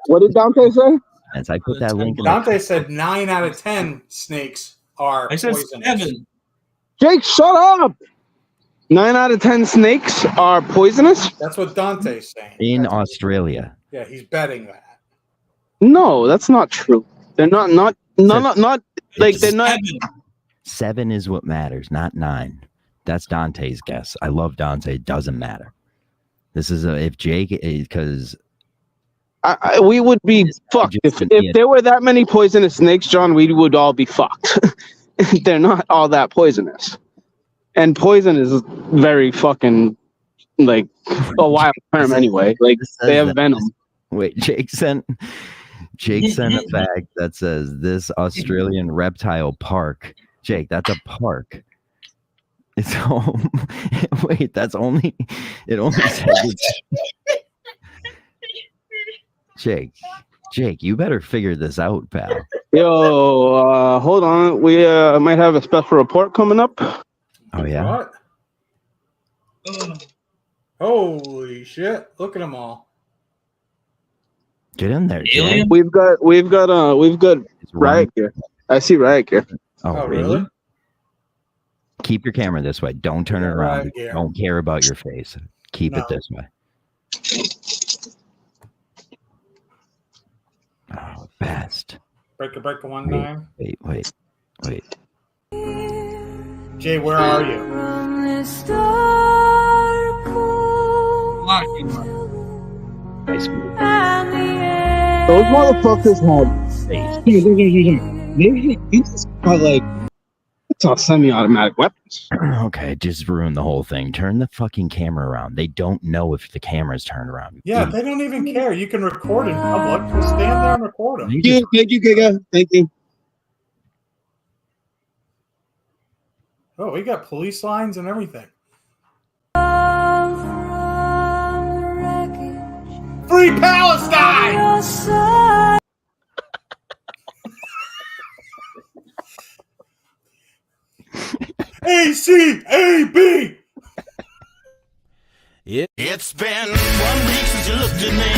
what did Dante say? As I put that link in Dante said 9 out of 10 snakes are I said poisonous. 7. Jake, shut up. 9 out of 10 snakes are poisonous? That's what Dante's saying. in Australia. Yeah, he's betting that. No, that's not true. They're not like they're not. 7 is what matters, not 9. That's Dante's guess. I love Dante. It doesn't matter. This is if Jake, because we would be fucked if there were that many poisonous snakes, John. We would all be fucked. They're not all that poisonous, and poison is very fucking like a wild term anyway. Like they have venom. Wait, Jake sent a fact that says this Australian reptile park. Jake, that's a park. It's home. Wait, that's only. It only says. Jake, you better figure this out, pal. Yo, hold on. We might have a special report coming up. Oh yeah. What? Holy shit! Look at them all. Get in there, Jake. We've got riot gear. I see riot gear. Oh, really? Keep your camera this way. Don't turn it around. Don't care about your face. Keep it this way. Oh, best. Breaker 19. Wait. Jay, where are you? Those motherfuckers had. These are like. It's all semi-automatic weapons. Okay, just ruined the whole thing. Turn the fucking camera around. They don't know if the camera's turned around. Yeah, they don't even care. You can record in public. Just stand there and record them. Thank you, Giga. Thank you. Oh, we got police lines and everything. Free Palestine! A-C-A-B! It's been 1 week since you looked at me.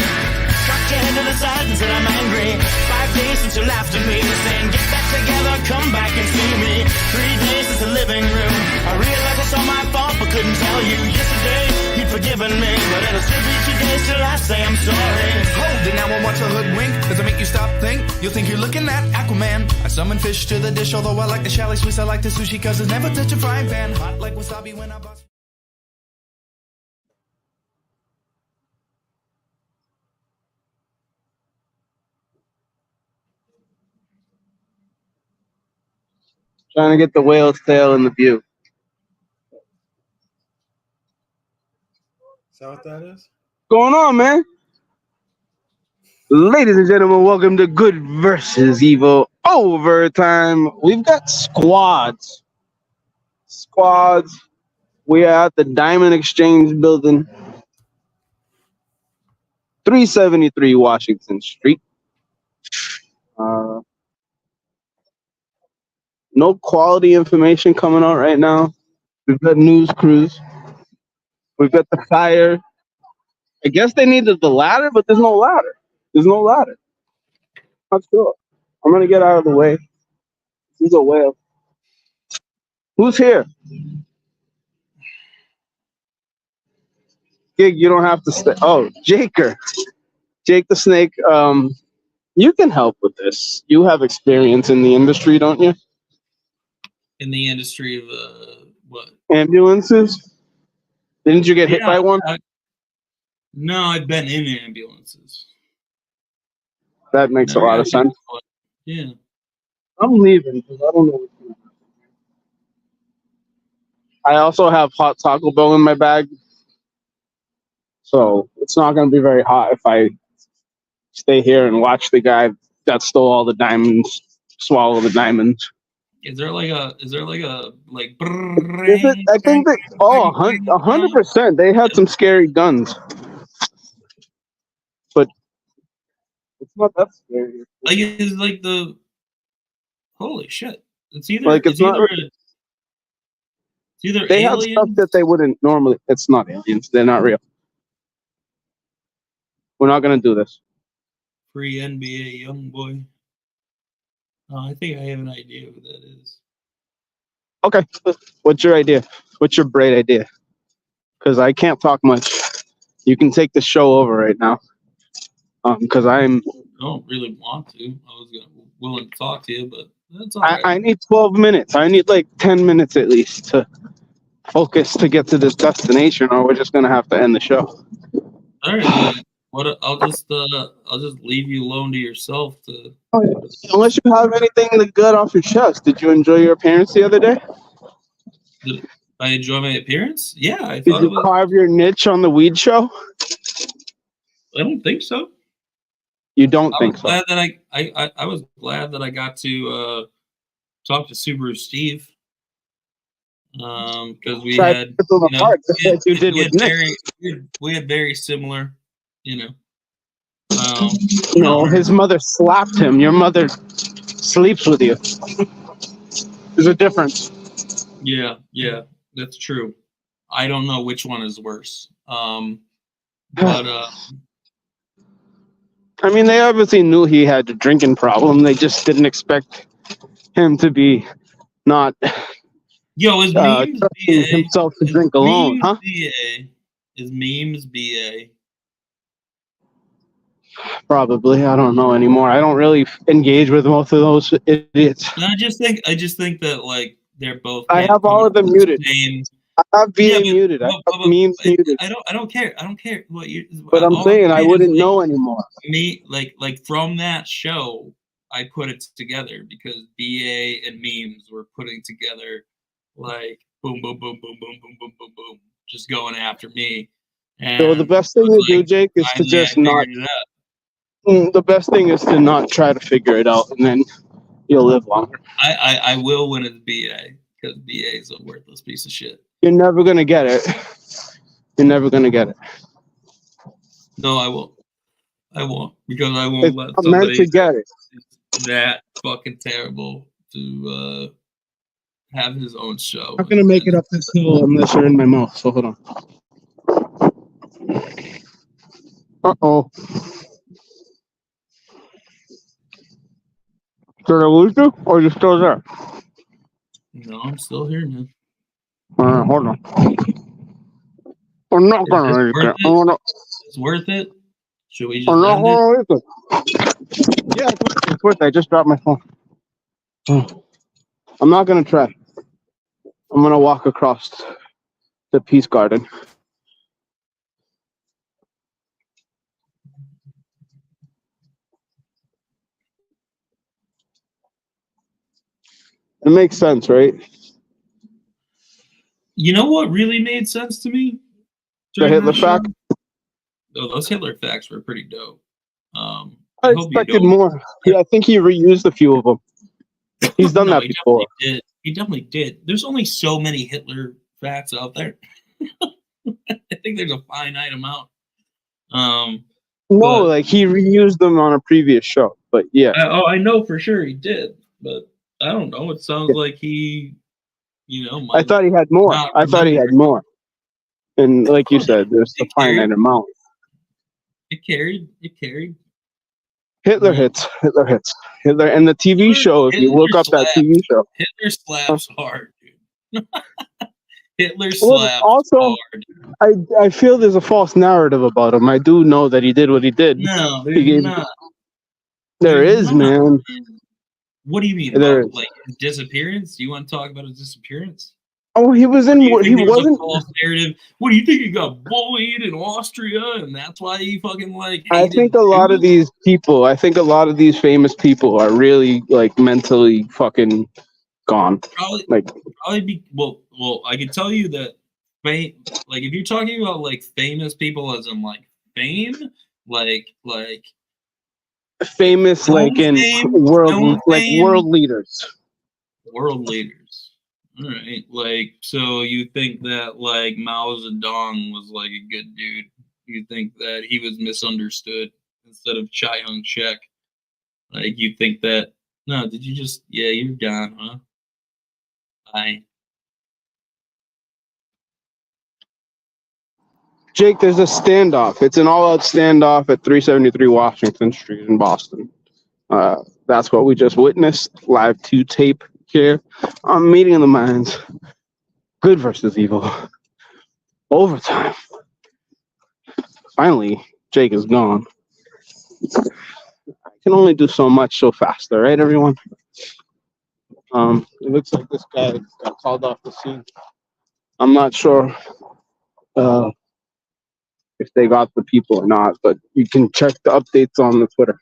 Cocked your head to the side and said I'm angry. 5 days since you laughed at me, saying get back together, come back and see me. 3 days since the living room. I realized it's all my fault, but couldn't tell you. Yesterday you'd forgiven me, but it'll still be 2 days till I say I'm sorry. Hold it now and watch a hoodwink. Does it make you stop, think? You'll think you're looking at Aquaman. I summon fish to the dish, although I like the chalet Swiss. I like the sushi, cause it's never touch a frying pan. Hot like wasabi when I bust. Trying to get the whale's tail in the view. Is that what that is? What's going on, man? Ladies and gentlemen, welcome to Good versus Evil Overtime. We've got squads. We are at the Diamond Exchange building, 373 Washington Street. No quality information coming out right now. We've got news crews. We've got the fire. I guess they needed the ladder, but there's no ladder. Not sure. I'm gonna get out of the way. This is a whale. Who's here? Gig, you don't have to stay. Oh, Jake the Snake. You can help with this. You have experience in the industry, don't you? In the industry of what? Ambulances? Didn't you get hit by one? No, I've been in ambulances. That makes a lot of sense. Yeah. I'm leaving because I don't know what's going to happen. I also have hot Taco Bell in my bag. So it's not going to be very hot if I stay here and watch the guy that stole all the diamonds swallow the diamonds. Is there like a I think that 100%. They had some scary guns, but it's not that scary. Like it's like the holy shit. It's either like it's not. It's either they aliens. have stuff that they wouldn't normally. It's not aliens. They're not real. We're not gonna do this. Free NBA young boy. Oh, I think I have an idea who that is. Okay, what's your idea? What's your bright idea? Because I can't talk much. You can take the show over right now. Because I don't really want to. I was willing to talk to you, but that's all right. I need 12 minutes. I need like 10 minutes at least to focus to get to this destination, or we're just gonna have to end the show. All right. I'll just leave you alone to yourself. Unless you have anything good off your chest. Did you enjoy your appearance the other day? Did I enjoy my appearance? Yeah. Did you carve your niche on the weed show? I don't think so. You don't think so? Glad that I was glad that I got to talk to Subaru Steve. Because we had very similar, his mother slapped him. Your mother sleeps with you. There's a difference. Yeah, that's true. I don't know which one is worse. But I mean, they obviously knew he had a drinking problem. They just didn't expect him to be not. Is memes BA himself to drink alone, huh? Is memes BA? Probably. I don't know anymore. I don't really engage with most of those idiots. I just think that like they're both. I have all of them muted. I have BA muted. I have memes muted. I don't care. I don't care what you. But I'm saying I wouldn't know anymore. Me like from that show, I put it together because BA and memes were putting together like boom, boom, boom, boom, boom, boom, boom, boom, boom, just going after me. And so the best thing to do, Jake, is to just not. The best thing is to not try to figure it out, and then you'll live longer. I will when it's BA, because BA is a worthless piece of shit. You're never gonna get it. You're never gonna get it. No, I won't. I won't, because I won't let somebody meant to get it. That fucking terrible to have his own show. I'm not gonna make it up this hill unless you're in my mouth. So hold on. Uh-oh. Did I lose you, or are you still there? No, I'm still here, man. Hold on. I'm not gonna lose it. It's worth it. Should we just I'm not end gonna lose it. Yeah, it's worth it. I just dropped my phone. I'm not gonna try. I'm gonna walk across the Peace Garden. It makes sense, right? You know what really made sense to me? The Hitler fact? Oh, those Hitler facts were pretty dope. I expected more. Yeah, I think he reused a few of them. He's done that before. He definitely did. There's only so many Hitler facts out there. I think there's a finite amount. Like he reused them on a previous show, but yeah. I know for sure he did, but I don't know. It sounds like he, I thought he had more. I thought he had more. And like you said, there's a finite amount. It carried. Hitler hits. Hitler and the TV show. If you look up that TV show, Hitler slaps hard, dude. Hitler slaps also, hard. I feel there's a false narrative about him. I do know that he did what he did. No, there's not. There is, man. What do you mean? Like his disappearance? You want to talk about his disappearance? Oh, he was in. He wasn't. A false narrative. What do you think? He got bullied in Austria, and that's why he fucking like. I think a lot of these people. I think a lot of these famous people are really like mentally fucking gone. Probably be well. I can tell you that like if you're talking about like famous people as in like fame, like famous like in world leaders. World leaders. All right. Like, so you think that like Mao Zedong was like a good dude? You think that he was misunderstood instead of Chai Hung-shek? Like, you think that? No, did you just? Yeah, you're gone, huh? Bye. Jake, there's a standoff. It's an all-out standoff at 373 Washington Street in Boston. That's what we just witnessed live to tape here on Meeting of the Minds. Good versus evil. Overtime. Finally, Jake is gone. I can only do so much so faster, right, everyone? It looks like this guy got called off the scene. I'm not sure if they got the people or not, but you can check the updates on the Twitter.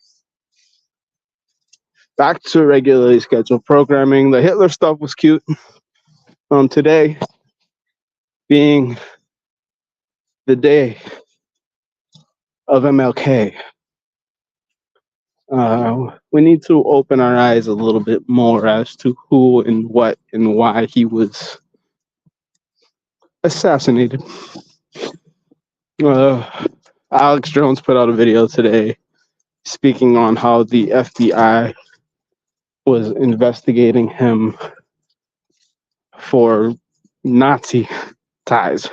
Back to regularly scheduled programming. The Hitler stuff was cute. Today being the day of MLK, we need to open our eyes a little bit more as to who and what and why he was assassinated. Alex Jones put out a video today speaking on how the FBI was investigating him for Nazi ties.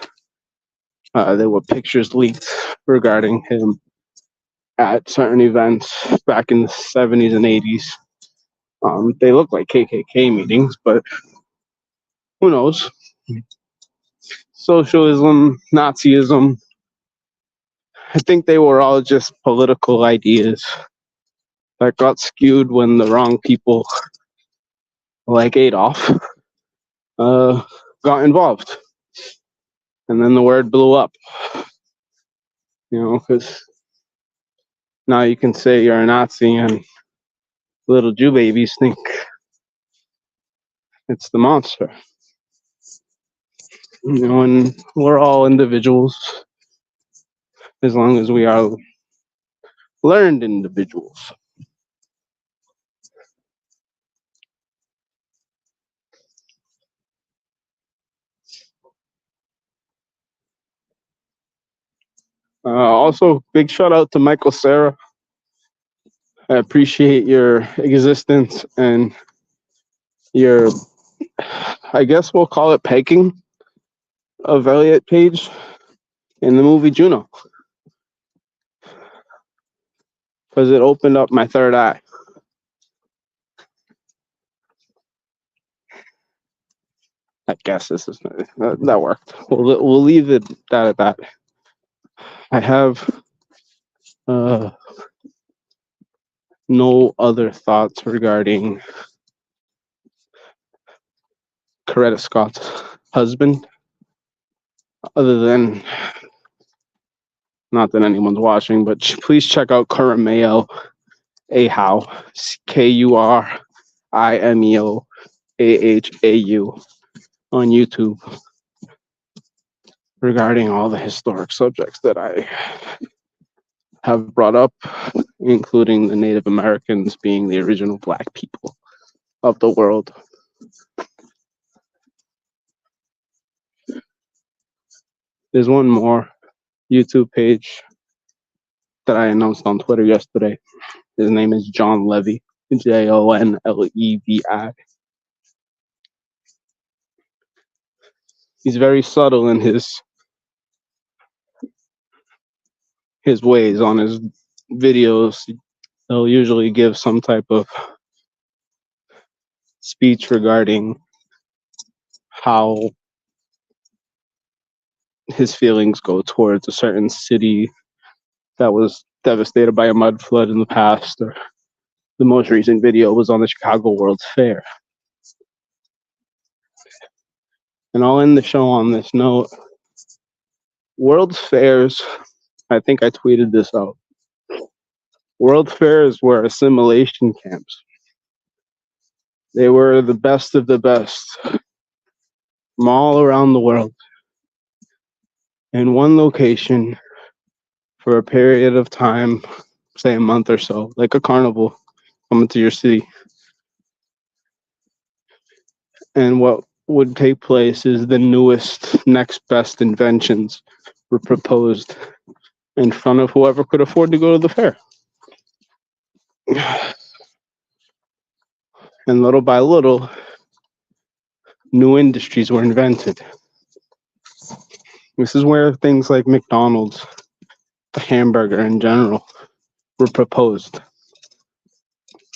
There were pictures leaked regarding him at certain events back in the 70s and 80s. They look like KKK meetings, but who knows? Socialism, Nazism, I think they were all just political ideas that got skewed when the wrong people, like Adolf, got involved. And then the word blew up. You know, because now you can say you're a Nazi and little Jew babies think it's the monster. You know, and we're all individuals as long as we are learned individuals. Also, big shout out to Michael Cera. I appreciate your existence and your, I guess we'll call it pegging of Elliot Page in the movie Juno. Because it opened up my third eye. I guess this is that worked. We'll leave it at that. I have no other thoughts regarding Coretta Scott's husband, other than, not that anyone's watching, but please check out Curran Mayo Ahau, KURIMEO on YouTube, regarding all the historic subjects that I have brought up, including the Native Americans being the original Black people of the world. There's one more YouTube page that I announced on Twitter yesterday. His name is John Levy, JONLEVI. He's very subtle in his ways on his videos. He'll usually give some type of speech regarding how his feelings go towards a certain city that was devastated by a mud flood in the past, or the most recent video was on the Chicago World's Fair. And I'll end the show on this note. World's Fairs, I think I tweeted this out. World Fairs were assimilation camps. They were the best of the best from all around the world. in one location for a period of time, say a month or so, like a carnival coming to your city. And what would take place is the newest, next best inventions were proposed in front of whoever could afford to go to the fair. And little by little, new industries were invented. This is where things like McDonald's, the hamburger in general, were proposed.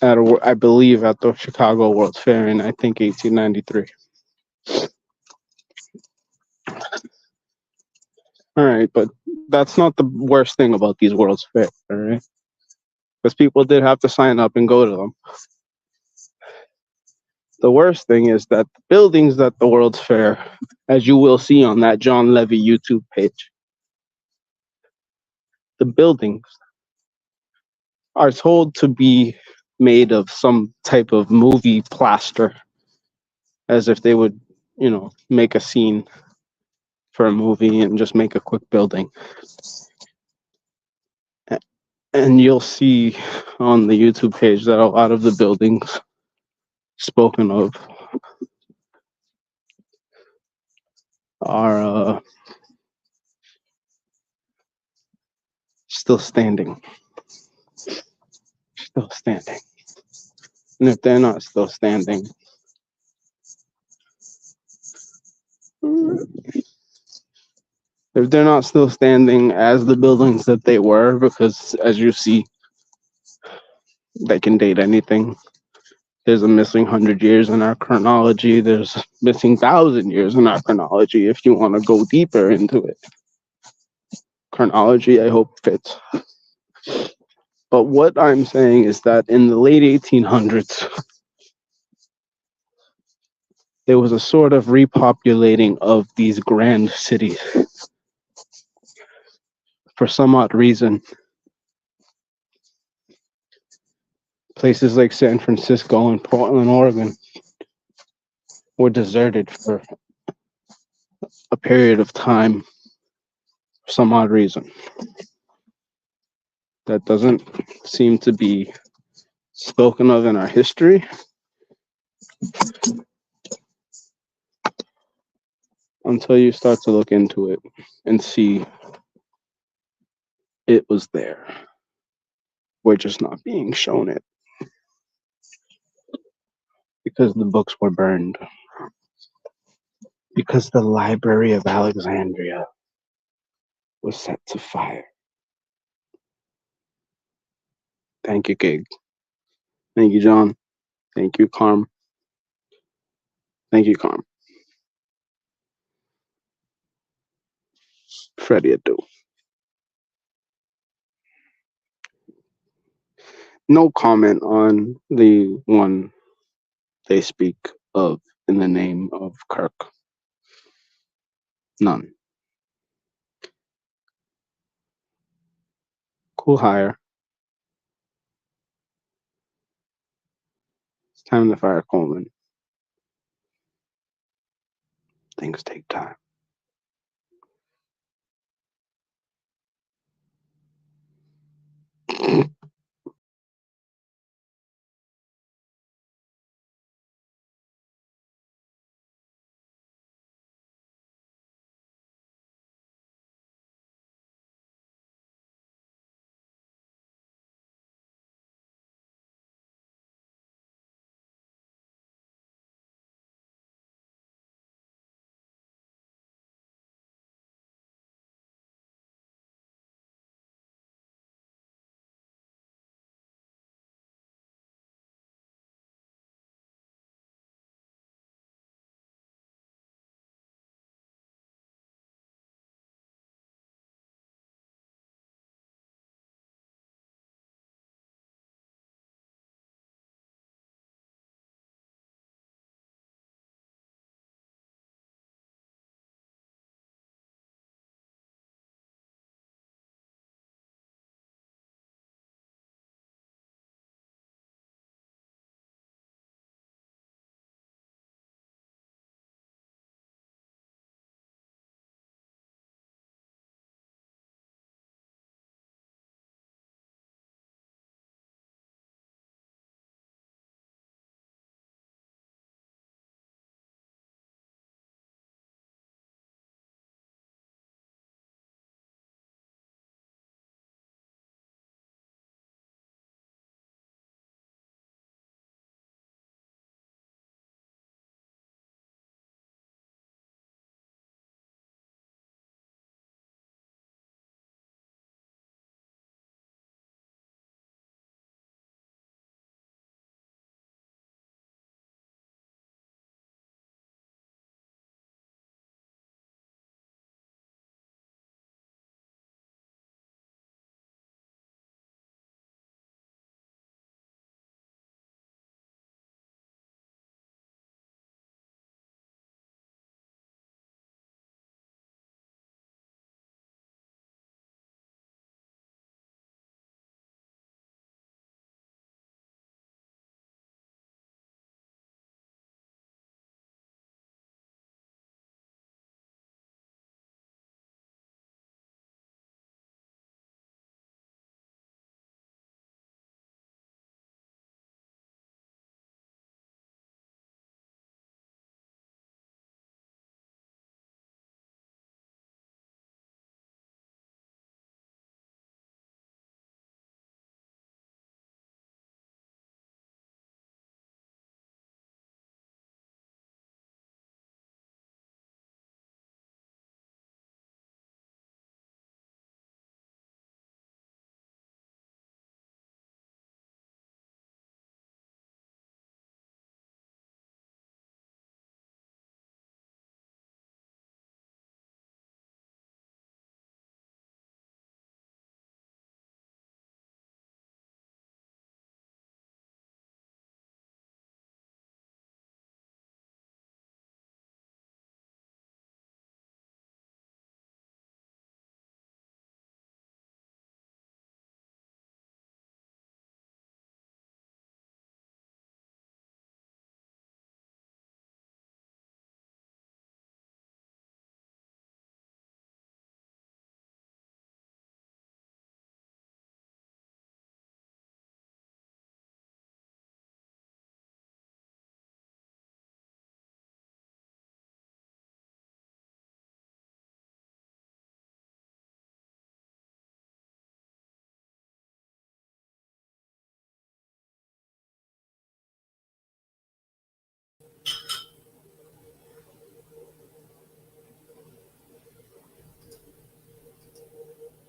I believe at the Chicago World's Fair in, I think, 1893. All right, but that's not the worst thing about these World's Fair, all right? Because people did have to sign up and go to them. The worst thing is that the buildings at the World's Fair, as you will see on that John Levy YouTube page, the buildings are told to be made of some type of movie plaster, as if they would, make a scene for a movie and just make a quick building. And you'll see on the YouTube page that a lot of the buildings spoken of are still standing. Still standing. And if they're not still standing, as the buildings that they were, because as you see, they can date anything. There's a missing 100 years in our chronology. There's missing 1,000 years in our chronology if you want to go deeper into it. Chronology, I hope, fits. But what I'm saying is that in the late 1800s, there was a sort of repopulating of these grand cities. For some odd reason, places like San Francisco and Portland, Oregon, were deserted for a period of time for some odd reason. That doesn't seem to be spoken of in our history. Until you start to look into it and see it was there. We're just not being shown it. Because the books were burned. Because the Library of Alexandria was set to fire. Thank you, Gig. Thank you, John. Thank you, Carm. Thank you, Carm. Freddie Adu. No comment on the one they speak of in the name of Kirk. None. Cool hire. It's time to fire Coleman. Things take time.